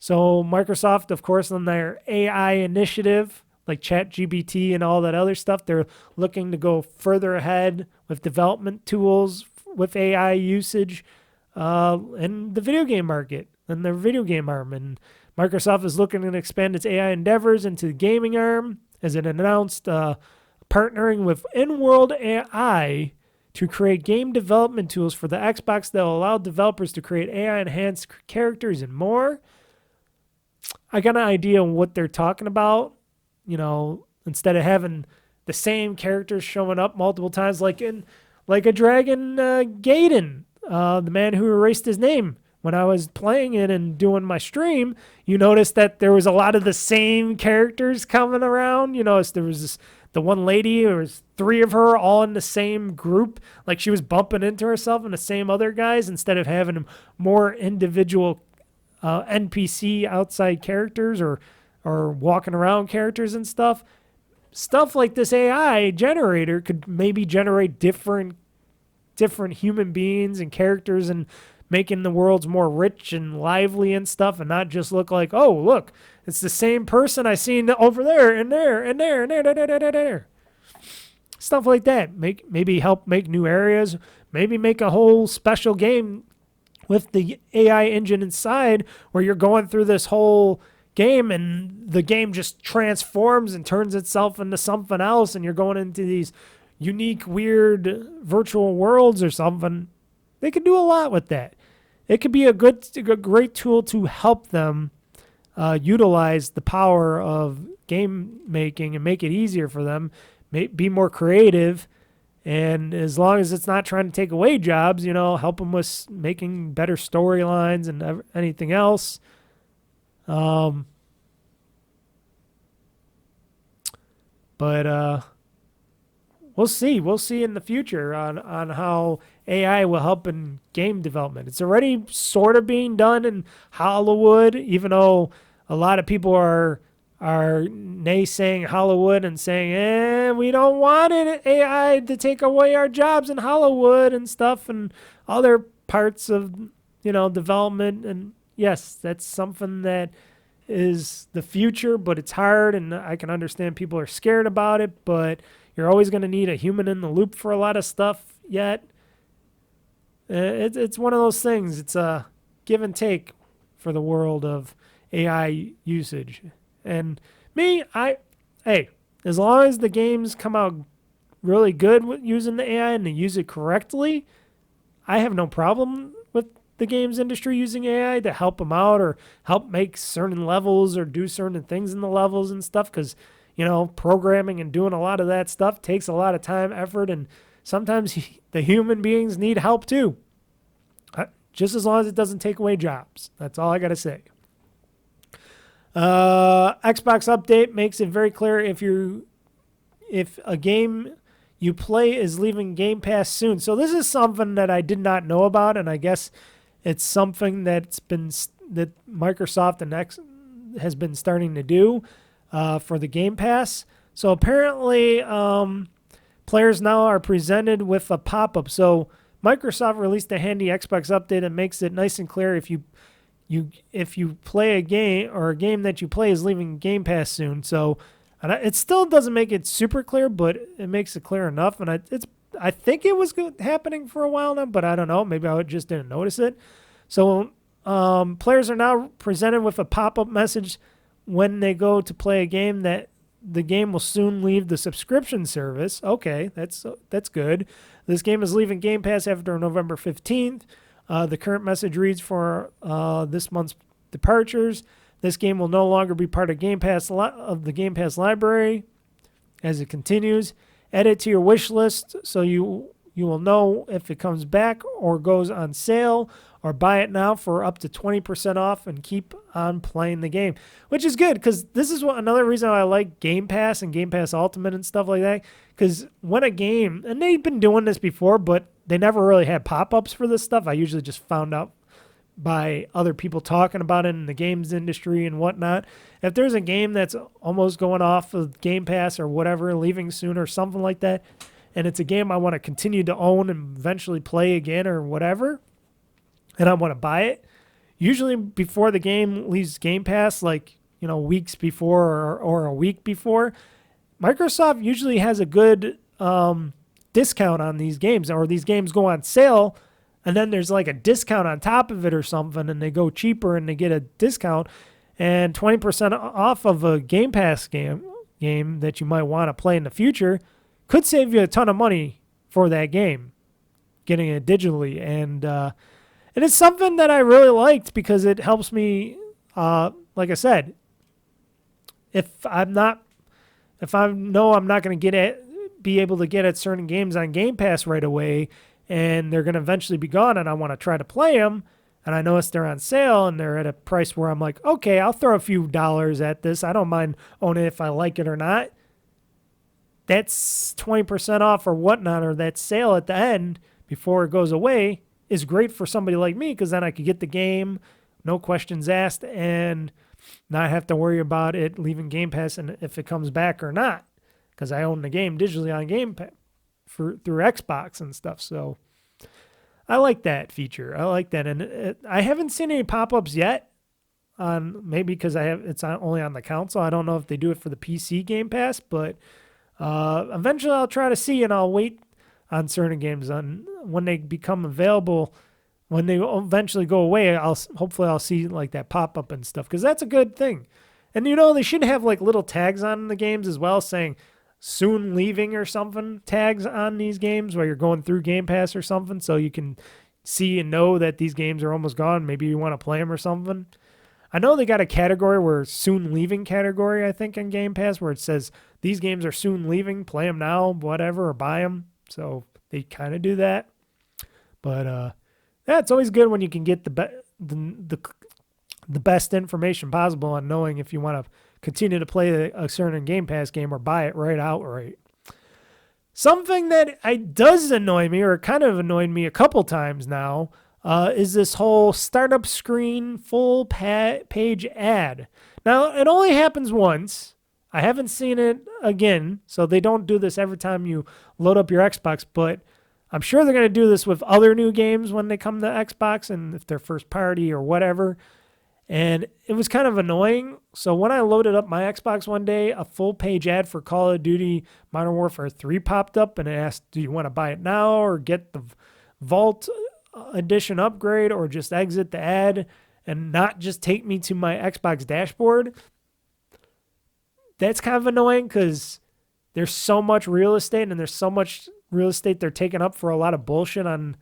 So Microsoft, of course, on their AI initiative, like ChatGPT and all that other stuff, they're looking to go further ahead with development tools with AI usage in the video game market and their video game arm. And Microsoft is looking to expand its AI endeavors into the gaming arm, as it announced partnering with In-World AI to create game development tools for the Xbox that will allow developers to create AI-enhanced characters and more. I got an idea on what they're talking about. Instead of having the same characters showing up multiple times, like a Dragon Gaiden, the man who erased his name. When I was playing it and doing my stream, you noticed that there was a lot of the same characters coming around. There was the one lady, there was 3 of her all in the same group. Like she was bumping into herself and the same other guys, instead of having more individual NPC outside characters or walking around characters and stuff. Stuff like this AI generator could maybe generate different human beings and characters, and making the worlds more rich and lively and stuff, and not just look like, oh, look, it's the same person I seen over there and there and there and there. Stuff like that. Maybe help make new areas. Maybe make a whole special game with the AI engine inside, where you're going through this whole game and the game just transforms and turns itself into something else, and you're going into these unique, weird virtual worlds or something. They could do a lot with that. It could be a great tool to help them utilize the power of game making and make it easier for them, be more creative. And as long as it's not trying to take away jobs, help them with making better storylines and anything else. But we'll see. We'll see in the future on how AI will help in game development. It's already sort of being done in Hollywood, even though a lot of people are naysaying Hollywood and saying, we don't want AI to take away our jobs in Hollywood and stuff and other parts of, development. And yes, that's something that is the future, but it's hard, and I can understand people are scared about it, but you're always going to need a human in the loop for a lot of stuff yet. It's one of those things. It's a give and take for the world of AI usage. And me, as long as the games come out really good with using the AI and they use it correctly, I have no problem with the games industry using AI to help them out or help make certain levels or do certain things in the levels and stuff, because programming and doing a lot of that stuff takes a lot of time, effort, and sometimes the human beings need help too. Just as long as it doesn't take away jobs. That's all I got to say. Xbox update makes it very clear if a game you play is leaving Game Pass soon. So this is something that I did not know about, and I guess it's something that Microsoft and X has been starting to do for the Game Pass. So apparently, players now are presented with a pop-up. So Microsoft released a handy Xbox update that makes it nice and clear if you play a game or a game that you play is leaving Game Pass soon. So it still doesn't make it super clear, but it makes it clear enough. And I think it was happening for a while now, but I don't know. Maybe I just didn't notice it. So players are now presented with a pop-up message when they go to play a game that the game will soon leave the subscription service. Okay, that's good. This game is leaving Game Pass after November 15th. The current message reads for this month's departures. This game will no longer be part of the Game Pass library. As it continues, add it to your wish list so you will know if it comes back or goes on sale, or buy it now for up to 20% off and keep on playing the game, which is good, because this is another reason I like Game Pass and Game Pass Ultimate and stuff like that, because when a game, and they've been doing this before, but they never really had pop-ups for this stuff. I usually just found out by other people talking about it in the games industry and whatnot. If there's a game that's almost going off of Game Pass or whatever, leaving soon or something like that, and it's a game I want to continue to own and eventually play again or whatever, and I want to buy it, usually before the game leaves Game Pass, like, weeks before or a week before, Microsoft usually has a good discount on these games, or these games go on sale, and then there's like a discount on top of it or something, and they go cheaper and they get a discount, and 20% off of a Game Pass game that you might want to play in the future could save you a ton of money for that game, getting it digitally. And it is something that I really liked, because it helps me, like I said, if I know I'm not going to be able to get at certain games on Game Pass right away, and they're going to eventually be gone, and I want to try to play them, and I notice they're on sale, and they're at a price where I'm like, okay, I'll throw a few dollars at this. I don't mind owning it if I like it or not. That's 20% off or whatnot, or that sale at the end before it goes away, is great for somebody like me, because then I could get the game, no questions asked, and not have to worry about it leaving Game Pass and if it comes back or not, because I own the game digitally on Game Pass through Xbox and stuff. So I like that feature. I like that, and I haven't seen any pop-ups yet. Maybe because it's only on the console. I don't know if they do it for the PC Game Pass, but eventually I'll try to see, and I'll wait on certain games on when they become available. When they eventually go away, hopefully I'll see like that pop up and stuff, because that's a good thing. And they should have like little tags on the games as well, saying soon leaving or something, tags on these games while you're going through Game Pass or something, so you can see and know that these games are almost gone. Maybe you want to play them or something. I know they got a category where soon leaving category, I think, in Game Pass, where it says these games are soon leaving, play them now, whatever, or buy them. So they kind of do that. But yeah, it's always good when you can get the best information possible on knowing if you want to continue to play a certain Game Pass game or buy it right outright. Something that does annoy me, or kind of annoyed me a couple times now, is this whole startup screen full page ad. Now, it only happens once. I haven't seen it again, so they don't do this every time you load up your Xbox, but I'm sure they're going to do this with other new games when they come to Xbox and if they're first party or whatever. And it was kind of annoying. So when I loaded up my Xbox one day, a full page ad for Call of Duty Modern Warfare 3 popped up and it asked, do you want to buy it now or get the Vault Edition upgrade or just exit the ad and not just take me to my Xbox dashboard? That's kind of annoying because there's so much real estate and there's so much real estate they're taking up for a lot of bullshit on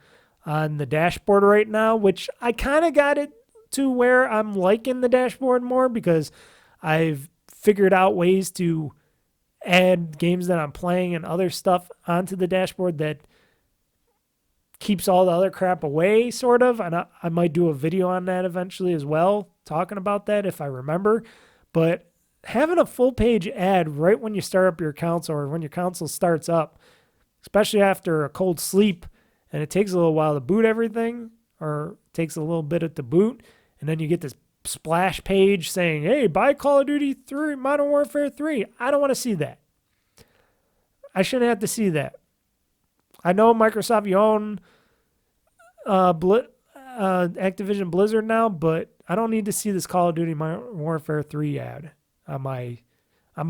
the dashboard right now, which I kind of got it to where I'm liking the dashboard more because I've figured out ways to add games that I'm playing and other stuff onto the dashboard that keeps all the other crap away, sort of. And I might do a video on that eventually as well, talking about that if I remember. But having a full page ad right when you start up your console or when your console starts up, especially after a cold sleep and it takes a little while to boot everything or takes a little bit at the boot, and then you get this splash page saying, hey, buy Call of Duty 3, Modern Warfare 3. I don't want to see that. I shouldn't have to see that. I know Microsoft, you own Activision Blizzard now, but I don't need to see this Call of Duty Modern Warfare 3 ad on my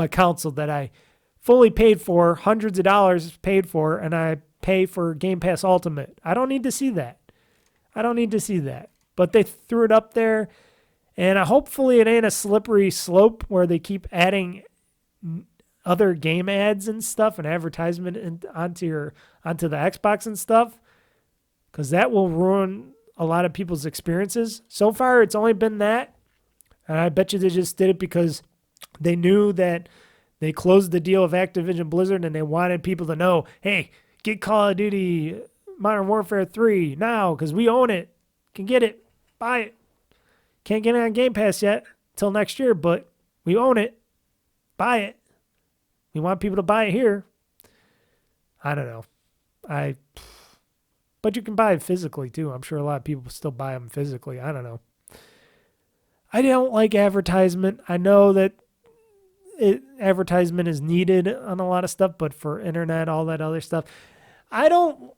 console that I fully paid for, hundreds of dollars paid for, and I pay for Game Pass Ultimate. I don't need to see that. But they threw it up there, and hopefully it ain't a slippery slope where they keep adding other game ads and stuff and advertisement onto the Xbox and stuff, because that will ruin a lot of people's experiences. So far, it's only been that, and I bet you they just did it because they knew that they closed the deal with Activision Blizzard and they wanted people to know, hey, get Call of Duty Modern Warfare 3 now because we own it. Can get it. Buy it. Can't get it on Game Pass yet till next year, but we own it. Buy it. We want people to buy it here. I don't know. But you can buy it physically too. I'm sure a lot of people still buy them physically. I don't know. I don't like advertisement. I know that advertisement is needed on a lot of stuff, but for internet, all that other stuff, I don't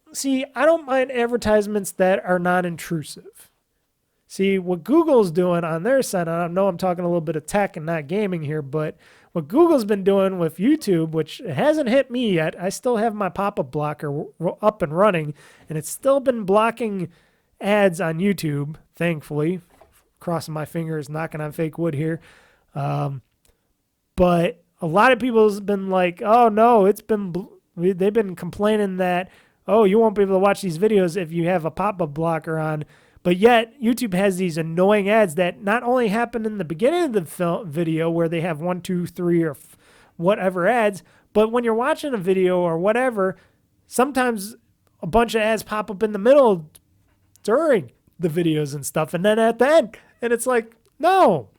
mind advertisements that are not intrusive. See, what Google's doing on their side, I know I'm talking a little bit of tech and not gaming here, but what Google's been doing with YouTube, which hasn't hit me yet, I still have my pop-up blocker up and running, and it's still been blocking ads on YouTube, thankfully. Crossing my fingers, knocking on fake wood here. But a lot of people have been like, oh no, they've been complaining that, oh, you won't be able to watch these videos if you have a pop-up blocker on. But yet, YouTube has these annoying ads that not only happen in the beginning of the video where they have 1, 2, 3, or whatever ads, but when you're watching a video or whatever, sometimes a bunch of ads pop up in the middle during the videos and stuff, and then at the end. And it's like, no,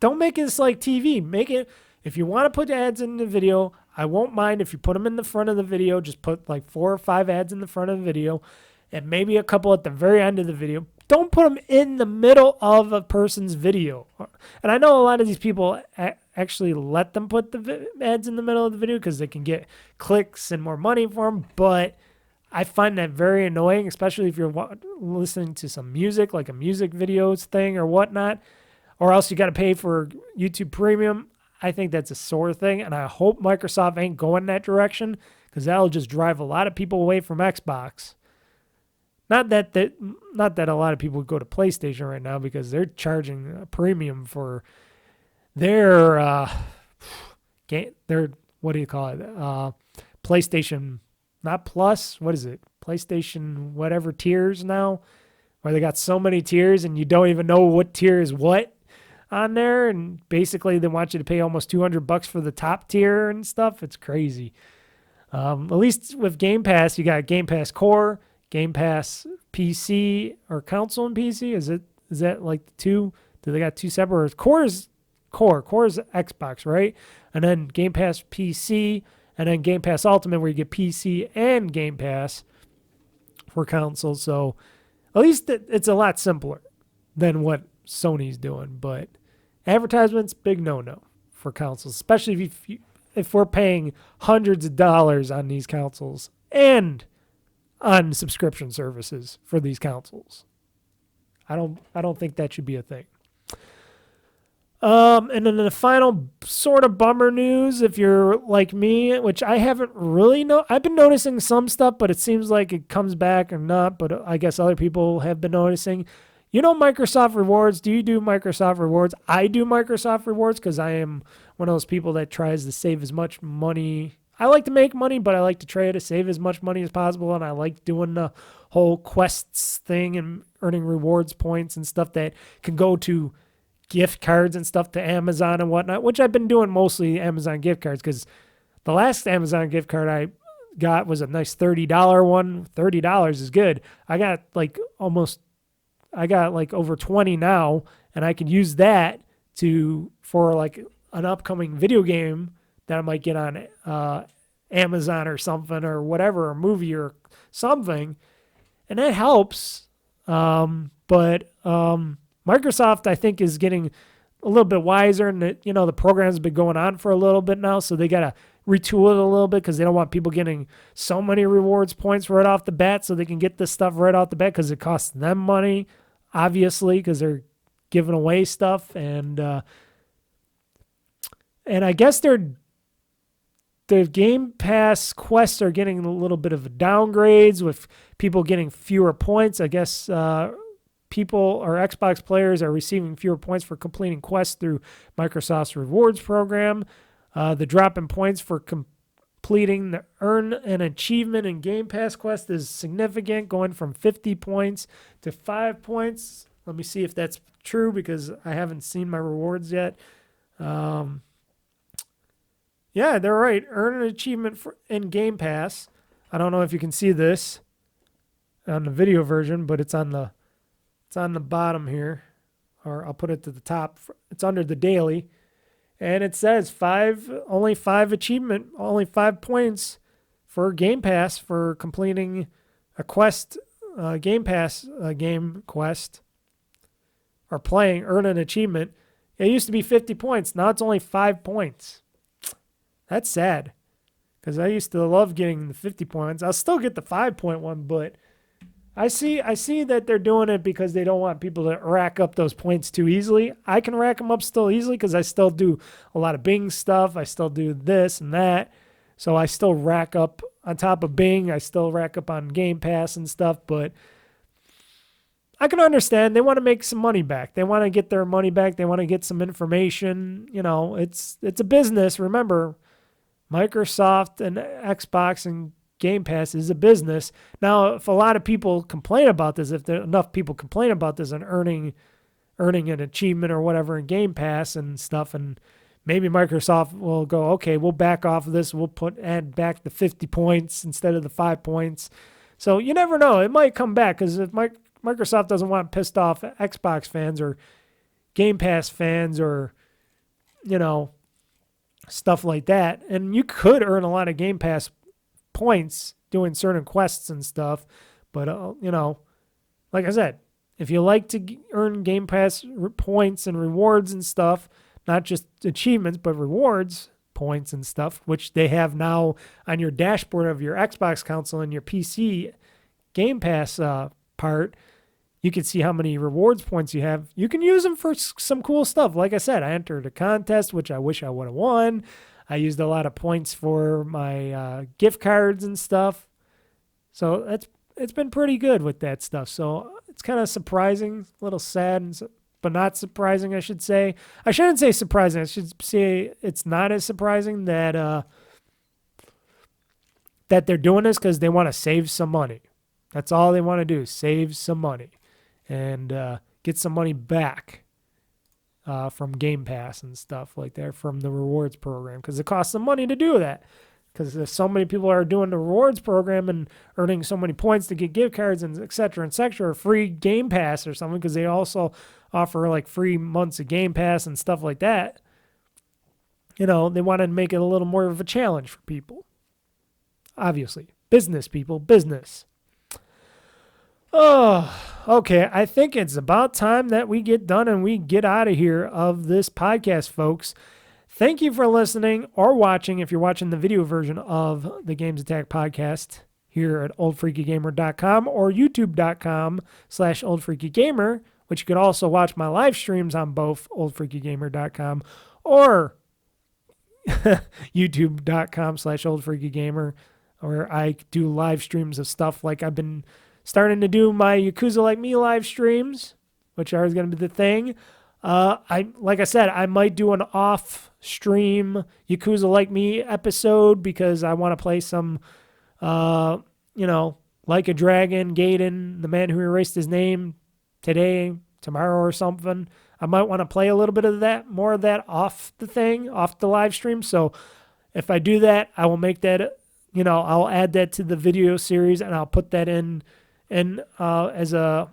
don't make this like TV. Make it, if you want to put ads in the video, I won't mind if you put them in the front of the video. Just put like 4 or 5 ads in the front of the video and maybe a couple at the very end of the video. Don't put them in the middle of a person's video. And I know a lot of these people actually let them put the ads in the middle of the video because they can get clicks and more money for them, but I find that very annoying, especially if you're listening to some music, like a music videos thing or whatnot, or else you got to pay for YouTube Premium. I think that's a sore thing, and I hope Microsoft ain't going that direction because that'll just drive a lot of people away from Xbox. Not that a lot of people go to PlayStation right now because they're charging a premium for their what do you call it? PlayStation. Not Plus, what is it? PlayStation whatever tiers now, where they got so many tiers and you don't even know what tier is what on there. And basically they want you to pay almost $200 for the top tier and stuff. It's crazy. At least with Game Pass, you got Game Pass Core, Game Pass PC or console and PC. Is that like the two? Do they got two separate? Core is Core. Core is Xbox, right? And then Game Pass PC, and then Game Pass Ultimate, where you get PC and Game Pass for consoles. So at least it's a lot simpler than what Sony's doing. But advertisements, big no-no for consoles, especially if we're paying hundreds of dollars on these consoles and on subscription services for these consoles. I don't think that should be a thing. And then the final sort of bummer news, if you're like me, which I haven't really I've been noticing some stuff, but it seems like it comes back or not, but I guess other people have been noticing. You know Microsoft Rewards? Do you do Microsoft Rewards? I do Microsoft Rewards because I am one of those people that tries to save as much money. I like to make money, but I like to try to save as much money as possible, and I like doing the whole quests thing and earning rewards points and stuff that can go to gift cards and stuff to Amazon and whatnot, which I've been doing mostly Amazon gift cards because the last Amazon gift card I got was a nice $30 one. $30 is good. I got like over 20 now, and I can use that for like an upcoming video game that I might get on Amazon or something or whatever, a movie or something, and that helps. But Microsoft, I think, is getting a little bit wiser, and the program's been going on for a little bit now, so they got to retool it a little bit because they don't want people getting so many rewards points right off the bat, so they can get this stuff right off the bat because it costs them money, obviously, because they're giving away stuff, and I guess the Game Pass quests are getting a little bit of downgrades with people getting fewer points. I guess people or Xbox players are receiving fewer points for completing quests through Microsoft's rewards program. The drop in points for completing the Earn an Achievement in Game Pass quest is significant, going from 50 points to 5 points. Let me see if that's true because I haven't seen my rewards yet. Yeah, they're right. Earn an achievement in Game Pass. I don't know if you can see this on the video version, but it's on the bottom here, or I'll put it to the top. It's under the daily, and it says only 5 points for Game Pass for completing a quest, Game Pass game quest, or earn an achievement. It used to be 50 points. Now it's only 5 points. That's sad, because I used to love getting the 50 points. I'll still get the 5-point one, but I see that they're doing it because they don't want people to rack up those points too easily. I can rack them up still easily because I still do a lot of Bing stuff. I still do this and that. So I still rack up on top of Bing. I still rack up on Game Pass and stuff, but I can understand they want to make some money back. They want to get their money back. They want to get some information. It's a business. Remember, Microsoft and Xbox and Game Pass is a business. Now, if a lot of people complain about this, if there enough people complain about this and earning an achievement or whatever in Game Pass and stuff, and maybe Microsoft will go, okay, we'll back off of this. We'll add back the 50 points instead of the 5 points. So you never know. It might come back because if Microsoft doesn't want pissed off Xbox fans or Game Pass fans or, stuff like that. And you could earn a lot of Game Pass points doing certain quests and stuff. But, like I said, if you like to earn Game Pass points and rewards and stuff, not just achievements, but rewards points and stuff, which they have now on your dashboard of your Xbox console and your PC Game Pass part, you can see how many rewards points you have. You can use them for some cool stuff. Like I said, I entered a contest, which I wish I would have won. I used a lot of points for my gift cards and stuff. So it's been pretty good with that stuff. So it's kind of surprising, a little sad, but not surprising, I should say. I shouldn't say surprising. I should say it's not as surprising that they're doing this because they want to save some money. That's all they want to do, save some money and get some money back from Game Pass and stuff like that from the rewards program because it costs them money to do that. because there's so many people are doing the rewards program and earning so many points to get gift cards and et cetera, or free Game Pass or something, because they also offer like free months of Game Pass and stuff like that. They wanted to make it a little more of a challenge for people. Obviously. Business, people. Business. Oh, okay. I think it's about time that we get done and we get out of here of this podcast, folks. Thank you for listening or watching if you're watching the video version of the GamezAttack podcast here at OldFreakyGamer.com or YouTube.com/OldFreakyGamer, which you can also watch my live streams on both OldFreakyGamer.com or YouTube.com/OldFreakyGamer, where I do live streams of stuff like I've been starting to do my Yakuza Like Me live streams, which are going to be the thing. Like I said, I might do an off-stream Yakuza Like Me episode because I want to play some, Like a Dragon Gaiden, The Man Who Erased His Name, today, tomorrow or something. I might want to play a little bit of that, more of that off the live stream. So if I do that, I will make that, I'll add that to the video series and I'll put that in as a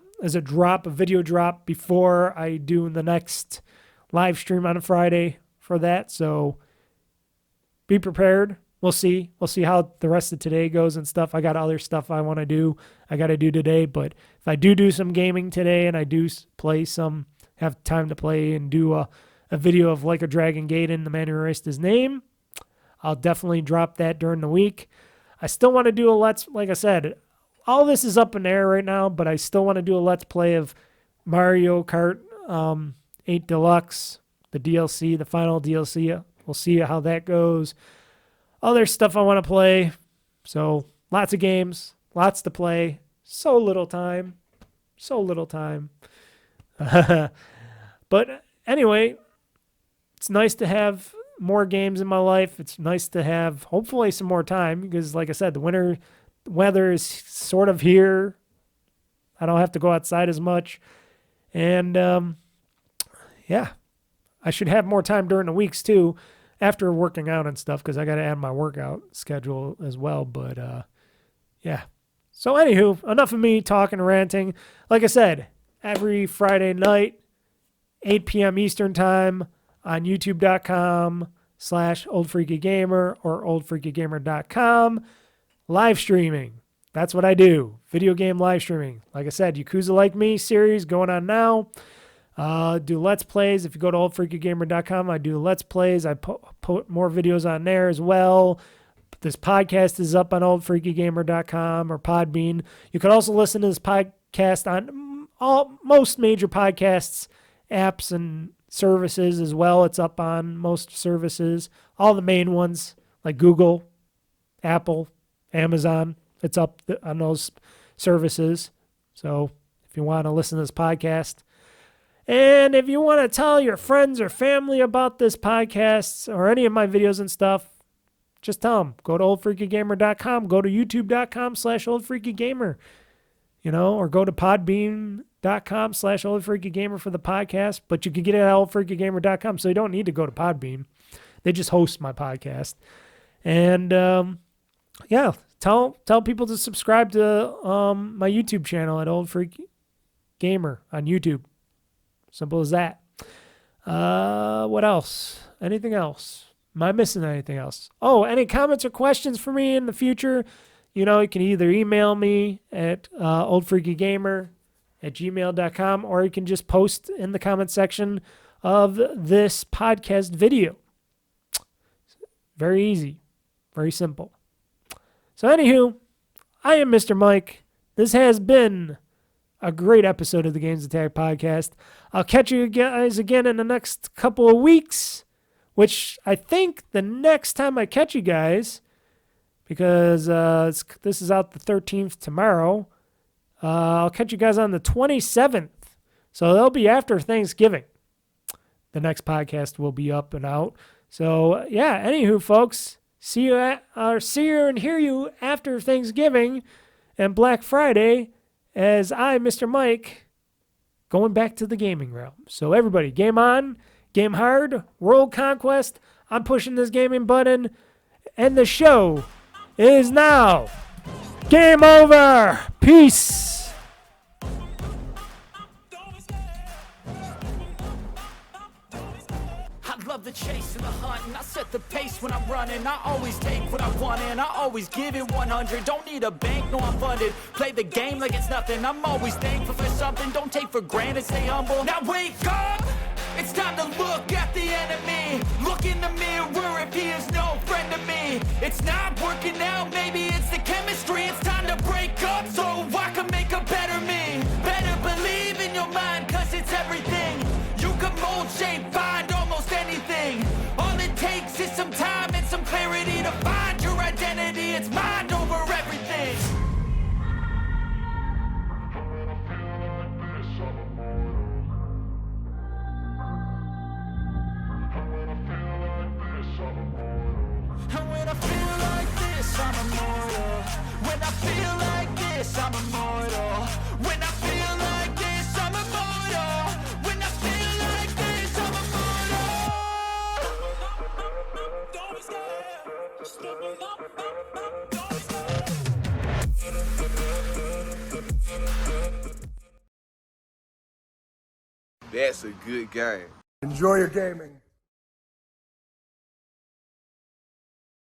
video drop before I do the next live stream on a Friday for that. So be prepared. We'll see how the rest of today goes and stuff. I got other stuff I got to do today, but if I do some gaming today and I do have time to play and do a video of Like a Dragon Gaiden, The Man Who Erased His Name, I'll definitely drop that during the week. I still want to do like I said, all this is up in the air right now, but I still want to do a Let's Play of Mario Kart 8 Deluxe, the DLC, the final DLC. We'll see how that goes. Other stuff I want to play. So lots of games, lots to play. So little time. But anyway, it's nice to have more games in my life. It's nice to have, hopefully, some more time because, like I said, the weather is sort of here. I don't have to go outside as much. And, I should have more time during the weeks, too, after working out and stuff because I got to add my workout schedule as well. But, So, anywho, enough of me talking and ranting. Like I said, every Friday night, 8 p.m. Eastern Time on YouTube.com/OldFreakyGamer or OldFreakyGamer.com. Live streaming. That's what I do. Video game live streaming. Like I said, Yakuza Like Me series going on now. Do Let's Plays. If you go to OldFreakyGamer.com, I do Let's Plays. I put more videos on there as well. This podcast is up on OldFreakyGamer.com or Podbean. You can also listen to this podcast on most major podcasts, apps, and services as well. It's up on most services. All the main ones like Google, Apple, Amazon. It's up on those services. So if you want to listen to this podcast, and if you want to tell your friends or family about this podcast or any of my videos and stuff, just tell them. Go to OldFreakyGamer.com. Go to YouTube.com/OldFreakyGamer. Or go to Podbean.com/OldFreakyGamer for the podcast. But you can get it at OldFreakyGamer.com, so you don't need to go to Podbean. They just host my podcast. And, tell people to subscribe to my YouTube channel at OldFreakyGamer on YouTube. Simple as that. What else? Anything else? Am I missing anything else? Oh, any comments or questions for me in the future? You can either email me at oldfreakygamer@gmail.com or you can just post in the comment section of this podcast video. Very easy. Very simple. So anywho, I am Mr. Mike. This has been a great episode of the GamezAttack podcast. I'll catch you guys again in the next couple of weeks, which I think the next time I catch you guys, because this is out the 13th tomorrow, I'll catch you guys on the 27th. So that'll be after Thanksgiving. The next podcast will be up and out. So anywho, folks, see you and hear you after Thanksgiving and Black Friday as I, Mr. Mike, going back to the gaming realm. So everybody, game on, game hard, world conquest. I'm pushing this gaming button. And the show is now game over. Peace. I love the chase and the hunt, and I set the pace when I'm running. I always take what I want and I always give it 100. Don't need a bank, no I'm funded. Play the game like it's nothing. I'm always thankful for something. Don't take for granted, stay humble. Now wake up! It's time to look at the enemy. Look in the mirror if he is no friend to me. It's not working out, maybe it's the chemistry. It's time to break up so I can make a better me. Better believe in your mind, cause it's everything. You can mold, shape, find almost anything. All it takes is some time and some clarity to find your identity. It's mind over everything. And when I feel like this, I'm immortal. When I feel like this, I'm immortal. When I feel like this, I'm immortal. When I feel like this, I'm immortal. Don't be scared. Just keep it up. Don't be scared. That's a good game. Enjoy your gaming.